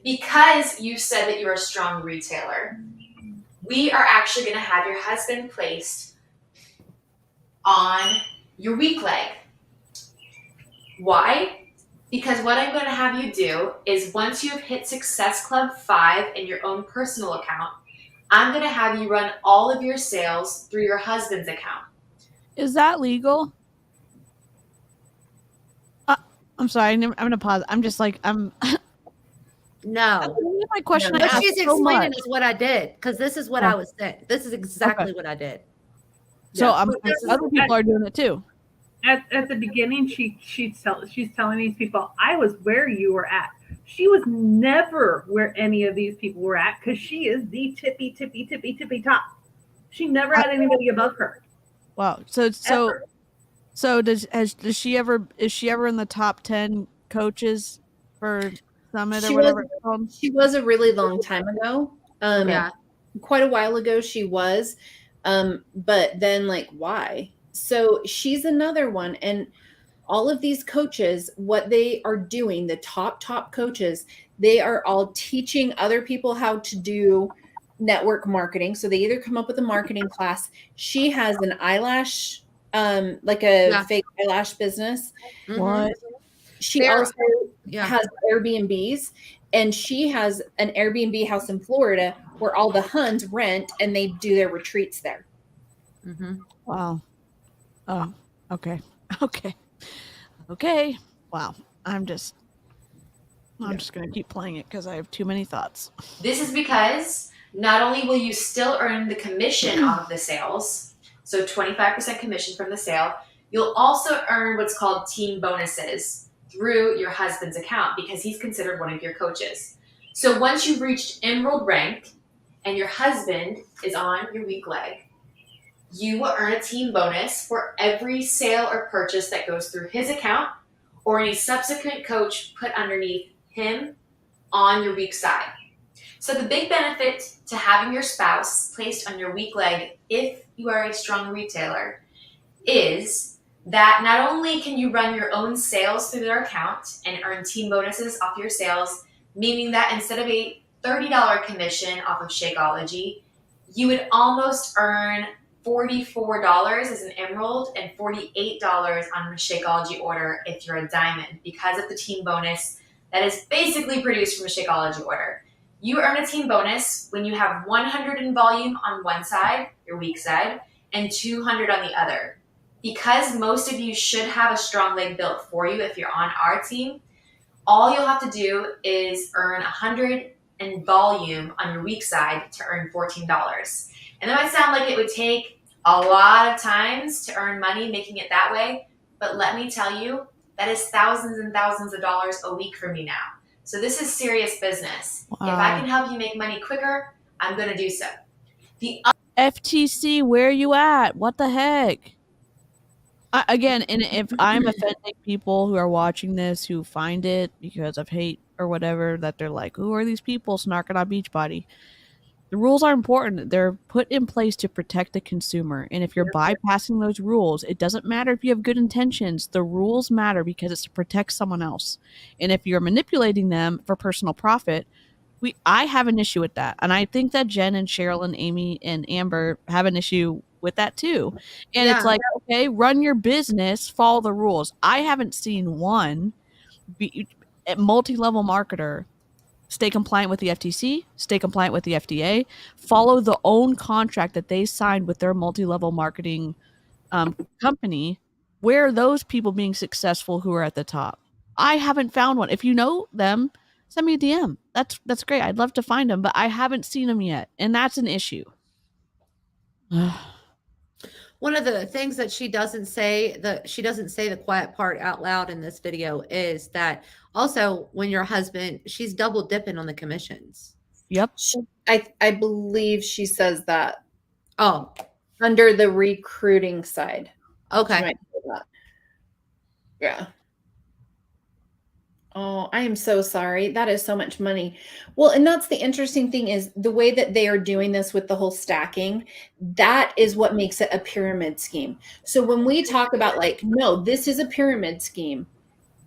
Because you said that you're a strong retailer, we are actually going to have your husband placed on your weak leg. Why? Because what I'm going to have you do is once you have hit Success Club 5 in your own personal account, I'm going to have you run all of your sales through your husband's account. Is that legal? I'm sorry. I'm going to pause. I'm just like, No. My question. What she's explaining is what I did, because this is what I was saying. This is exactly what I did. So other people are doing it too. At the beginning, she's telling these people, I was where you were at. She was never where any of these people were at because she is the tippy top. She never had anybody above her. Wow. So is she ever in the top 10 coaches for Summit or whatever it's called? She was a really long time ago. Quite a while ago she was. But then why? So she's another one. And all of these coaches, what they are doing, the top coaches, they are all teaching other people how to do network marketing. So they either come up with a marketing class. She has an eyelash, fake eyelash business. What? She also has Airbnbs, and she has an Airbnb house in Florida where all the Huns rent and they do their retreats there. Wow. Oh, okay. Wow. I'm just going to keep playing it because I have too many thoughts. This is because not only will you still earn the commission off of the sales, so 25% commission from the sale, you'll also earn what's called team bonuses through your husband's account because he's considered one of your coaches. So once you've reached Emerald rank and your husband is on your weak leg, you will earn a team bonus for every sale or purchase that goes through his account or any subsequent coach put underneath him on your weak side. So the big benefit to having your spouse placed on your weak leg, if you are a strong retailer, is that not only can you run your own sales through their account and earn team bonuses off your sales, meaning that instead of a $30 commission off of Shakeology, you would almost earn $44 as an emerald and $48 on a Shakeology order if you're a diamond, because of the team bonus that is basically produced from a Shakeology order. You earn a team bonus when you have 100 in volume on one side, your weak side, and 200 on the other. Because most of you should have a strong leg built for you if you're on our team, all you'll have to do is earn 100 in volume on your weak side to earn $14. And that might sound like it would take a lot of times to earn money making it that way, but let me tell you, that is thousands and thousands of dollars a week for me now. So this is serious business. Wow. If I can help you make money quicker, I'm going to do so. The FTC, where are you at? What the heck? Again, and if I'm offending people who are watching this who find it because of hate or whatever, that they're like, who are these people snarking on Beachbody? The rules are important. They're put in place to protect the consumer. And if you're bypassing those rules, it doesn't matter if you have good intentions. The rules matter because it's to protect someone else. And if you're manipulating them for personal profit, I have an issue with that. And I think that Jen and Cheryl and Amy and Amber have an issue with that too. And it's like, okay, run your business, follow the rules. I haven't seen one multi-level marketer stay compliant with the FTC, stay compliant with the FDA, follow the own contract that they signed with their multi-level marketing company. Where are those people being successful who are at the top? I haven't found one. If you know them, send me a DM. That's great. I'd love to find them, but I haven't seen them yet, and that's an issue. One of the things that she doesn't say the quiet part out loud in this video is that also when your husband, she's double dipping on the commissions. Yep. I believe she says that. Oh, under the recruiting side. Okay. She might say that. Yeah. Oh, I am so sorry. That is so much money. Well, and that's the interesting thing is the way that they are doing this with the whole stacking, that is what makes it a pyramid scheme. So when we talk about like, no, this is a pyramid scheme,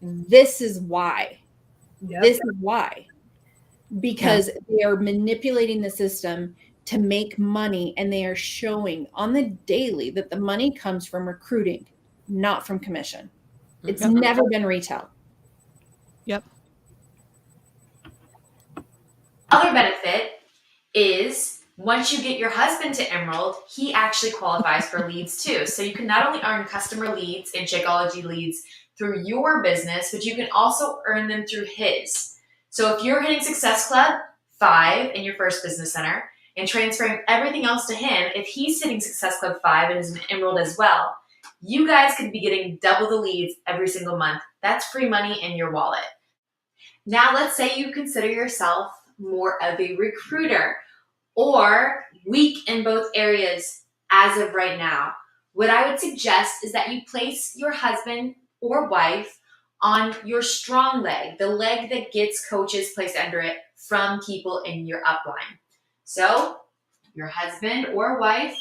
this is why. Yep. This is why. Because they are manipulating the system to make money, and they are showing on the daily that the money comes from recruiting, not from commission. It's never been retail. Yep. other benefit is once you get your husband to Emerald, he actually qualifies for leads too. So you can not only earn customer leads and Shakeology leads through your business, but you can also earn them through his. So if you're hitting Success Club 5 in your first business center and transferring everything else to him, if he's hitting Success Club 5 and is an Emerald as well, you guys could be getting double the leads every single month. That's free money in your wallet. Now let's say you consider yourself more of a recruiter or weak in both areas as of right now. What I would suggest is that you place your husband or wife on your strong leg, the leg that gets coaches placed under it from people in your upline. So your husband or wife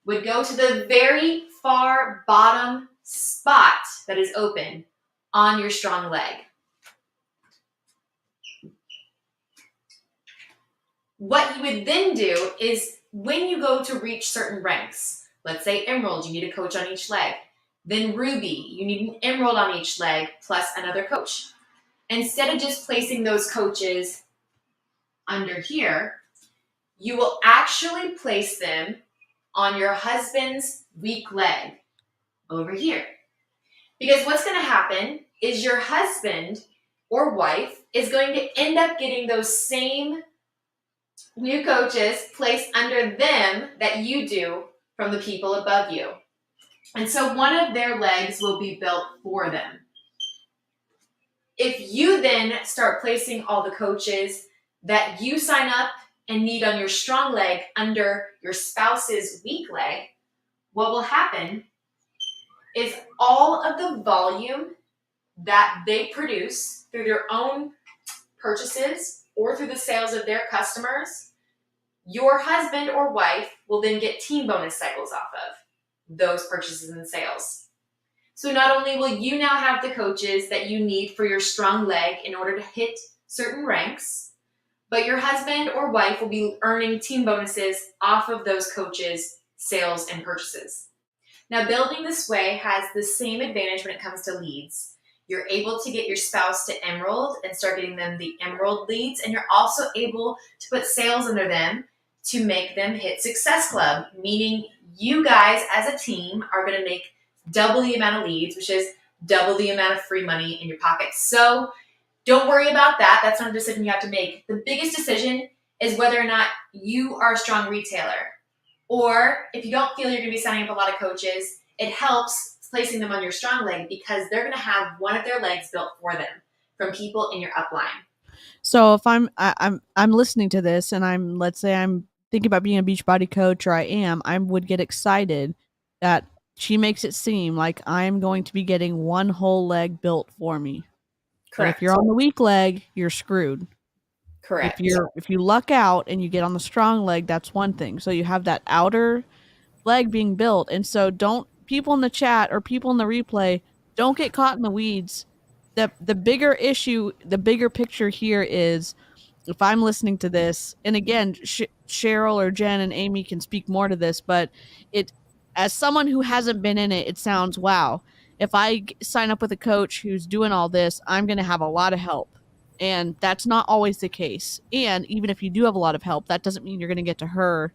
would go to the very far bottom spot that is open on your strong leg. What you would then do is when you go to reach certain ranks, let's say Emerald, you need a coach on each leg. Then Ruby, you need an Emerald on each leg plus another coach. Instead of just placing those coaches under here, you will actually place them on your husband's weak leg over here. Because what's going to happen is your husband or wife is going to end up getting those same new coaches placed under them that you do from the people above you. And so one of their legs will be built for them. If you then start placing all the coaches that you sign up and need on your strong leg under your spouse's weak leg, what will happen is all of the volume that they produce through their own purchases or through the sales of their customers, your husband or wife will then get team bonus cycles off of those purchases and sales. So not only will you now have the coaches that you need for your strong leg in order to hit certain ranks, but your husband or wife will be earning team bonuses off of those coaches' sales and purchases. Now, building this way has the same advantage when it comes to leads. You're able to get your spouse to Emerald and start getting them the Emerald leads, and you're also able to put sales under them to make them hit Success Club, meaning you guys as a team are going to make double the amount of leads, which is double the amount of free money in your pocket. So don't worry about that. That's not a decision you have to make. The biggest decision is whether or not you are a strong retailer. Or if you don't feel you're going to be signing up a lot of coaches, it helps placing them on your strong leg because they're going to have one of their legs built for them from people in your upline. So if I'm listening to this and let's say I'm thinking about being a Beachbody coach, or I would get excited that she makes it seem like I'm going to be getting one whole leg built for me. Correct. But if you're on the weak leg, you're screwed. Correct. If you luck out and you get on the strong leg, that's one thing. So you have that outer leg being built. And so people in the chat or people in the replay, don't get caught in the weeds. The bigger issue, the bigger picture here is, if I'm listening to this, and again, Cheryl or Jen and Amy can speak more to this, but as someone who hasn't been in it, it sounds, wow, if I sign up with a coach who's doing all this, I'm going to have a lot of help. And that's not always the case. And even if you do have a lot of help, that doesn't mean you're going to get to her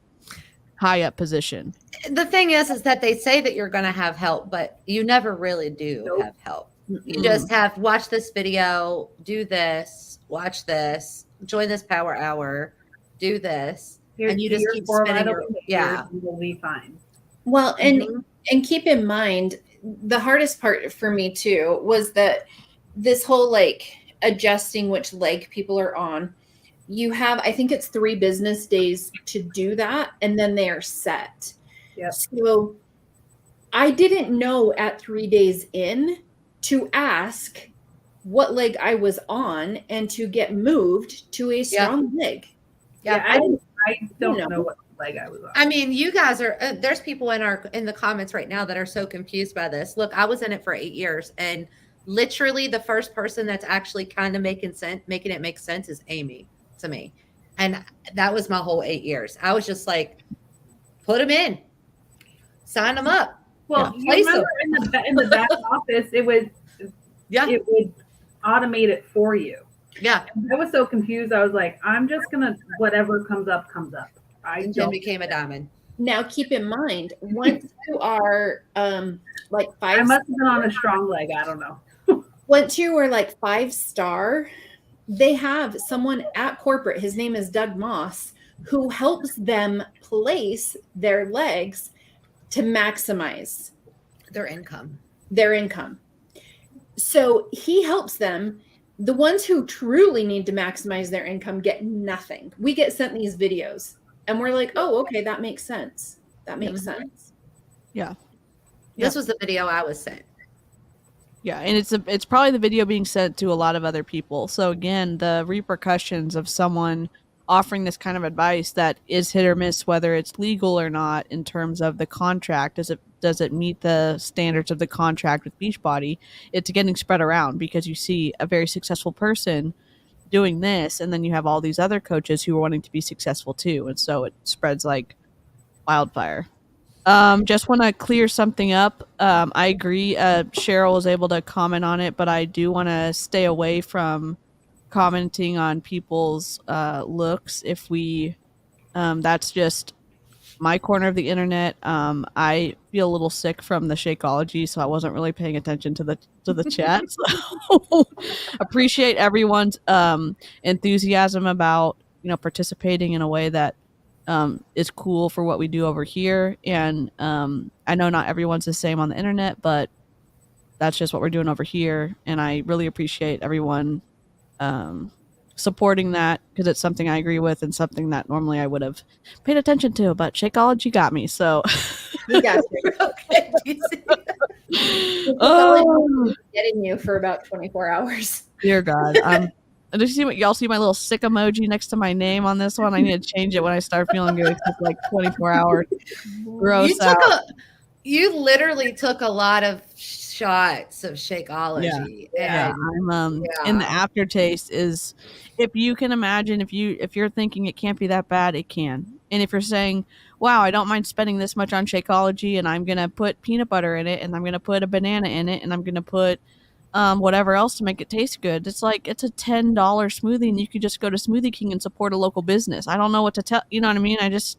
high up position. The thing is that they say that you're going to have help, but you never really do have help. You just have watch this video, do this, watch this, join this power hour, do this, and you just keep spinning you'll be fine. Well, and keep in mind, the hardest part for me too was that this whole like adjusting which leg people are on. You have, I think it's 3 business days to do that, and then they are set. Yep. So I didn't know at 3 days in to ask what leg I was on and to get moved to a strong leg. Yeah, I don't know what leg I was on. I mean, you guys are there's people in the comments right now that are so confused by this. Look, I was in it for 8 years, and literally the first person that's actually kind of making it make sense is Amy to me. And that was my whole 8 years. I was just like, put them in, sign them up. Well, you remember in the back office, it would automate it for you. Yeah. And I was so confused. I was like, I'm just gonna whatever comes up comes up. Jen became a diamond. Now keep in mind, once you are like 5, I must have been on a strong leg. I don't know. Once you were like 5-star, they have someone at corporate, his name is Doug Moss, who helps them place their legs to maximize their income. So he helps them. The ones who truly need to maximize their income get nothing. We get sent these videos and we're like, oh, okay, that makes sense. That makes sense. Yeah. This was the video I was sent. Yeah, and it's probably the video being sent to a lot of other people. So again, the repercussions of someone offering this kind of advice that is hit or miss, whether it's legal or not in terms of the contract, does it meet the standards of the contract with Beachbody? It's getting spread around because you see a very successful person doing this, and then you have all these other coaches who are wanting to be successful too, and so it spreads like wildfire. Just want to clear something up. I agree. Cheryl was able to comment on it, but I do want to stay away from commenting on people's looks. If that's just my corner of the internet. I feel a little sick from the Shakeology, so I wasn't really paying attention to the chat. So appreciate everyone's enthusiasm about participating in a way that is cool for what we do over here. And I know not everyone's the same on the internet, but that's just what we're doing over here. And I really appreciate everyone supporting that, because it's something I agree with and something that normally I would have paid attention to, but Shakeology got me. So you got getting you for about 24 hours. Dear God. And did you see what y'all see my little sick emoji next to my name on this one? I need to change it when I start feeling good. It's like 24 hours. Gross out. You literally took a lot of shots of Shakeology. Yeah. And the aftertaste is, if you can imagine, if you're thinking it can't be that bad, it can. And if you're saying, wow, I don't mind spending this much on Shakeology, and I'm gonna put peanut butter in it, and I'm gonna put a banana in it, and I'm gonna put whatever else to make it taste good. It's like, it's a $10 smoothie, and you could just go to Smoothie King and support a local business. I don't know what to tell you, know what I mean? It's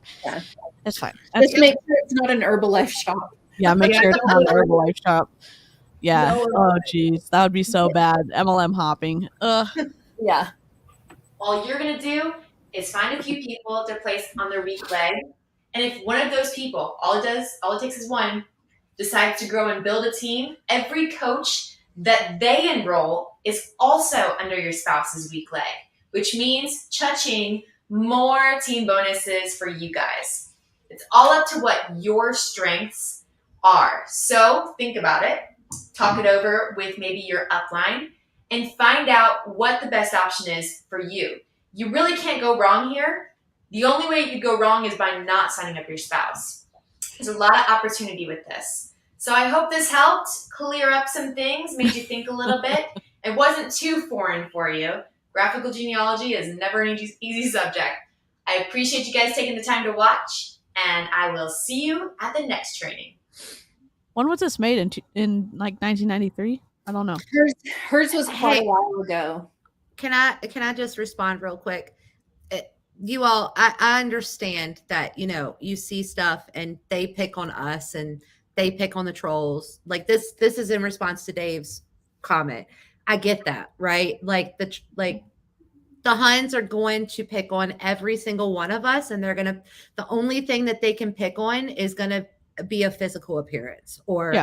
fine. Just make sure it's not an Herbalife shop. Yeah, make sure it's not an Herbalife shop. Yeah. Oh, geez, that would be so bad. MLM hopping. Ugh. Yeah. All you're gonna do is find a few people to place on their weak leg, and if one of those people, all it takes is one, decides to grow and build a team, every coach that they enroll is also under your spouse's weak leg, which means cha-ching, more team bonuses for you guys. It's all up to what your strengths are. So think about it, talk it over with maybe your upline, and find out what the best option is for you. You really can't go wrong here. The only way you could go wrong is by not signing up your spouse. There's a lot of opportunity with this. So I hope this helped clear up some things, made you think a little bit. It wasn't too foreign for you. Graphical genealogy is never an easy subject. I appreciate you guys taking the time to watch, and I will see you at the next training. When was this made? In like 1993? I don't know. Hers was quite a while ago. Can I just respond real quick? You all, I understand that, you see stuff and they pick on us and they pick on the trolls. Like this is in response to Dave's comment. I get that, right? Like the Huns are going to pick on every single one of us, and the only thing that they can pick on is going to be a physical appearance, or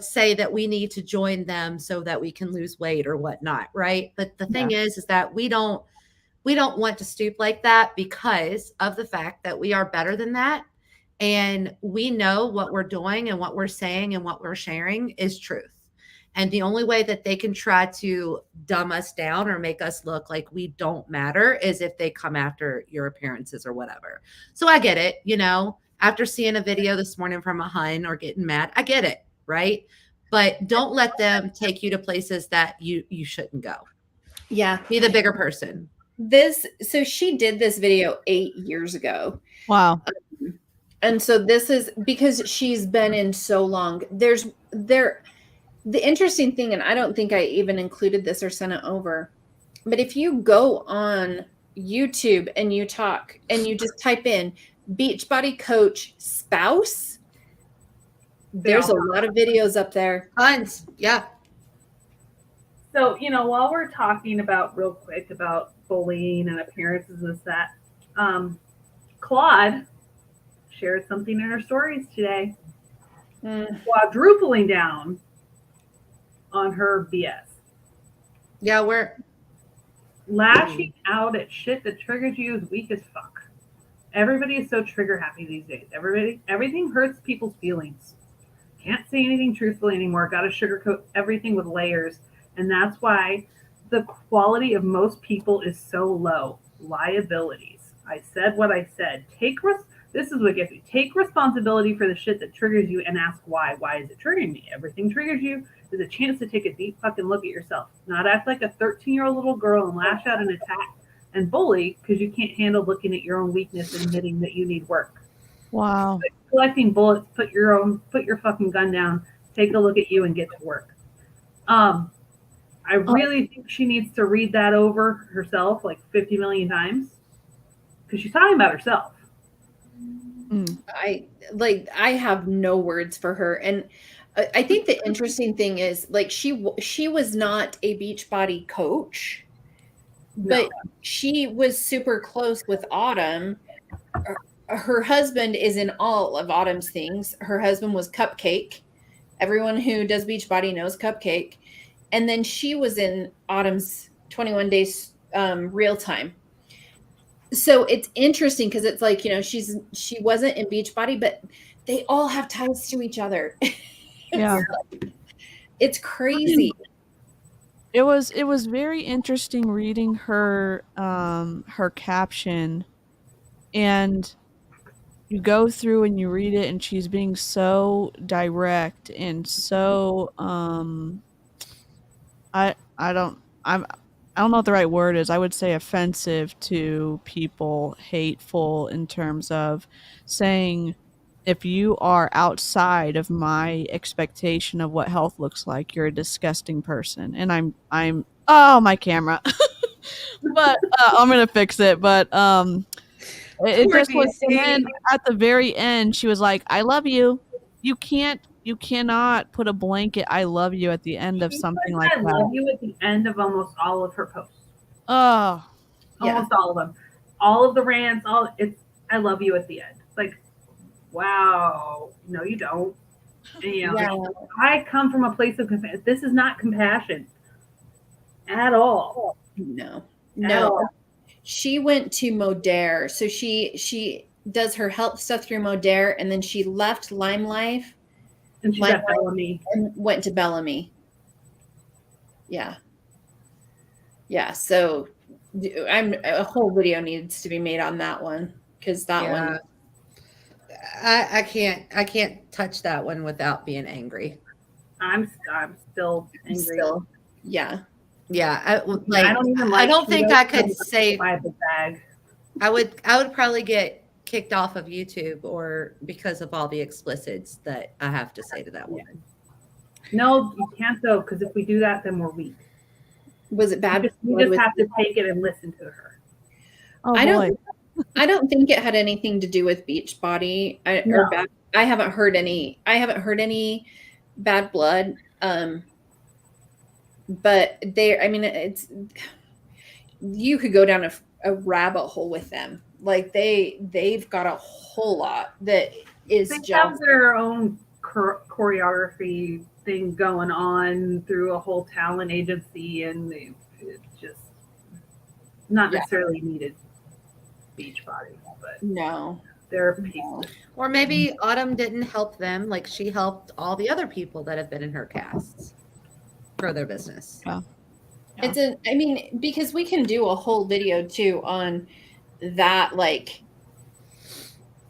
say that we need to join them so that we can lose weight or whatnot, right? But the thing is that we don't want to stoop like that, because of the fact that we are better than that. And we know what we're doing and what we're saying and what we're sharing is truth. And the only way that they can try to dumb us down or make us look like we don't matter is if they come after your appearances or whatever. So I get it, after seeing a video this morning from a Hun or getting mad, I get it, right? But don't let them take you to places that you shouldn't go. Yeah. Be the bigger person. So she did this video 8 years ago. Wow. And so this is because she's been in so long. The interesting thing, and I don't think I even included this or sent it over, but if you go on YouTube and you talk and you just type in Beachbody Coach spouse, there's a lot of videos up there. Tons. Yeah. So, while we're talking about real quick about bullying and appearances and that, Claude shared something in her stories today, quadrupling down on her BS. Yeah, we're lashing out at shit that triggers you is weak as fuck. Everybody is so trigger happy these days. Everything hurts people's feelings. Can't say anything truthfully anymore. Got to sugarcoat everything with layers. And that's why the quality of most people is so low. Liabilities. I said what I said. This is what gets me. Take responsibility for the shit that triggers you and ask why. Why is it triggering me? Everything triggers you. There's a chance to take a deep fucking look at yourself. Not act like a 13-year-old little girl and lash out and attack and bully because you can't handle looking at your own weakness and admitting that you need work. Wow. Quit collecting bullets, put your fucking gun down, take a look at you and get to work. I really think she needs to read that over herself like 50 million times because she's talking about herself. I have no words for her. And I think the interesting thing is she was not a Beachbody coach, but she was super close with Autumn. Her husband is in all of Autumn's things. Her husband was Cupcake. Everyone who does Beachbody knows Cupcake. And then she was in Autumn's 21 Days Real Time. So it's interesting because it's like, she wasn't in Beachbody, but they all have ties to each other. Yeah. It's crazy. It was very interesting reading her her caption, and you go through and you read it and she's being so direct and so I don't I don't know what the right word is. I would say offensive to people, hateful in terms of saying if you are outside of my expectation of what health looks like, you're a disgusting person. And I'm oh, my camera. But I'm going to fix it, but it Poor just was, and DC. then at the very end she was like, "I love you." You cannot put a blanket "I love you" at the end of She something puts like I that. love you at the end of almost all of her posts. Oh, Almost all of them. All of the rants, it's I love you at the end. It's like, wow, no, you don't. And, you know, I come from a place of compassion. This is not compassion at all. No. At all. She went to Modere. So she does her health stuff through Modere, and then she left Lime Life and she's at Bellamy and went to Bellamy. Yeah. Yeah. So a whole video needs to be made on that one, because that one. I can't touch that one without being angry. I'm still angry. Yeah. Yeah, I don't even like. I don't think I could say. The bag. I would probably get kicked off of YouTube, or because of all the explicits that I have to say to that woman. No, you can't though, because if we do that, then we're weak. Was it bad? We just have to take it and listen to her. Oh, I don't think it had anything to do with Beachbody or bad. I haven't heard any bad blood. But it's, you could go down a rabbit hole with them. Like they've got a whole lot that is they have their own choreography thing going on through a whole talent agency, and it's just not necessarily needed Beachbody, but no, they're people. Or maybe Autumn didn't help them like she helped all the other people that have been in her casts grow their business. Yeah. Because we can do a whole video too on that, like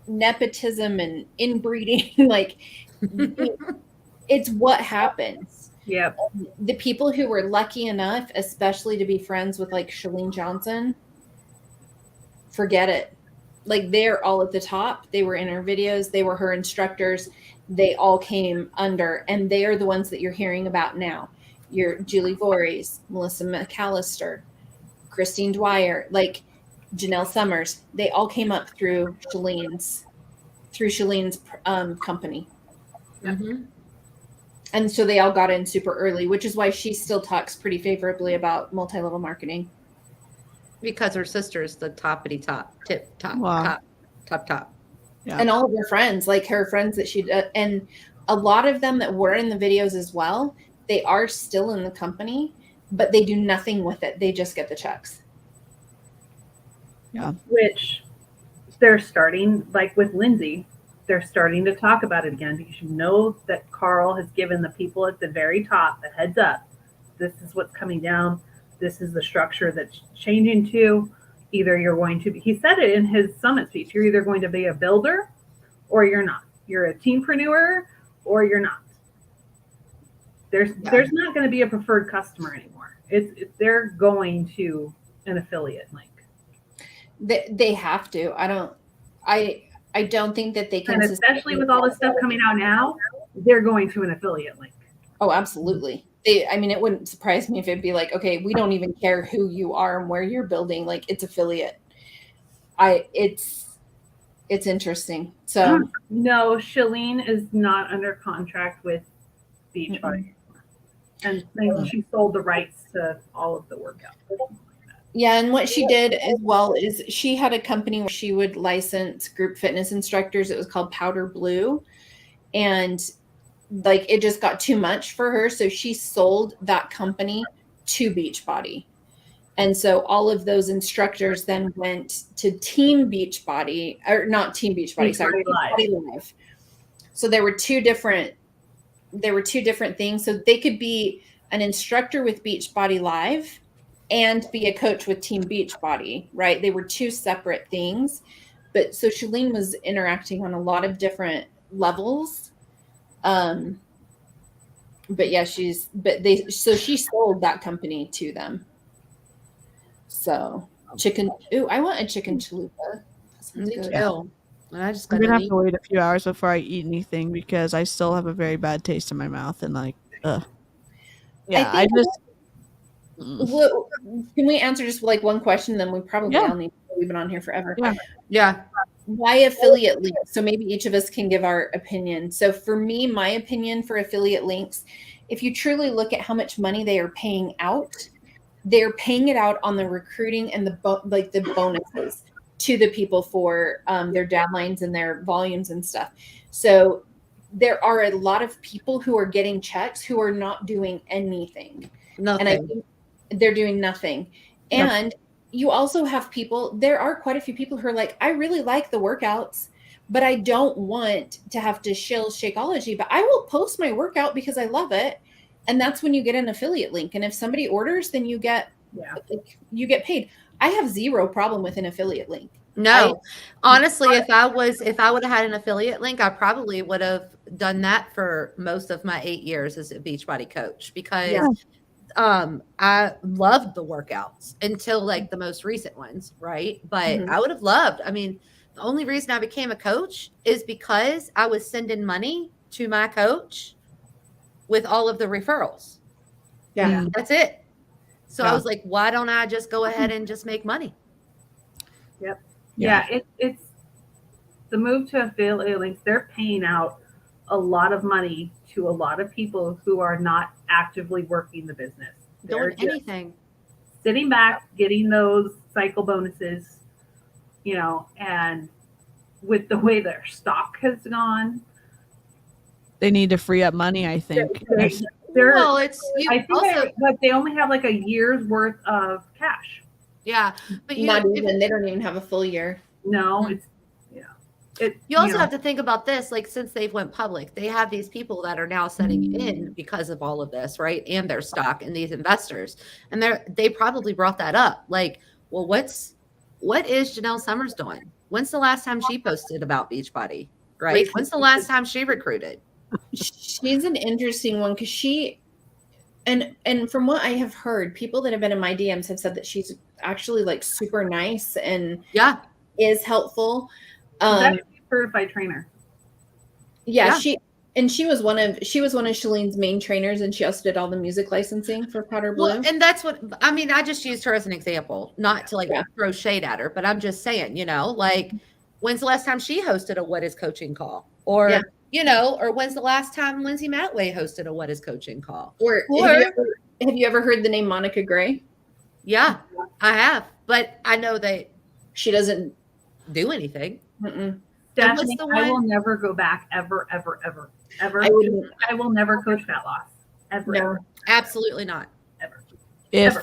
nepotism and inbreeding. Like it's what happens. Yeah. The people who were lucky enough, especially to be friends with like Chalene Johnson, forget it. Like they're all at the top. They were in her videos. They were her instructors. They all came under, and they are the ones that you're hearing about now. Your Julie Voorhees, Melissa McAllister, Christine Dwyer, like Janelle Summers. They all came up through Shalene's company. Mm-hmm. And so they all got in super early, which is why she still talks pretty favorably about multi-level marketing. Because her sister is the toppity top, tip top, Wow. top. Yeah. And all of her friends, like her friends that she and a lot of them that were in the videos as well, they are still in the company, but they do nothing with it. They just get the checks. Yeah. Which they're starting, like with Lindsay, they're starting to talk about it again, because you know that Carl has given the people at the very top the heads up. This is what's coming down. This is the structure that's changing to. Either you're going to be, he said it in his summit speech, you're either going to be a builder or you're not. You're a teampreneur or you're not. There's not going to be a preferred customer anymore. They're going to an affiliate link. They have to. I don't think that they can. And especially with all the stuff coming out now, they're going to an affiliate link. Oh, absolutely. It wouldn't surprise me if it'd be like, okay, we don't even care who you are and where you're building. Like it's affiliate. It's interesting. So no, Chalene is not under contract with Beachbody. And she sold the rights to all of the workout. Yeah, and what she did as well is she had a company where she would license group fitness instructors. It was called Powder Blue. And like it just got too much for her. So she sold that company to Beachbody. And so all of those instructors then went to Team Beachbody, or not Team Beachbody, sorry, Beachbody Live. So there were two different things. So they could be an instructor with Beachbody Live and be a coach with Team Beachbody, right? They were two separate things. But so Shalene was interacting on a lot of different levels. But yeah, she sold that company to them. So chicken. Ooh, I want a chicken chalupa. Me Good. too. And I just I'm got gonna have to wait a few hours before I eat anything because I still have a very bad taste in my mouth and like, ugh. Yeah, I just. Well, can we answer just like one question? Then we probably all need. We've been on here forever. Yeah. Why affiliate links? So maybe each of us can give our opinion. So for me, my opinion for affiliate links, if you truly look at how much money they are paying out, they're paying it out on the recruiting and the bonuses to the people for their downlines and their volumes and stuff. So there are a lot of people who are getting checks who are not doing anything. Nothing. And I think they're doing nothing. And you also have people, there are quite a few people who are like, I really like the workouts, but I don't want to have to shill Shakeology, but I will post my workout because I love it. And that's when you get an affiliate link. And if somebody orders, then you get paid. I have zero problem with an affiliate link. No, honestly, if I would have had an affiliate link, I probably would have done that for most of my 8 years as a Beachbody coach because I loved the workouts until like the most recent ones, right? But I would have loved. I mean, the only reason I became a coach is because I was sending money to my coach with all of the referrals. Yeah, that's it. So I was like, why don't I just go ahead and just make money? Yep. Yeah, it's the move to affiliate links. They're paying out a lot of money to a lot of people who are not actively working the business. They're Doing anything. Sitting back, getting those cycle bonuses, you know, and with the way their stock has gone, they need to free up money, I think. Well, it's but they only have like a year's worth of cash. Yeah, but they don't even have a full year. No, it's you also have to think about this, like since they've went public, they have these people that are now setting in because of all of this, right? And their stock and these investors. And they probably brought that up. Like, well, what is Janelle Summers doing? When's the last time she posted about Beachbody? Right? When's the last time she recruited? She's an interesting one because she and from what I have heard, people that have been in my DMs have said that she's actually like super nice and is helpful. Certified trainer. She was one of Shalene's main trainers, and she also did all the music licensing for Powder Blue. Well, and that's what I mean. I just used her as an example, not to like throw shade at her, but I'm just saying, you know, like when's the last time she hosted a What Is Coaching call, or you know, or when's the last time Lindsay Matway hosted a What Is Coaching call? Or have you ever heard the name Monica Gray? Yeah, I have, but I know that she doesn't do anything. Stephanie, I will never go back ever. I will never coach fat loss ever. No, absolutely not. Ever. If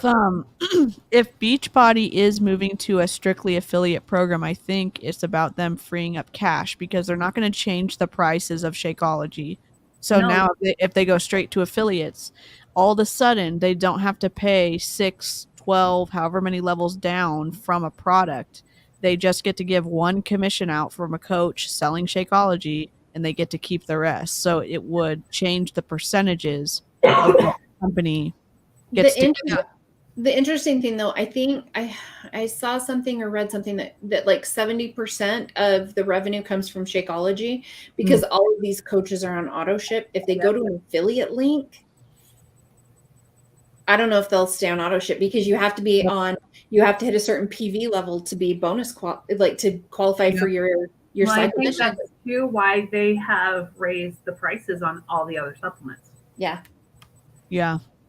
if Beachbody is moving to a strictly affiliate program, I think it's about them freeing up cash because they're not going to change the prices of Shakeology. So now if they go straight to affiliates, all of a sudden they don't have to pay 6, 12, however many levels down from a product. They just get to give one commission out from a coach selling Shakeology, and they get to keep the rest. So it would change the percentages of the company gets the interesting thing, though, I think I saw something or read something that like 70% of the revenue comes from Shakeology because all of these coaches are on auto ship. If they go to an affiliate link, I don't know if they'll stay on auto ship because you have to be you have to hit a certain PV level to be bonus to qualify for your I think that's too why they have raised the prices on all the other supplements. Yeah.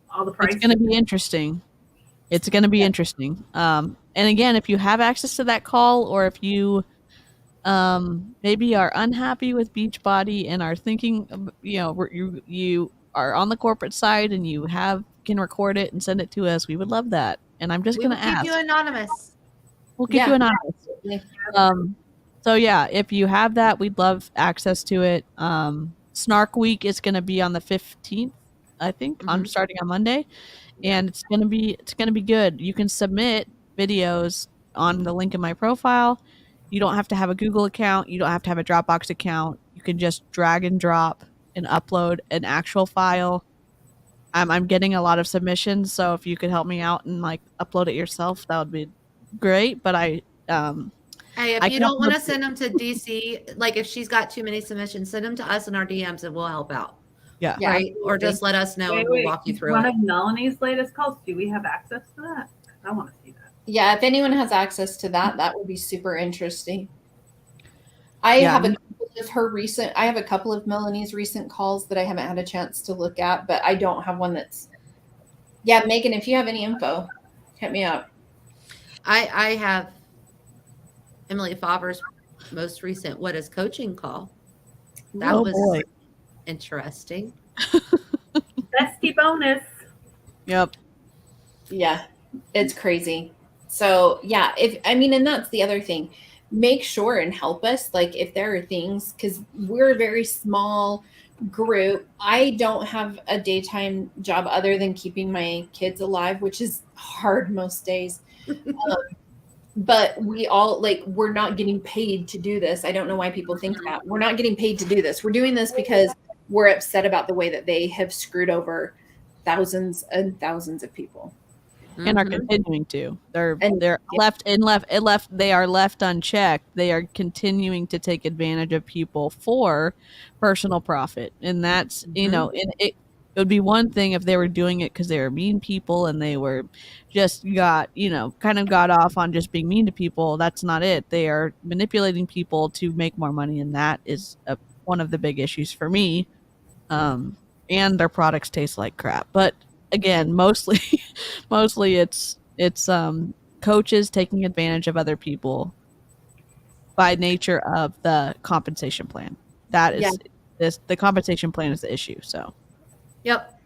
All the prices. It's going to be interesting. It's going to be interesting. And again, if you have access to that call, or if you maybe are unhappy with Beachbody and are thinking, you know, you are on the corporate side and you can record it and send it to us, we would love that. And I'm just going to ask. Keep you anonymous. We'll keep you anonymous. So yeah, if you have that, we'd love access to it. Snark Week is going to be on the 15th. I think I'm starting on Monday, and it's gonna be good. You can submit videos on the link in my profile. You don't have to have a Google account. You don't have to have a Dropbox account. You can just drag and drop and upload an actual file. I'm getting a lot of submissions, so if you could help me out and like upload it yourself, that would be great. But Hey, if you don't want to send them to DC, like if she's got too many submissions, send them to us in our DMs and we'll help out. Yeah. Right. Or just let us know and we'll walk you through One it. of Melanie's latest calls, do we have access to that? I want to see that. Yeah, if anyone has access to that, that would be super interesting. I have a couple of Melanie's recent calls that I haven't had a chance to look at, but I don't have one that's. Yeah, Megan, if you have any info, hit me up. I have Emily Faber's most recent What is Coaching call. That was interesting. Bestie bonus. Yep. Yeah, it's crazy. So yeah, and that's the other thing. Make sure and help us. Like if there are things, because we're a very small group. I don't have a daytime job other than keeping my kids alive, which is hard most days. But we all we're not getting paid to do this. I don't know why people think that. We're not getting paid to do this. We're doing this because we're upset about the way that they have screwed over thousands and thousands of people. And are continuing to. They're left unchecked. They are continuing to take advantage of people for personal profit. And that's, it would be one thing if they were doing it because they were mean people and they were just got off on just being mean to people. That's not it. They are manipulating people to make more money, and that is one of the big issues for me. And their products taste like crap. But again, mostly it's coaches taking advantage of other people by nature of the compensation plan. That is the compensation plan is the issue. So, yep.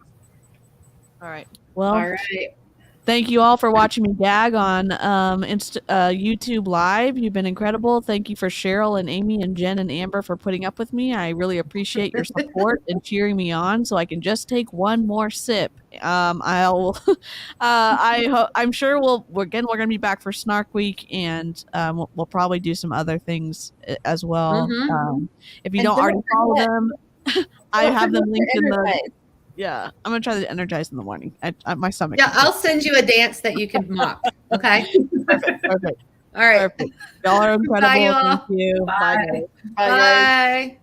All right. Well, thank you all for watching me gag on YouTube Live. You've been incredible. Thank you for Cheryl and Amy and Jen and Amber for putting up with me. I really appreciate your support and cheering me on so I can just take one more sip. I'm sure we're going to be back for Snark Week, and we'll probably do some other things as well. If you don't already follow them, I have them linked in the. Yeah, I'm gonna try to energize in the morning. My stomach. Yeah, I'll send you a dance that you can mock. Okay. Perfect. All right. Perfect. Y'all are incredible. Bye, y'all. Thank you. Bye. Bye.